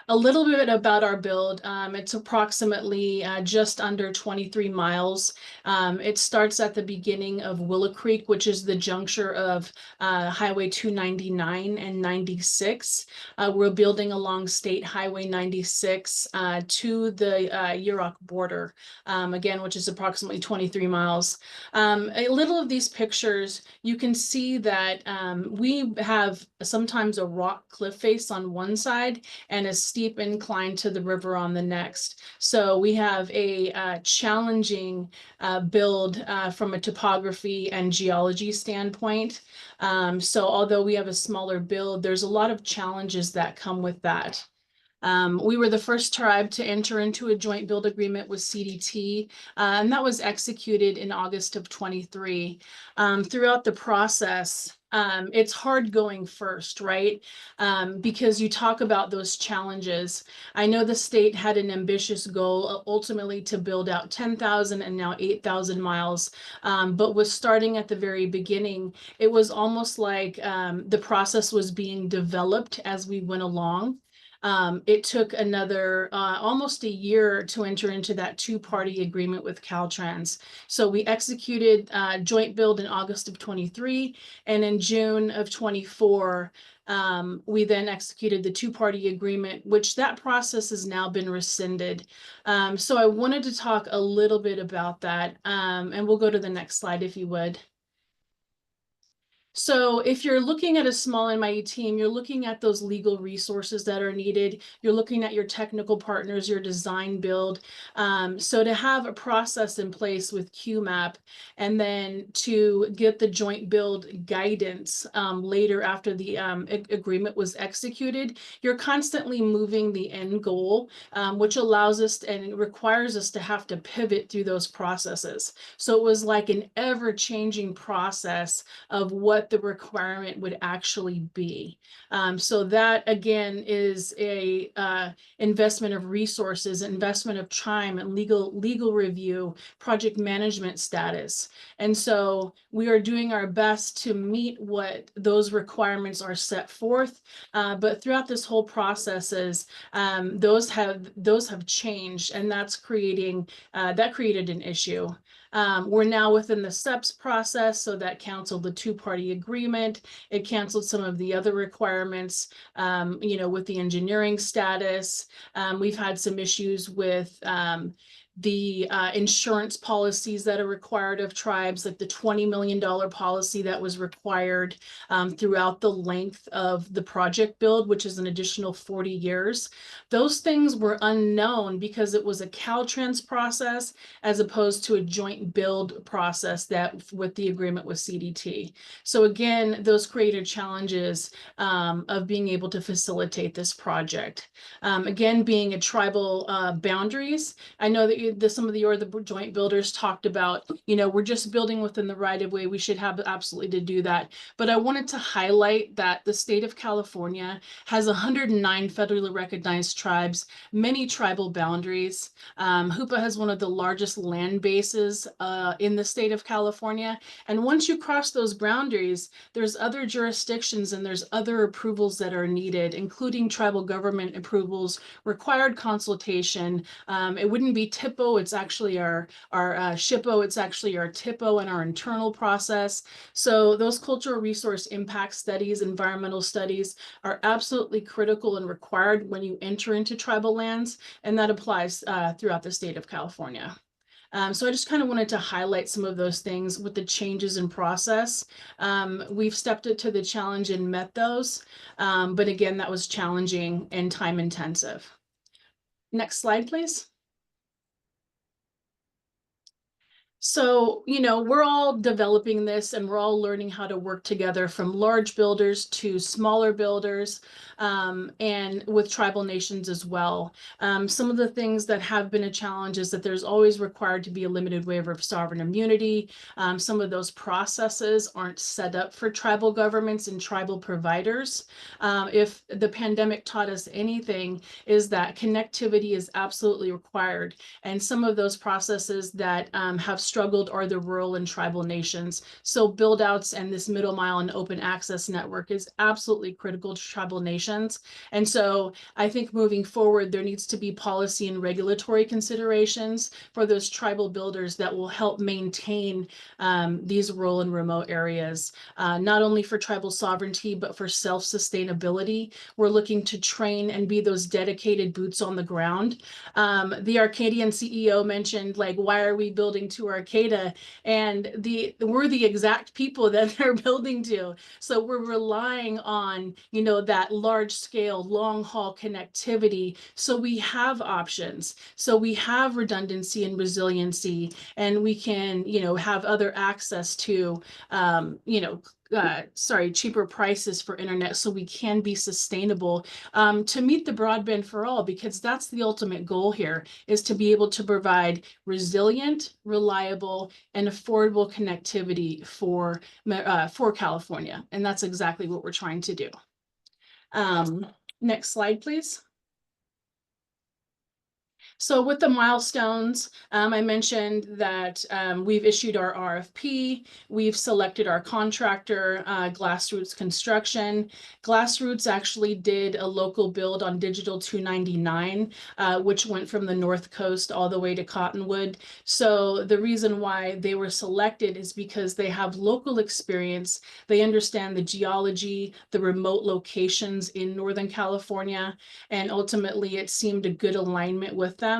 A little bit about our build. It's approximately just under 23 miles. It starts at the beginning of Willow Creek, which is the juncture of Highway 299 and 96. We're building along State Highway 96 to the Yurok border, again, which is approximately 23 miles. A little of these pictures, you can see that we have sometimes a rock cliff face on one side and a steep incline to the river on the next. So we have a challenging build from a topography and geology standpoint. So although we have a smaller build, there's a lot of challenges that come with that. We were the first tribe to enter into a joint build agreement with CDT, and that was executed in August of 23. Throughout the process, it's hard going first, right? Because you talk about those challenges. I know the state had an ambitious goal ultimately to build out 10,000 and now 8,000 miles. But with starting at the very beginning, it was almost like the process was being developed as we went along. It took another almost a year to enter into that two-party agreement with Caltrans. So we executed joint build in August of 23, and in June of 24, we then executed the two-party agreement, which that process has now been rescinded. So I wanted to talk a little bit about that, and we'll go to the next slide if you would. So if you're looking at a small and mighty team, you're looking at those legal resources that are needed. You're looking at your technical partners, your design build. So to have a process in place with QMAP and then to get the joint build guidance later after the agreement was executed, you're constantly moving the end goal, which allows us and requires us to have to pivot through those processes. So it was like an ever-changing process of what the requirement would actually be. So that again is a investment of resources, investment of time and legal review, project management status. And so we are doing our best to meet what those requirements are set forth. But throughout this whole processes, those have changed, and that's creating that created an issue. We're now within the SEPS process, so that canceled the two-party agreement. It canceled some of the other requirements, with the engineering status. We've had some issues with the insurance policies that are required of tribes, like the $20 million policy that was required throughout the length of the project build, which is an additional 40 years. Those things were unknown because it was a Caltrans process as opposed to a joint build process that with the agreement with CDT. So again, those created challenges of being able to facilitate this project. Again, being a tribal boundaries, I know that some of the joint builders talked about, we're just building within the right of way. We should have absolutely to do that. But I wanted to highlight that the state of California has 109 federally recognized tribes, many tribal boundaries. Hoopa has one of the largest land bases in the state of California. And once you cross those boundaries, there's other jurisdictions and there's other approvals that are needed, including tribal government approvals, required consultation. It wouldn't be TIPO, it's actually our SHPO, it's actually our TIPO and our internal process. So those cultural resource impact studies, environmental studies are absolutely critical and required when you enter into tribal lands, and that applies throughout the state of California. So I just kind of wanted to highlight some of those things with the changes in process. We've stepped up to the challenge and met those, but again, that was challenging and time intensive. Next slide, please. So, we're all developing this and we're all learning how to work together, from large builders to smaller builders, and with tribal nations as well. Some of the things that have been a challenge is that there's always required to be a limited waiver of sovereign immunity. Some of those processes aren't set up for tribal governments and tribal providers. If the pandemic taught us anything, is that connectivity is absolutely required. And some of those processes that have struggled are the rural and tribal nations. So build outs and this middle mile and open access network is absolutely critical to tribal nations. And so I think moving forward, there needs to be policy and regulatory considerations for those tribal builders that will help maintain these rural and remote areas, not only for tribal sovereignty, but for self-sustainability. We're looking to train and be those dedicated boots on the ground. The Arcadian CEO mentioned, why are we building to Arcata? And we're the exact people that they're building to. So we're relying on, that large scale, long haul connectivity. So we have options. So we have redundancy and resiliency, and we can, have other access to, cheaper prices for internet, so we can be sustainable to meet the broadband for all, because that's the ultimate goal here, is to be able to provide resilient, reliable, and affordable connectivity for California. And that's exactly what we're trying to do. Next slide, please. So with the milestones, I mentioned that we've issued our RFP. We've selected our contractor, Glassroots Construction. Glassroots actually did a local build on Digital 299, which went from the North Coast all the way to Cottonwood. So the reason why they were selected is because they have local experience. They understand the geology, the remote locations in Northern California, and ultimately it seemed a good alignment with them.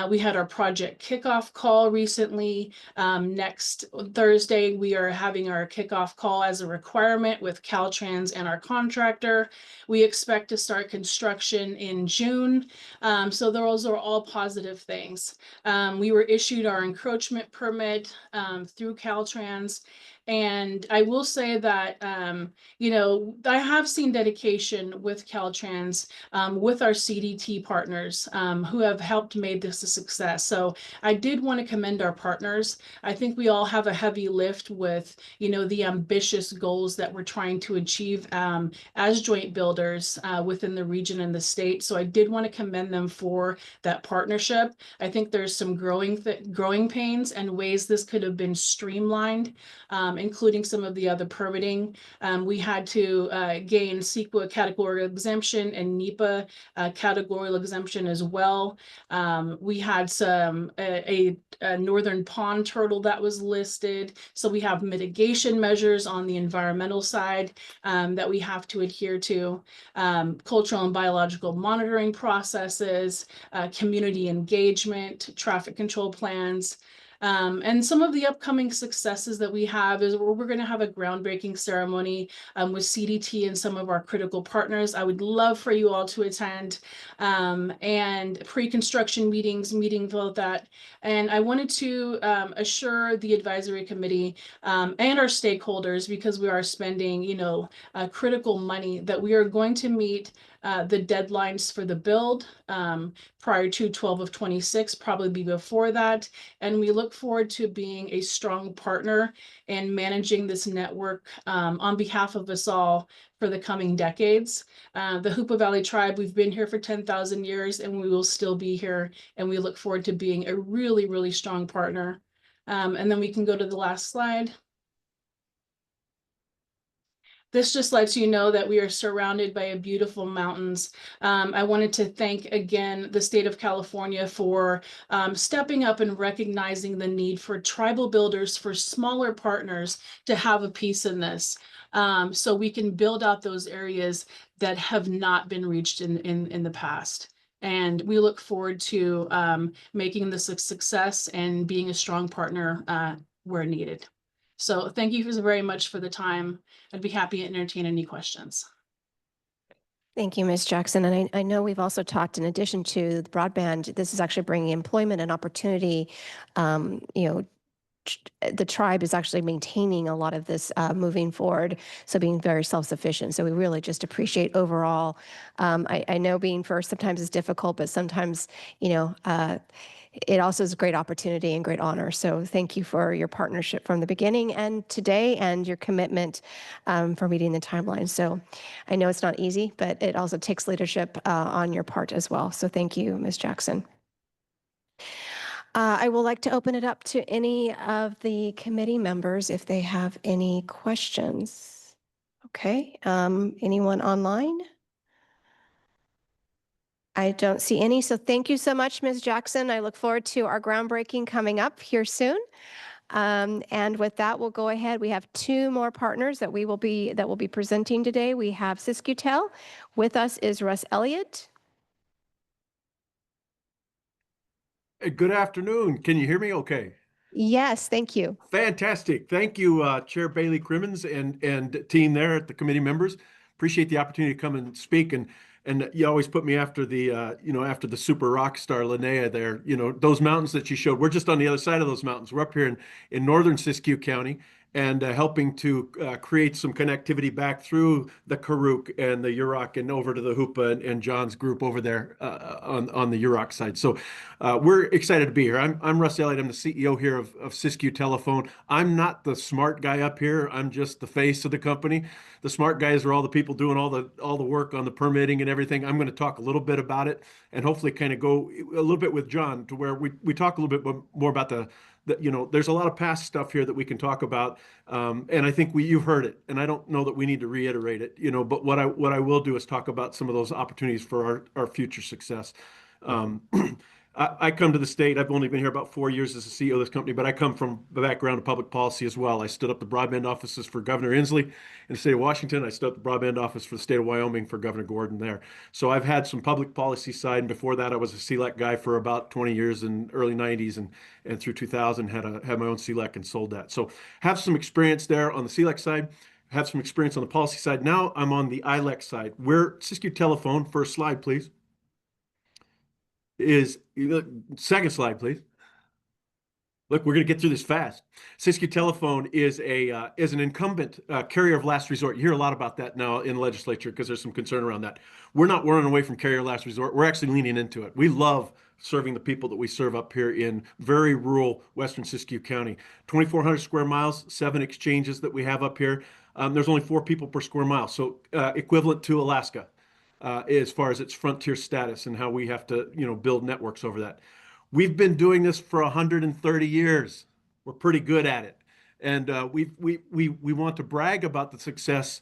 We had our project kickoff call recently. Next Thursday, we are having our kickoff call as a requirement with Caltrans and our contractor. We expect to start construction in June. So those are all positive things. We were issued our encroachment permit through Caltrans. And I will say that, I have seen dedication with Caltrans, with our CDT partners who have helped made this a success. So I did want to commend our partners. I think we all have a heavy lift with, the ambitious goals that we're trying to achieve as joint builders within the region and the state. So I did want to commend them for that partnership. I think there's some growing pains and ways this could have been streamlined, including some of the other permitting. We had to gain CEQA categorical exemption and NEPA categorical exemption as well. We had a northern pond turtle that was listed. So we have mitigation measures on the environmental side that we have to adhere to, cultural and biological monitoring processes, community engagement, traffic control plans. And some of the upcoming successes that we have is we're going to have a groundbreaking ceremony with CDT and some of our critical partners. I would love for you all to attend, and pre-construction meetings about that. And I wanted to assure the advisory committee and our stakeholders, because we are spending, critical money, that we are going to meet the deadlines for the build prior to 12 of 26, probably be before that. And we look forward to being a strong partner and managing this network on behalf of us all for the coming decades. The Hoopa Valley Tribe, we've been here for 10,000 years and we will still be here. And we look forward to being a really, really strong partner. And then we can go to the last slide. This just lets you know that we are surrounded by beautiful mountains. I wanted to thank again the state of California for stepping up and recognizing the need for tribal builders, for smaller partners to have a piece in this. So we can build out those areas that have not been reached in the past. And we look forward to making this a success and being a strong partner where needed. So thank you very much for the time. I'd be happy to entertain any questions. Thank you, Ms. Jackson. And I know we've also talked, in addition to the broadband, this is actually bringing employment and opportunity. The tribe is actually maintaining a lot of this moving forward, so being very self-sufficient. So we really just appreciate overall. I know being first sometimes is difficult, but sometimes, it also is a great opportunity and great honor. So thank you for your partnership from the beginning and today, and your commitment for meeting the timeline. So I know it's not easy, but it also takes leadership on your part as well. So thank you, Ms. Jackson. I would like to open it up to any of the committee members if they have any questions. Okay, anyone online? I don't see any, so thank you so much, Ms. Jackson. I look forward to our groundbreaking coming up here soon. And with that, we'll go ahead. We have two more partners that will be presenting today. We have SisQtel. With us is Russ Elliott. Good afternoon. Can you hear me okay? Yes, thank you. Fantastic. Thank you, Chair Bailey Crimmins and team there at the committee members. Appreciate the opportunity to come and speak. And you always put me after the, after the super rock star Linnea there. Those mountains that you showed, we're just on the other side of those mountains. We're up here in northern Siskiyou County, and helping to create some connectivity back through the Karuk and the Yurok and over to the Hoopa and John's group over there on the Yurok side. So we're excited to be here. I'm Russ Elliott. I'm the CEO here of Siskiyou Telephone. I'm not the smart guy up here. I'm just the face of the company. The smart guys are all the people doing all the work on the permitting and everything. I'm going to talk a little bit about it and hopefully kind of go a little bit with John to where we talk a little bit more about there's a lot of past stuff here that we can talk about. And I think you've heard it, and I don't know that we need to reiterate it, but what I will do is talk about some of those opportunities for our future success. I come to the state. I've only been here about 4 years as the CEO of this company, but I come from the background of public policy as well. I stood up the broadband offices for Governor Inslee in the state of Washington. I stood up the broadband office for the state of Wyoming for Governor Gordon there. So I've had some public policy side, and before that, I was a CLEC guy for about 20 years in early 90s, and through 2000 had my own CLEC and sold that. So have some experience there on the CLEC side. Have some experience on the policy side. Now I'm on the ILEC side. We're Siskiyou Telephone. First slide, please. Second slide, please. Look, we're going to get through this fast. Siskiyou Telephone is an incumbent carrier of last resort. You hear a lot about that now in the legislature because there's some concern around that. We're not running away from carrier of last resort. We're actually leaning into it. We love serving the people that we serve up here in very rural western Siskiyou County. 2,400 square miles, 7 exchanges that we have up here. There's only 4 people per square mile, so equivalent to Alaska. As far as its frontier status and how we have to, build networks over that. We've been doing this for 130 years. We're pretty good at it. And we want to brag about the success,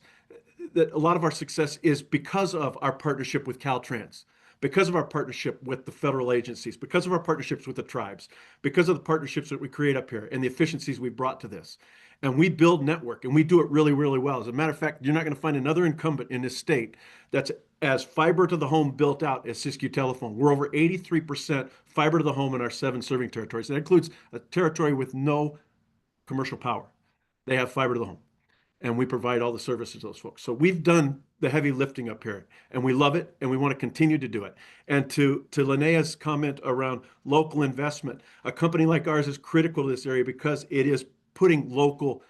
that a lot of our success is because of our partnership with Caltrans. because of our partnership with the federal agencies, because of our partnerships with the tribes, because of the partnerships that we create up here and the efficiencies we brought to this. And we build network, and we do it really, really well. As a matter of fact, you're not going to find another incumbent in this state that's as fiber to the home built out as Siskiyou Telephone. We're over 83% fiber to the home in our 7 serving territories. That includes a territory with no commercial power. They have fiber to the home, and we provide all the services to those folks. So we've done the heavy lifting up here, and we love it, and we want to continue to do it. And to Linnea's comment around local investment, a company like ours is critical to this area because it is putting local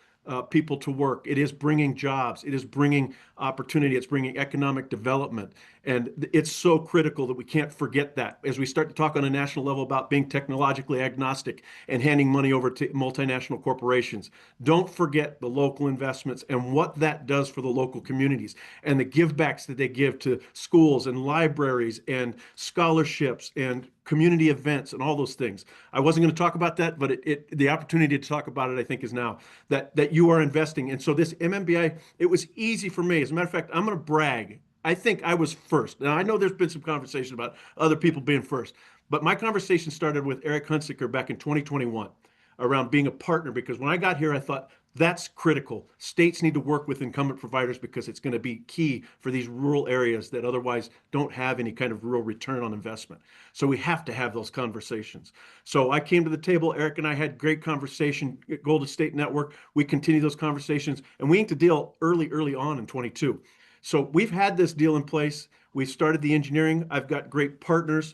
people to work. It is bringing jobs. It is bringing opportunity. It's bringing economic development. And it's so critical that we can't forget that as we start to talk on a national level about being technologically agnostic and handing money over to multinational corporations. Don't forget the local investments and what that does for the local communities and the givebacks that they give to schools and libraries and scholarships and community events and all those things. I wasn't going to talk about that, but the opportunity to talk about it, I think, is now that you are investing. And so this MMBI, it was easy for me. As a matter of fact, I'm going to brag. I think I was first. Now, I know there's been some conversation about other people being first, but my conversation started with Eric Hunsaker back in 2021 around being a partner, because when I got here, I thought that's critical. States need to work with incumbent providers because it's going to be key for these rural areas that otherwise don't have any kind of real return on investment. So we have to have those conversations. So I came to the table. Eric and I had great conversation at Golden State Network. We continue those conversations, and we inked a deal early on in 22. So we've had this deal in place. We've started the engineering. I've got great partners.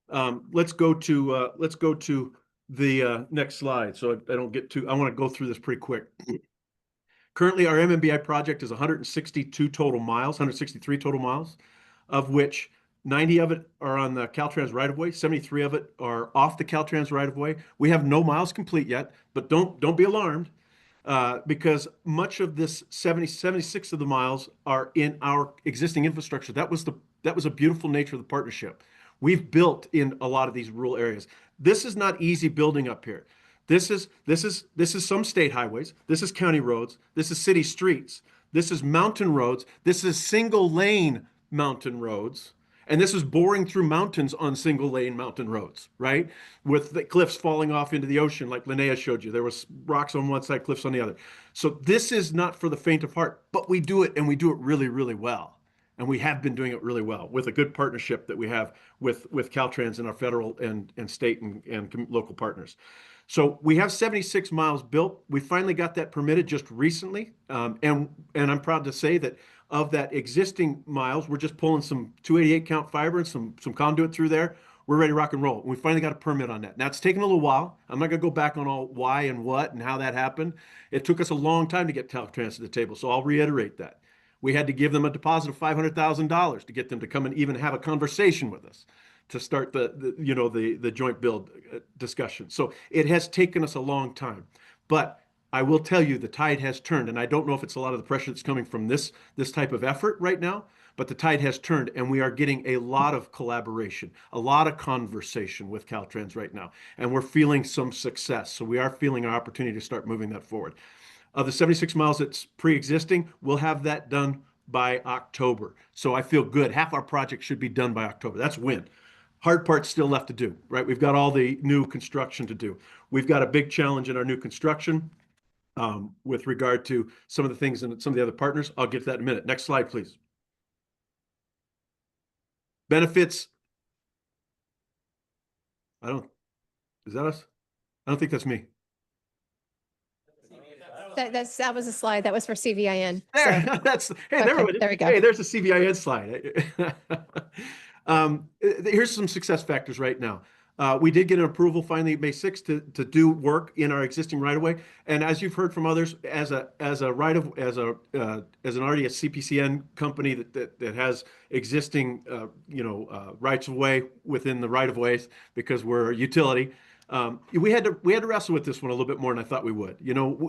Let's go to the next slide. So I don't get too, I want to go through this pretty quick. Currently, our MMBI project is 163 total miles, of which 90 of it are on the Caltrans right-of-way, 73 of it are off the Caltrans right-of-way. We have no miles complete yet, but don't be alarmed. Because much of this 76 of the miles are in our existing infrastructure. That was a beautiful nature of the partnership. We've built in a lot of these rural areas. This is not easy building up here. This is some state highways. This is county roads. This is city streets. This is mountain roads. This is single lane mountain roads. And this is boring through mountains on single lane mountain roads, right? With the cliffs falling off into the ocean, like Linnea showed you. There was rocks on one side, cliffs on the other. So this is not for the faint of heart, but we do it, and we do it really, really well. And we have been doing it really well with a good partnership that we have with Caltrans and our federal and state and local partners. So we have 76 miles built. We finally got that permitted just recently. And I'm proud to say that of that existing miles, we're just pulling some 288 count fiber and some conduit through there. We're ready to rock and roll. We finally got a permit on that. Now, it's taken a little while. I'm not going to go back on all why and what and how that happened. It took us a long time to get Caltrans to the table, so I'll reiterate that. We had to give them a deposit of $500,000 to get them to come and even have a conversation with us to start the joint build discussion. So it has taken us a long time, but I will tell you the tide has turned, and I don't know if it's a lot of the pressure that's coming from this type of effort right now, but the tide has turned, and we are getting a lot of collaboration, a lot of conversation with Caltrans right now, and we're feeling some success. So we are feeling our opportunity to start moving that forward. Of the 76 miles that's pre-existing, we'll have that done by October. So I feel good. Half our project should be done by October. That's a win. Hard part's still left to do, right? We've got all the new construction to do. We've got a big challenge in our new construction with regard to some of the things and some of the other partners. I'll get to that in a minute. Next slide, please. Benefits. Is that us? I don't think that's me. That was a slide that was for CVIN. There, So. there we go. Hey, there's a CVIN slide. Here's some success factors right now. We did get an approval finally May 6th to do work in our existing right of way, and as you've heard from others, as an already a CPCN company that has existing rights of way within the right of ways because we're a utility. We had to wrestle with this one a little bit more than I thought we would.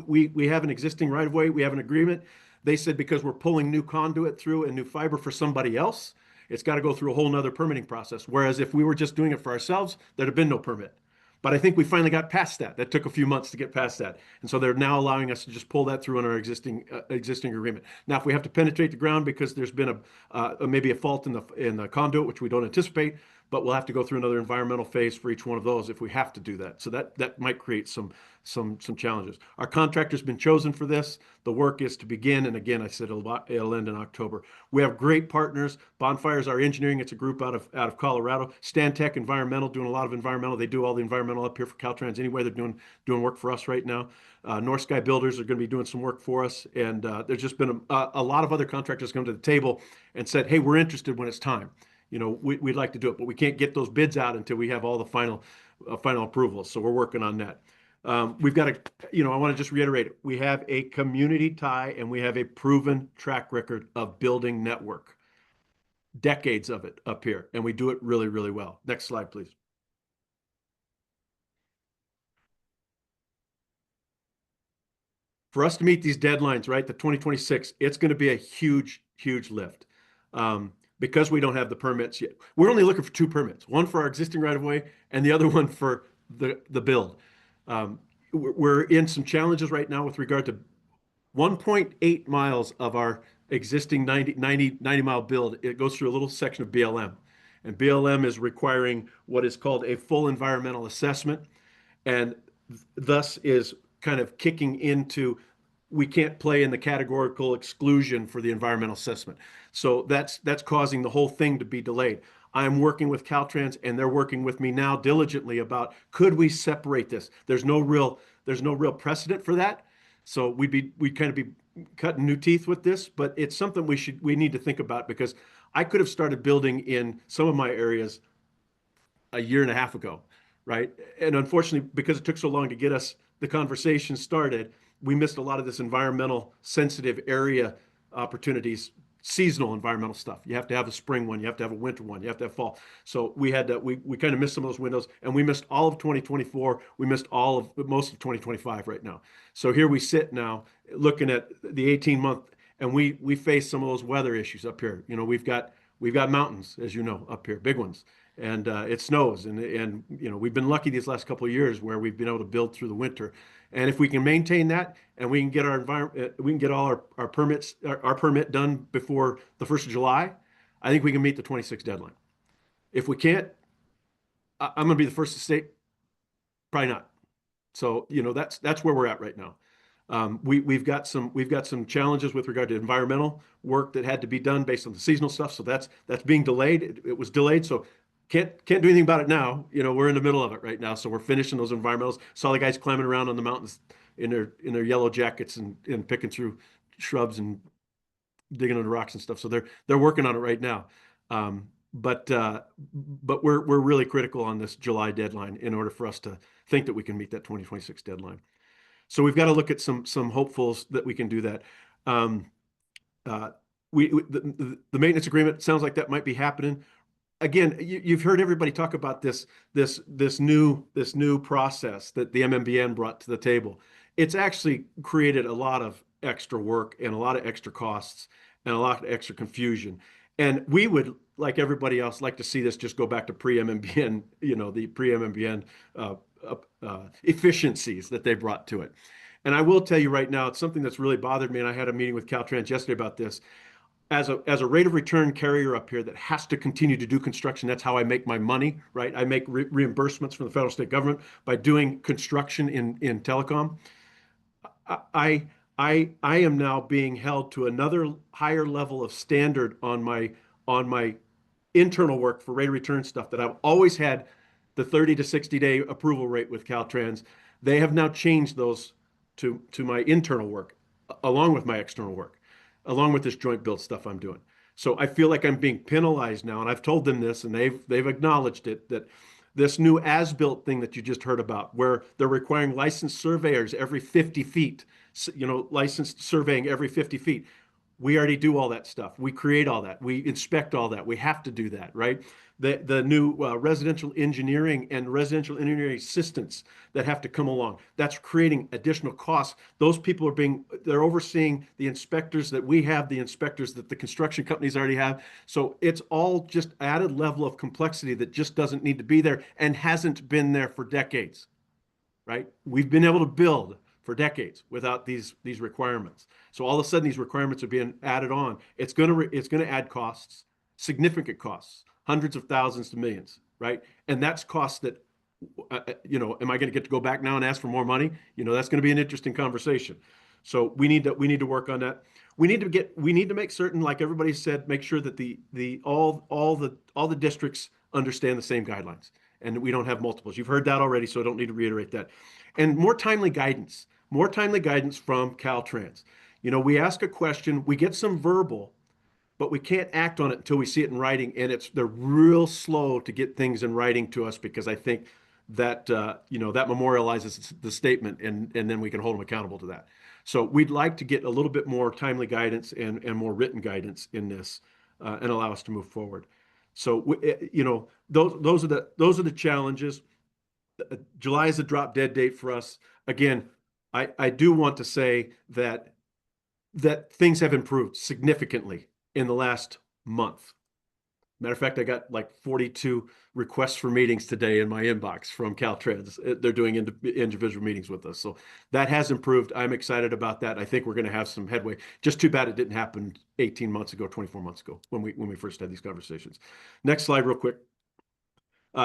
We have an existing right of way. We have an agreement. They said because we're pulling new conduit through and new fiber for somebody else, it's got to go through a whole nother permitting process. Whereas if we were just doing it for ourselves, there'd have been no permit. But I think we finally got past that. That took a few months to get past that. And so they're now allowing us to just pull that through in our existing agreement. Now, if we have to penetrate the ground because there's been maybe a fault in the conduit, which we don't anticipate, but we'll have to go through another environmental phase for each one of those if we have to do that. So that might create some challenges. Our contractor's been chosen for this. The work is to begin, and again, I said it'll end in October. We have great partners. Bonfires, our engineering, it's a group out of Colorado. Stantec Environmental, doing a lot of environmental. They do all the environmental up here for Caltrans anyway. They're doing work for us right now. North Sky Builders are going to be doing some work for us, and there's just been a lot of other contractors come to the table and said, hey, we're interested when it's time. You know, we'd like to do it, but we can't get those bids out until we have all the final approvals. So we're working on that. We've got I want to just reiterate it. We have a community tie and we have a proven track record of building network. Decades of it up here, and we do it really, really well. Next slide, please. For us to meet these deadlines, right, the 2026, it's going to be a huge, huge lift. Because we don't have the permits yet. We're only looking for 2 permits, one for our existing right-of-way and the other one for the build. We're in some challenges right now with regard to 1.8 miles of our existing 90 mile build. It goes through a little section of BLM, and BLM is requiring what is called a full environmental assessment, and thus is kind of kicking into, we can't play in the categorical exclusion for the environmental assessment. So that's causing the whole thing to be delayed. I'm working with Caltrans, and they're working with me now diligently about, could we separate this? There's no real precedent for that. So we'd kind of be cutting new teeth with this, but it's something we need to think about, because I could have started building in some of my areas a year and a half ago, right? And unfortunately, because it took so long to get us the conversation started, we missed a lot of this environmental sensitive area opportunities, seasonal environmental stuff. You have to have a spring one, you have to have a winter one, you have to have fall. So we kind of missed some of those windows, and we missed all of 2024. We missed most of 2025 right now. So here we sit now looking at the 18-month, and we face some of those weather issues up here. You know, we've got mountains, as you know, up here, big ones. And it snows, and you know, we've been lucky these last couple of years where we've been able to build through the winter. And if we can maintain that, and we can get all our permits, our permit done before the 1st of July, I think we can meet the 26 deadline. If we can't, I'm going to be the first to say, probably not. So, you know, that's where we're at right now. We've got some challenges with regard to environmental work that had to be done based on the seasonal stuff. So that's being delayed. It was delayed. So can't do anything about it now. You know, we're in the middle of it right now. So we're finishing those environmentals. Saw the guys climbing around on the mountains in their yellow jackets and picking through shrubs and digging under rocks and stuff. So they're working on it right now. But we're really critical on this July deadline in order for us to think that we can meet that 2026 deadline. So we've got to look at some hopefuls that we can do that. The maintenance agreement sounds like that might be happening. Again, you've heard everybody talk about this new process that the MMBN brought to the table. It's actually created a lot of extra work and a lot of extra costs and a lot of extra confusion. And we would, like everybody else, like to see this just go back to pre-MMBN, you know, the pre-MMBN efficiencies that they brought to it. And I will tell you right now, it's something that's really bothered me, and I had a meeting with Caltrans yesterday about this. As a rate of return carrier up here that has to continue to do construction, that's how I make my money, right? I make reimbursements from the federal state government by doing construction in telecom. I am now being held to another higher level of standard on my internal work for rate of return stuff that I've always had the 30 to 60 day approval rate with Caltrans. They have now changed those to my internal work along with my external work, along with this joint build stuff I'm doing. So I feel like I'm being penalized now, and I've told them this, and they've acknowledged it, that this new as-built thing that you just heard about, where they're requiring licensed surveyors every 50 feet, you know, licensed surveying every 50 feet. We already do all that stuff. We create all that. We inspect all that. We have to do that, right? the new residential engineering and residential engineering assistants that have to come along. That's creating additional costs. Those people they're overseeing the inspectors that we have, the inspectors that the construction companies already have. So it's all just added level of complexity that just doesn't need to be there and hasn't been there for decades, right? We've been able to build for decades without these requirements. So all of a sudden these requirements are being added on. It's going to add costs, significant costs, hundreds of thousands to millions, right? And that's costs that, am I going to get to go back now and ask for more money? That's going to be an interesting conversation. So we need to work on that. We need to make certain, like everybody said, make sure that all the districts understand the same guidelines and we don't have multiples. You've heard that already, so I don't need to reiterate that. And more timely guidance from Caltrans. We ask a question, we get some verbal, but we can't act on it until we see it in writing. And they're real slow to get things in writing to us because I think that, that memorializes the statement and then we can hold them accountable to that. So we'd like to get a little bit more timely guidance and more written guidance in this and allow us to move forward. So, those are the challenges. July is a drop dead date for us. Again, I do want to say that things have improved significantly in the last month. Matter of fact, I got like 42 requests for meetings today in my inbox from Caltrans. They're doing individual meetings with us. So that has improved. I'm excited about that. I think we're going to have some headway. Just too bad it didn't happen 18 months ago, 24 months ago when we first had these conversations. Next slide real quick.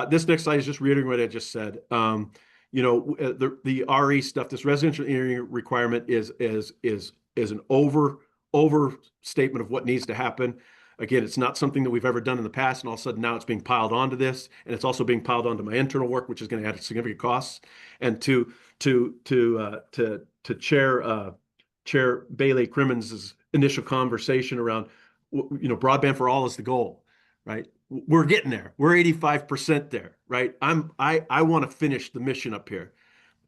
This next slide is just reiterating what I just said. The RE stuff, this residential engineering requirement is an overstatement of what needs to happen. Again, it's not something that we've ever done in the past, and all of a sudden now it's being piled onto this, and it's also being piled onto my internal work, which is going to add significant costs. And to Chair Bailey Crimmins' initial conversation around, broadband for all is the goal, right? We're getting there. We're 85% there, right? I want to finish the mission up here,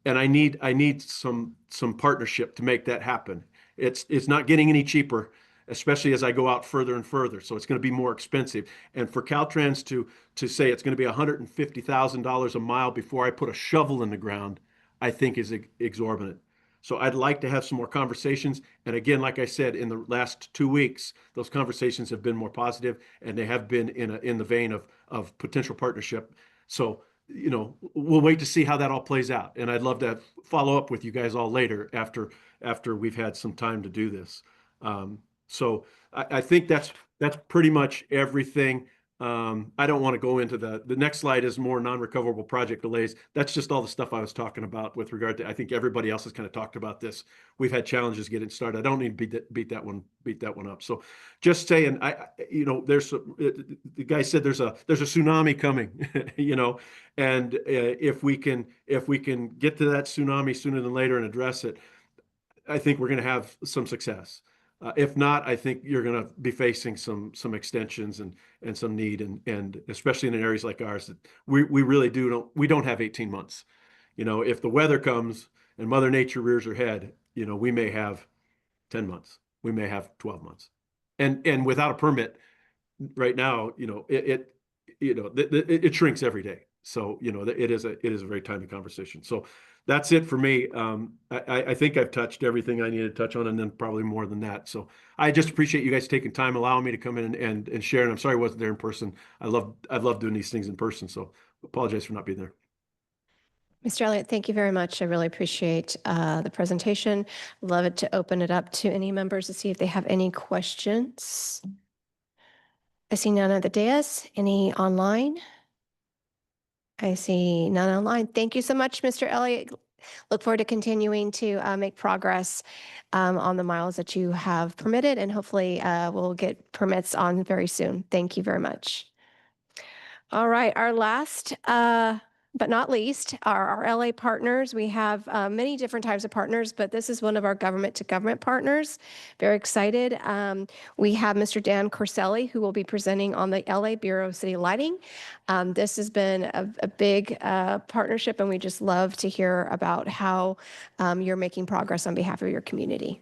and I need some partnership to make that happen. It's not getting any cheaper, especially as I go out further and further. So it's going to be more expensive. And for Caltrans to say it's going to be $150,000 a mile before I put a shovel in the ground, I think is exorbitant. So I'd like to have some more conversations. And again, like I said, in the last 2 weeks, those conversations have been more positive, and they have been in the vein of potential partnership. So, we'll wait to see how that all plays out. And I'd love to follow up with you guys all later after we've had some time to do this. So I think that's pretty much everything. I don't want to go into the next slide is more non-recoverable project delays. That's just all the stuff I was talking about with regard to, I think everybody else has kind of talked about this. We've had challenges getting started. I don't need to beat that one up. So just saying, the guy said there's a tsunami coming, and if we can get to that tsunami sooner than later and address it, I think we're going to have some success. If not, I think you're going to be facing some extensions and some need, and especially in areas like ours that we really don't have 18 months. If the weather comes and Mother Nature rears her head, we may have 10 months, we may have 12 months, and without a permit, right now, it shrinks every day. So it is a very timely conversation. So that's it for me. I think I've touched everything I need to touch on, and then probably more than that. So I just appreciate you guys taking time, allowing me to come in and share. And I'm sorry I wasn't there in person. I love doing these things in person. So apologize for not being there. Mr. Elliott, thank you very much. I really appreciate the presentation. Love it to open it up to any members to see if they have any questions. I see none at the dais. Any online? I see none online. Thank you so much, Mr. Elliott. Look forward to continuing to make progress on the miles that you have permitted, and hopefully we'll get permits on very soon. Thank you very much. All right, our last but not least are our LA partners. We have many different types of partners, but this is one of our government-to-government partners. Very excited. We have Mr. Dan Corselli, who will be presenting on the LA Bureau of City Lighting. This has been a big partnership, and we just love to hear about how you're making progress on behalf of your community.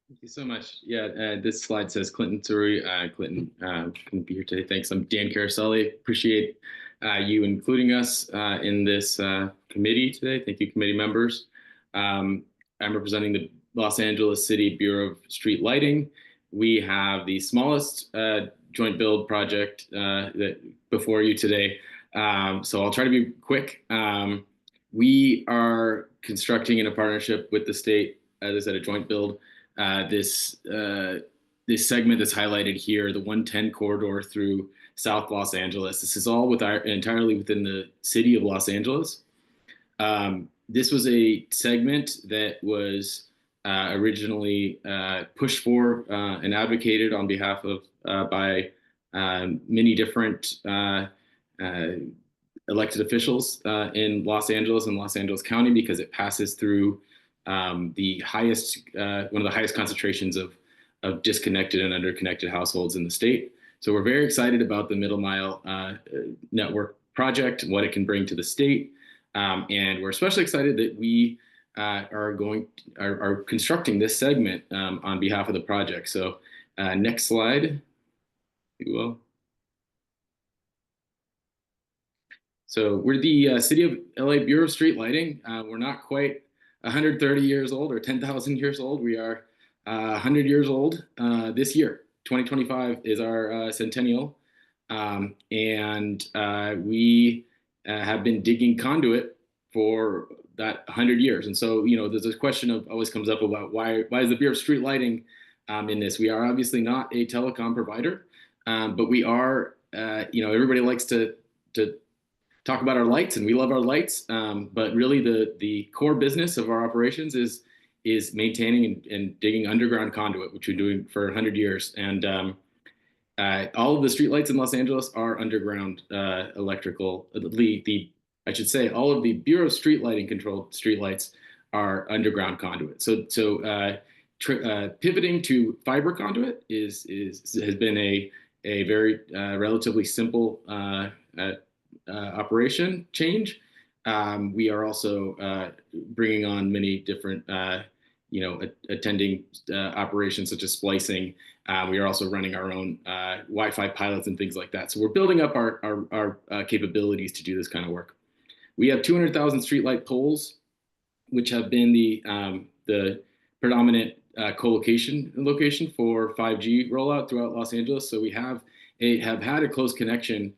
Thank you so much. Yeah, this slide says Clinton Tsuri. Clinton couldn't be here today. Thanks. I'm Dan Caraselli. Appreciate you including us in this committee today. Thank you, committee members. I'm representing the Los Angeles City Bureau of Street Lighting. We have the smallest joint build project that before you today. So I'll try to be quick. We are constructing in a partnership with the state, as I said, a joint build. This segment that's highlighted here, the 110 corridor through South Los Angeles. This is all entirely within the city of Los Angeles. This was a segment that was originally pushed for and advocated on behalf of by many different elected officials in Los Angeles and Los Angeles County, because it passes through the highest, one of the highest concentrations of disconnected and underconnected households in the state. So we're very excited about the Middle Mile Network project and what it can bring to the state. And we're especially excited that we are constructing this segment on behalf of the project. So next slide, if you will. So we're the City of LA Bureau of Street Lighting. We're not quite 130 years old or 10,000 years old. We are 100 years old this year. 2025 is our centennial. And we have been digging conduit for that 100 years. And so, you know, there's this question of always comes up about why is the Bureau of Street Lighting in this? We are obviously not a telecom provider, but we are, you know, everybody likes to talk about our lights, and we love our lights. But really the core business of our operations is maintaining and digging underground conduit, which we're doing for 100 years. And all of the streetlights in Los Angeles are underground electrical. I should say all of the Bureau of Street Lighting controlled streetlights are underground conduit. So pivoting to fiber conduit has been a very relatively simple operation change. We are also bringing on many different, you know, attending operations such as splicing. We are also running our own Wi-Fi pilots and things like that. So we're building up our capabilities to do this kind of work. We have 200,000 streetlight poles, which have been the predominant co-location location for 5G rollout throughout Los Angeles. So we have had a close connection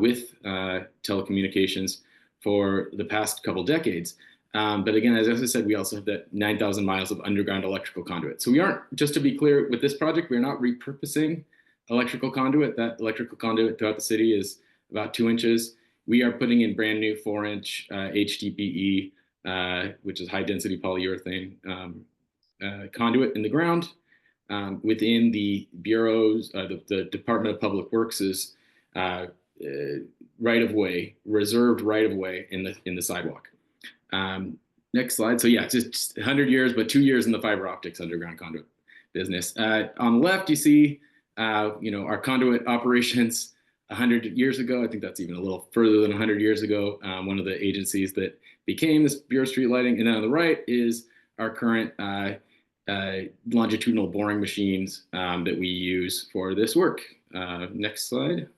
with telecommunications for the past couple decades. But again, as I said, we also have that 9,000 miles of underground electrical conduit. So we aren't, just to be clear, with this project, we're not repurposing electrical conduit. That electrical conduit throughout the city is about 2 inches. We are putting in brand new 4-inch HDPE, which is high density polyurethane conduit in the ground. Within the Bureau's, the Department of Public Works' right-of-way, reserved right-of-way in the sidewalk. Next slide. So yeah, just 100 years, but 2 years in the fiber optics underground conduit business. On the left, you see, you know, our conduit operations 100 years ago. I think that's even a little further than 100 years ago. One of the agencies that became this Bureau of Street Lighting. And then on the right is our current longitudinal boring machines that we use for this work. Next slide.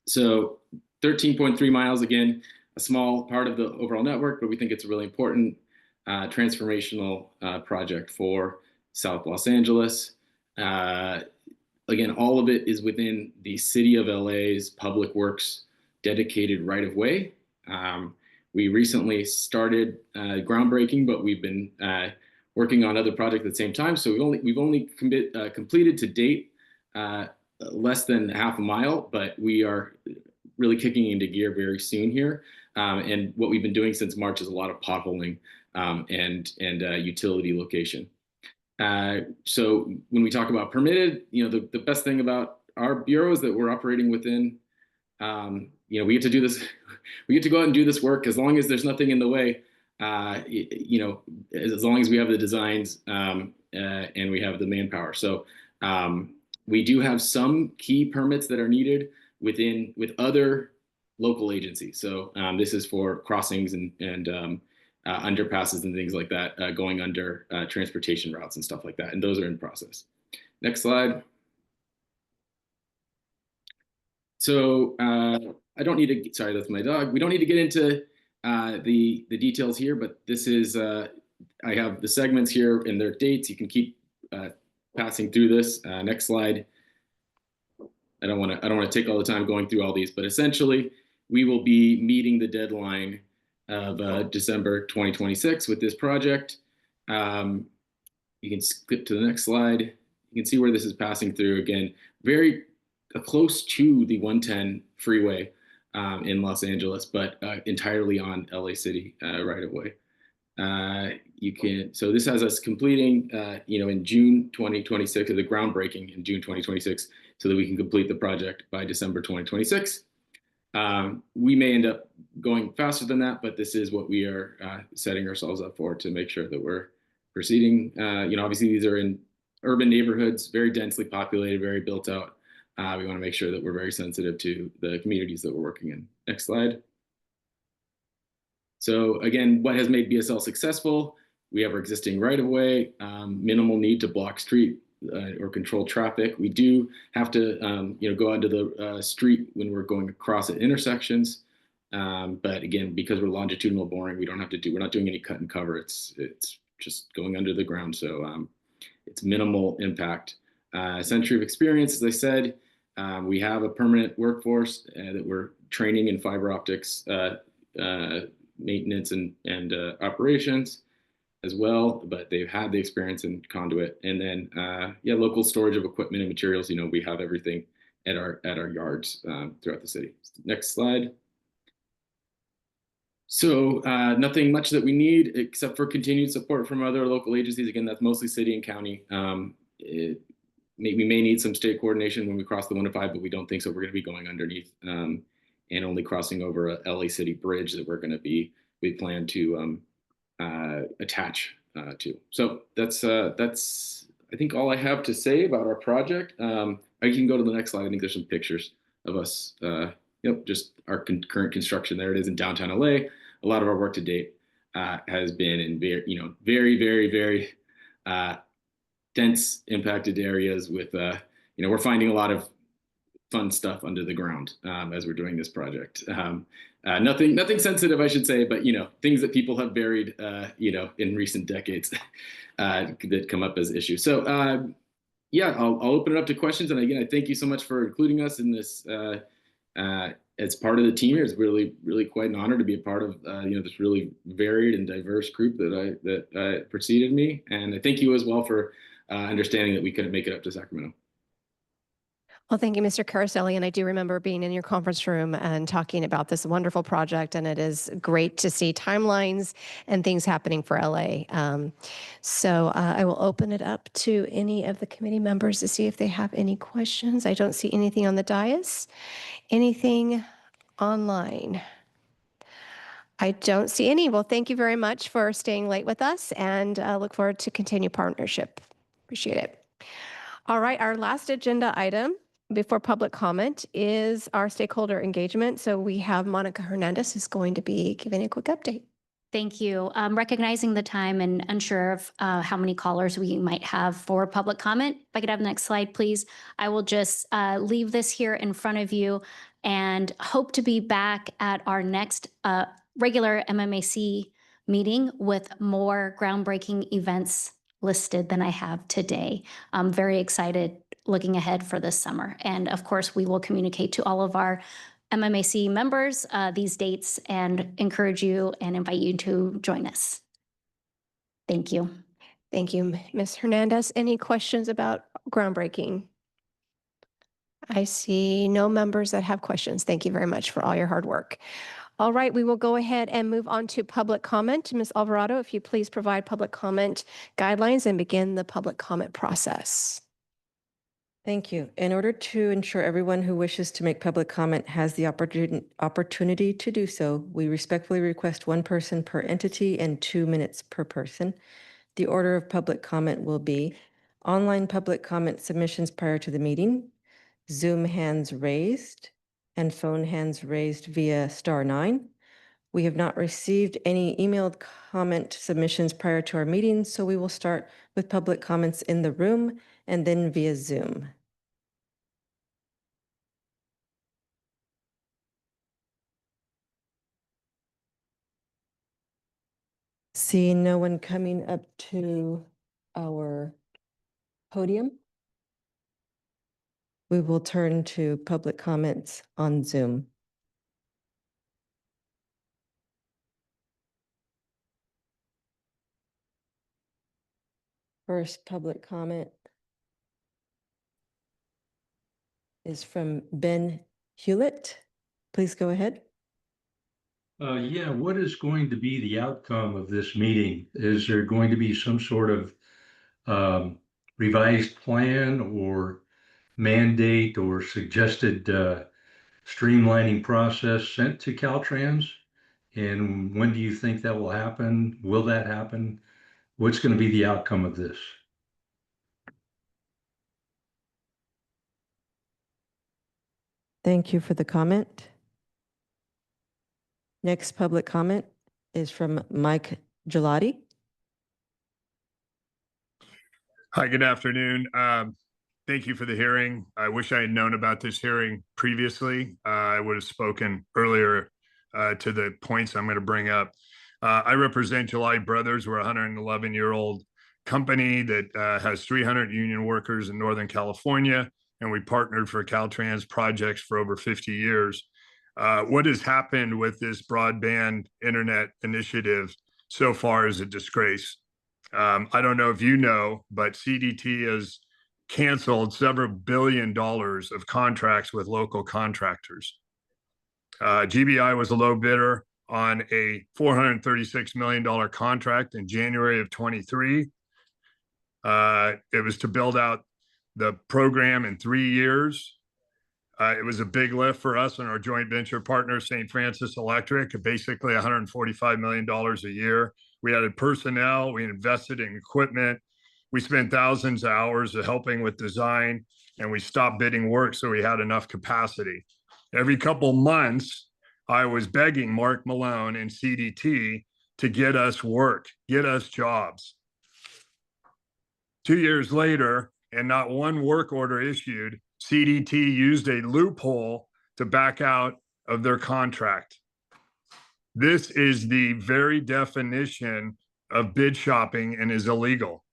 So 13.3 miles, again, a small part of the overall network, but we think it's a really important transformational project for South Los Angeles. Again, all of it is within the City of LA's Public Works dedicated right-of-way. We recently started groundbreaking, but we've been working on other projects at the same time. So we've only completed to date less than half a mile, but we are really kicking into gear very soon here. And what we've been doing since March is a lot of potholing and utility location. So when we talk about permitted, you know, the best thing about our bureau is that we're operating within, you know, we get to do this, we get to go out and do this work as long as there's nothing in the way, you know, as long as we have the designs and we have the manpower. So we do have some key permits that are needed with other local agencies. So this is for crossings and underpasses and things like that going under transportation routes and stuff like that. And those are in process. Next slide. So I don't need to, sorry, that's my dog. We don't need to get into the details here, but this is, I have the segments here and their dates. You can keep passing through this. Next slide. I don't want to take all the time going through all these, but essentially we will be meeting the deadline of December 2026 with this project. You can skip to the next slide. You can see where this is passing through. Again, very close to the 110 freeway in Los Angeles, but entirely on LA City right away. So this has us completing, in June 2026, or the groundbreaking in June 2026, so that we can complete the project by December 2026. We may end up going faster than that, but this is what we are setting ourselves up for, to make sure that we're proceeding. Obviously these are in urban neighborhoods, very densely populated, very built out. We want to make sure that we're very sensitive to the communities that we're working in. Next slide. So again, what has made BSL successful? We have our existing right-of-way, minimal need to block street or control traffic. We do have to, go onto the street when we're going across at intersections. But again, because we're longitudinal boring, we're not doing any cut and cover. It's just going under the ground. So it's minimal impact. Century of experience, as I said, we have a permanent workforce that we're training in fiber optics maintenance and operations as well, but they've had the experience in conduit. And then local storage of equipment and materials. We have everything at our yards throughout the city. Next slide. So nothing much that we need except for continued support from other local agencies. Again, that's mostly city and county. We may need some state coordination when we cross the 105, but we don't think so. We're going to be going underneath and only crossing over a LA City bridge that we plan to attach to. So that's I think all I have to say about our project. I can go to the next slide. I think there's some pictures of us. Just our current construction. There it is in downtown LA. A lot of our work to date has been in very, very, very dense impacted areas with, we're finding a lot of fun stuff under the ground as we're doing this project. Nothing sensitive, I should say, but, things that people have buried, in recent decades that come up as issues. So, I'll open it up to questions. And again, I thank you so much for including us in this as part of the team here. It's really, really quite an honor to be a part of, this really varied and diverse group that preceded me. And I thank you as well for understanding that we couldn't make it up to Sacramento. Well, thank you, Mr. Caroselli. And I do remember being in your conference room and talking about this wonderful project. And it is great to see timelines and things happening for LA. So I will open it up to any of the committee members to see if they have any questions. I don't see anything on the dais. Anything online? I don't see any. Well, thank you very much for staying late with us, and look forward to continued partnership. Appreciate it. All right, our last agenda item before public comment is our stakeholder engagement. So we have Monica Hernandez who's going to be giving a quick update. Thank you. Recognizing the time and unsure of how many callers we might have for public comment. If I could have the next slide, please. I will just leave this here in front of you and hope to be back at our next regular MMAC meeting with more groundbreaking events listed than I have today. I'm very excited looking ahead for this summer. And of course, we will communicate to all of our MMAC members these dates and encourage you and invite you to join us. Thank you. Thank you, Ms. Hernandez. Any questions about groundbreaking? I see no members that have questions. Thank you very much for all your hard work. All right, we will go ahead and move on to public comment. Ms. Alvarado, if you please provide public comment guidelines and begin the public comment process. Thank you. In order to ensure everyone who wishes to make public comment has the opportunity to do so, we respectfully request one person per entity and 2 minutes per person. The order of public comment will be online public comment submissions prior to the meeting, Zoom hands raised, and phone hands raised via *9. We have not received any emailed comment submissions prior to our meeting, so we will start with public comments in the room and then via Zoom. Seeing no one coming up to our podium, we will turn to public comments on Zoom. First public comment is from Ben Hewlett. Please go ahead. Yeah, what is going to be the outcome of this meeting? Is there going to be some sort of revised plan or mandate or suggested streamlining process sent to Caltrans? And when do you think that will happen? Will that happen? What's going to be the outcome of this? Thank you for the comment. Next public comment is from Mike Gelati. Hi, good afternoon. Thank you for the hearing. I wish I had known about this hearing previously. I would have spoken earlier to the points I'm going to bring up. I represent July Brothers. We're a 111-year-old company that has 300 union workers in Northern California, and we partnered for Caltrans projects for over 50 years. What has happened with this broadband internet initiative so far is a disgrace. I don't know if you know, but CDT has canceled several $1 billion of contracts with local contractors. GBI was a low bidder on a $436 million contract in January of 23. It was to build out the program in 3 years. It was a big lift for us and our joint venture partner, St. Francis Electric, basically $145 million a year. We added personnel, we invested in equipment, we spent thousands of hours of helping with design, and we stopped bidding work so we had enough capacity. Every couple months, I was begging Mark Malone and CDT to get us work, get us jobs. 2 years later, and not one work order issued, CDT used a loophole to back out of their contract. This is the very definition of bid shopping and is illegal.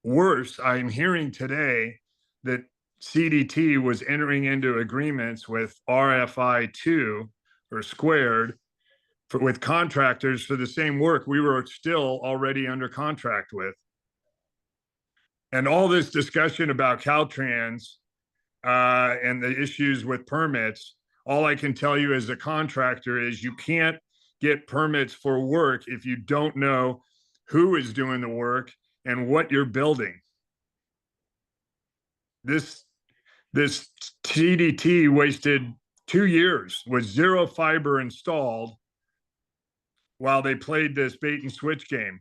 Worse, I'm hearing today that CDT was entering into agreements with RFI2 or Squared with contractors for the same work we were still already under contract with. And all this discussion about Caltrans and the issues with permits, all I can tell you as a contractor is you can't get permits for work if you don't know who is doing the work and what you're building. This CDT wasted 2 years with 0 fiber installed while they played this bait and switch game.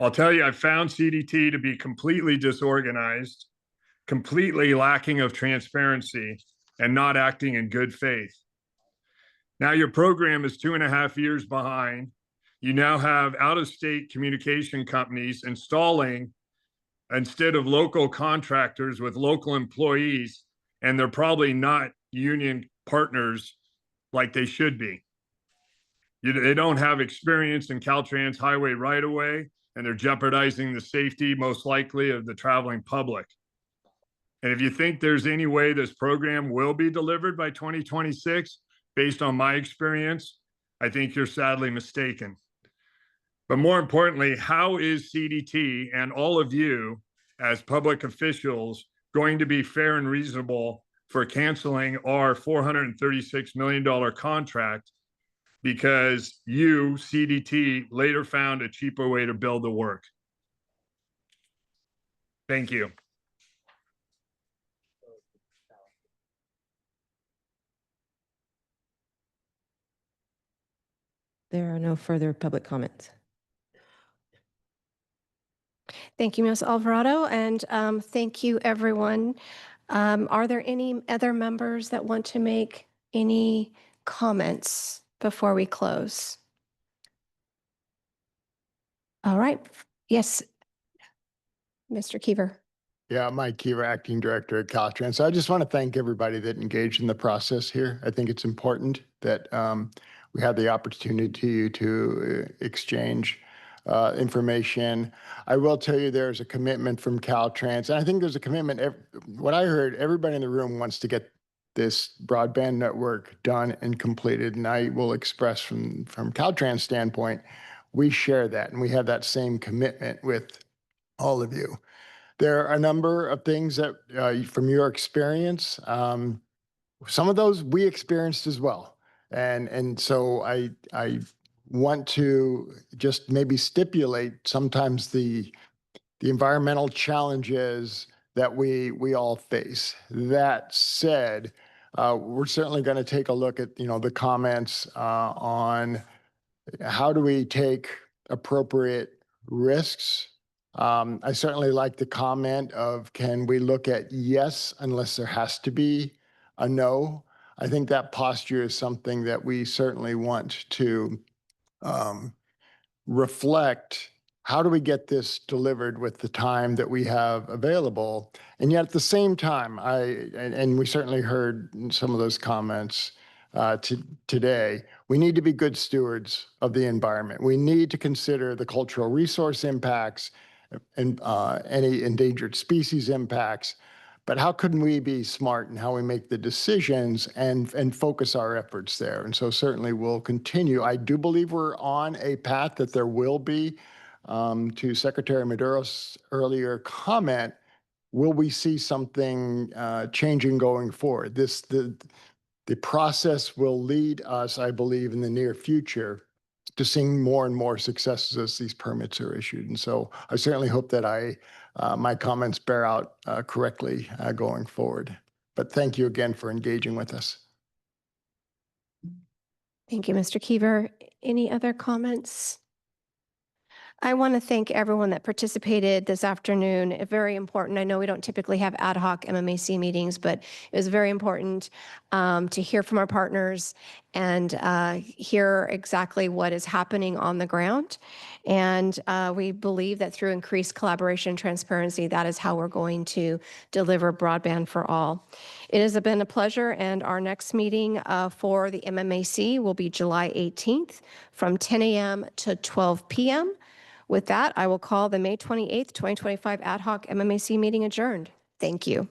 I'll tell you, I found CDT to be completely disorganized, completely lacking of transparency, and not acting in good faith. Now your program is 2.5 years behind. You now have out-of-state communication companies installing instead of local contractors with local employees, and they're probably not union partners like they should be. They don't have experience in Caltrans highway right-of-way, and they're jeopardizing the safety, most likely, of the traveling public. And if you think there's any way this program will be delivered by 2026, based on my experience, I think you're sadly mistaken. But more importantly, how is CDT and all of you as public officials going to be fair and reasonable for canceling our $436 million contract because you, CDT, later found a cheaper way to build the work? Thank you. There are no further public comments. Thank you, Ms. Alvarado, and thank you, everyone. Are there any other members that want to make any comments before we close? All right. Yes. Mr. Keever. Yeah, Mike Keever, Acting Director at Caltrans. So I just want to thank everybody that engaged in the process here. I think it's important that we had the opportunity to exchange information. I will tell you there's a commitment from Caltrans, and I think there's a commitment. What I heard, everybody in the room wants to get this broadband network done and completed, and I will express from Caltrans' standpoint, we share that, and we have that same commitment with all of you. There are a number of things that, from your experience, some of those we experienced as well. And so I want to just maybe stipulate sometimes the environmental challenges that we all face. That said, we're certainly going to take a look at, the comments on how do we take appropriate risks. I certainly like the comment of, can we look at yes unless there has to be a no? I think that posture is something that we certainly want to reflect. How do we get this delivered with the time that we have available? And yet at the same time, and we certainly heard some of those comments today, we need to be good stewards of the environment. We need to consider the cultural resource impacts and any endangered species impacts. But how can we be smart in how we make the decisions and focus our efforts there? And so certainly we'll continue. I do believe we're on a path that there will be, to Secretary Maduro's earlier comment, will we see something changing going forward? The process will lead us, I believe, in the near future to seeing more and more successes as these permits are issued. And so I certainly hope that my comments bear out correctly going forward. But thank you again for engaging with us. Thank you, Mr. Keever. Any other comments? I want to thank everyone that participated this afternoon. Very important. I know we don't typically have ad hoc MMAC meetings, but it was very important to hear from our partners and hear exactly what is happening on the ground. And we believe that through increased collaboration and transparency, that is how we're going to deliver broadband for all. It has been a pleasure, and our next meeting for the MMAC will be July 18th from 10 a.m. to 12 p.m. With that, I will call the May 28th, 2025 ad hoc MMAC meeting adjourned. Thank you.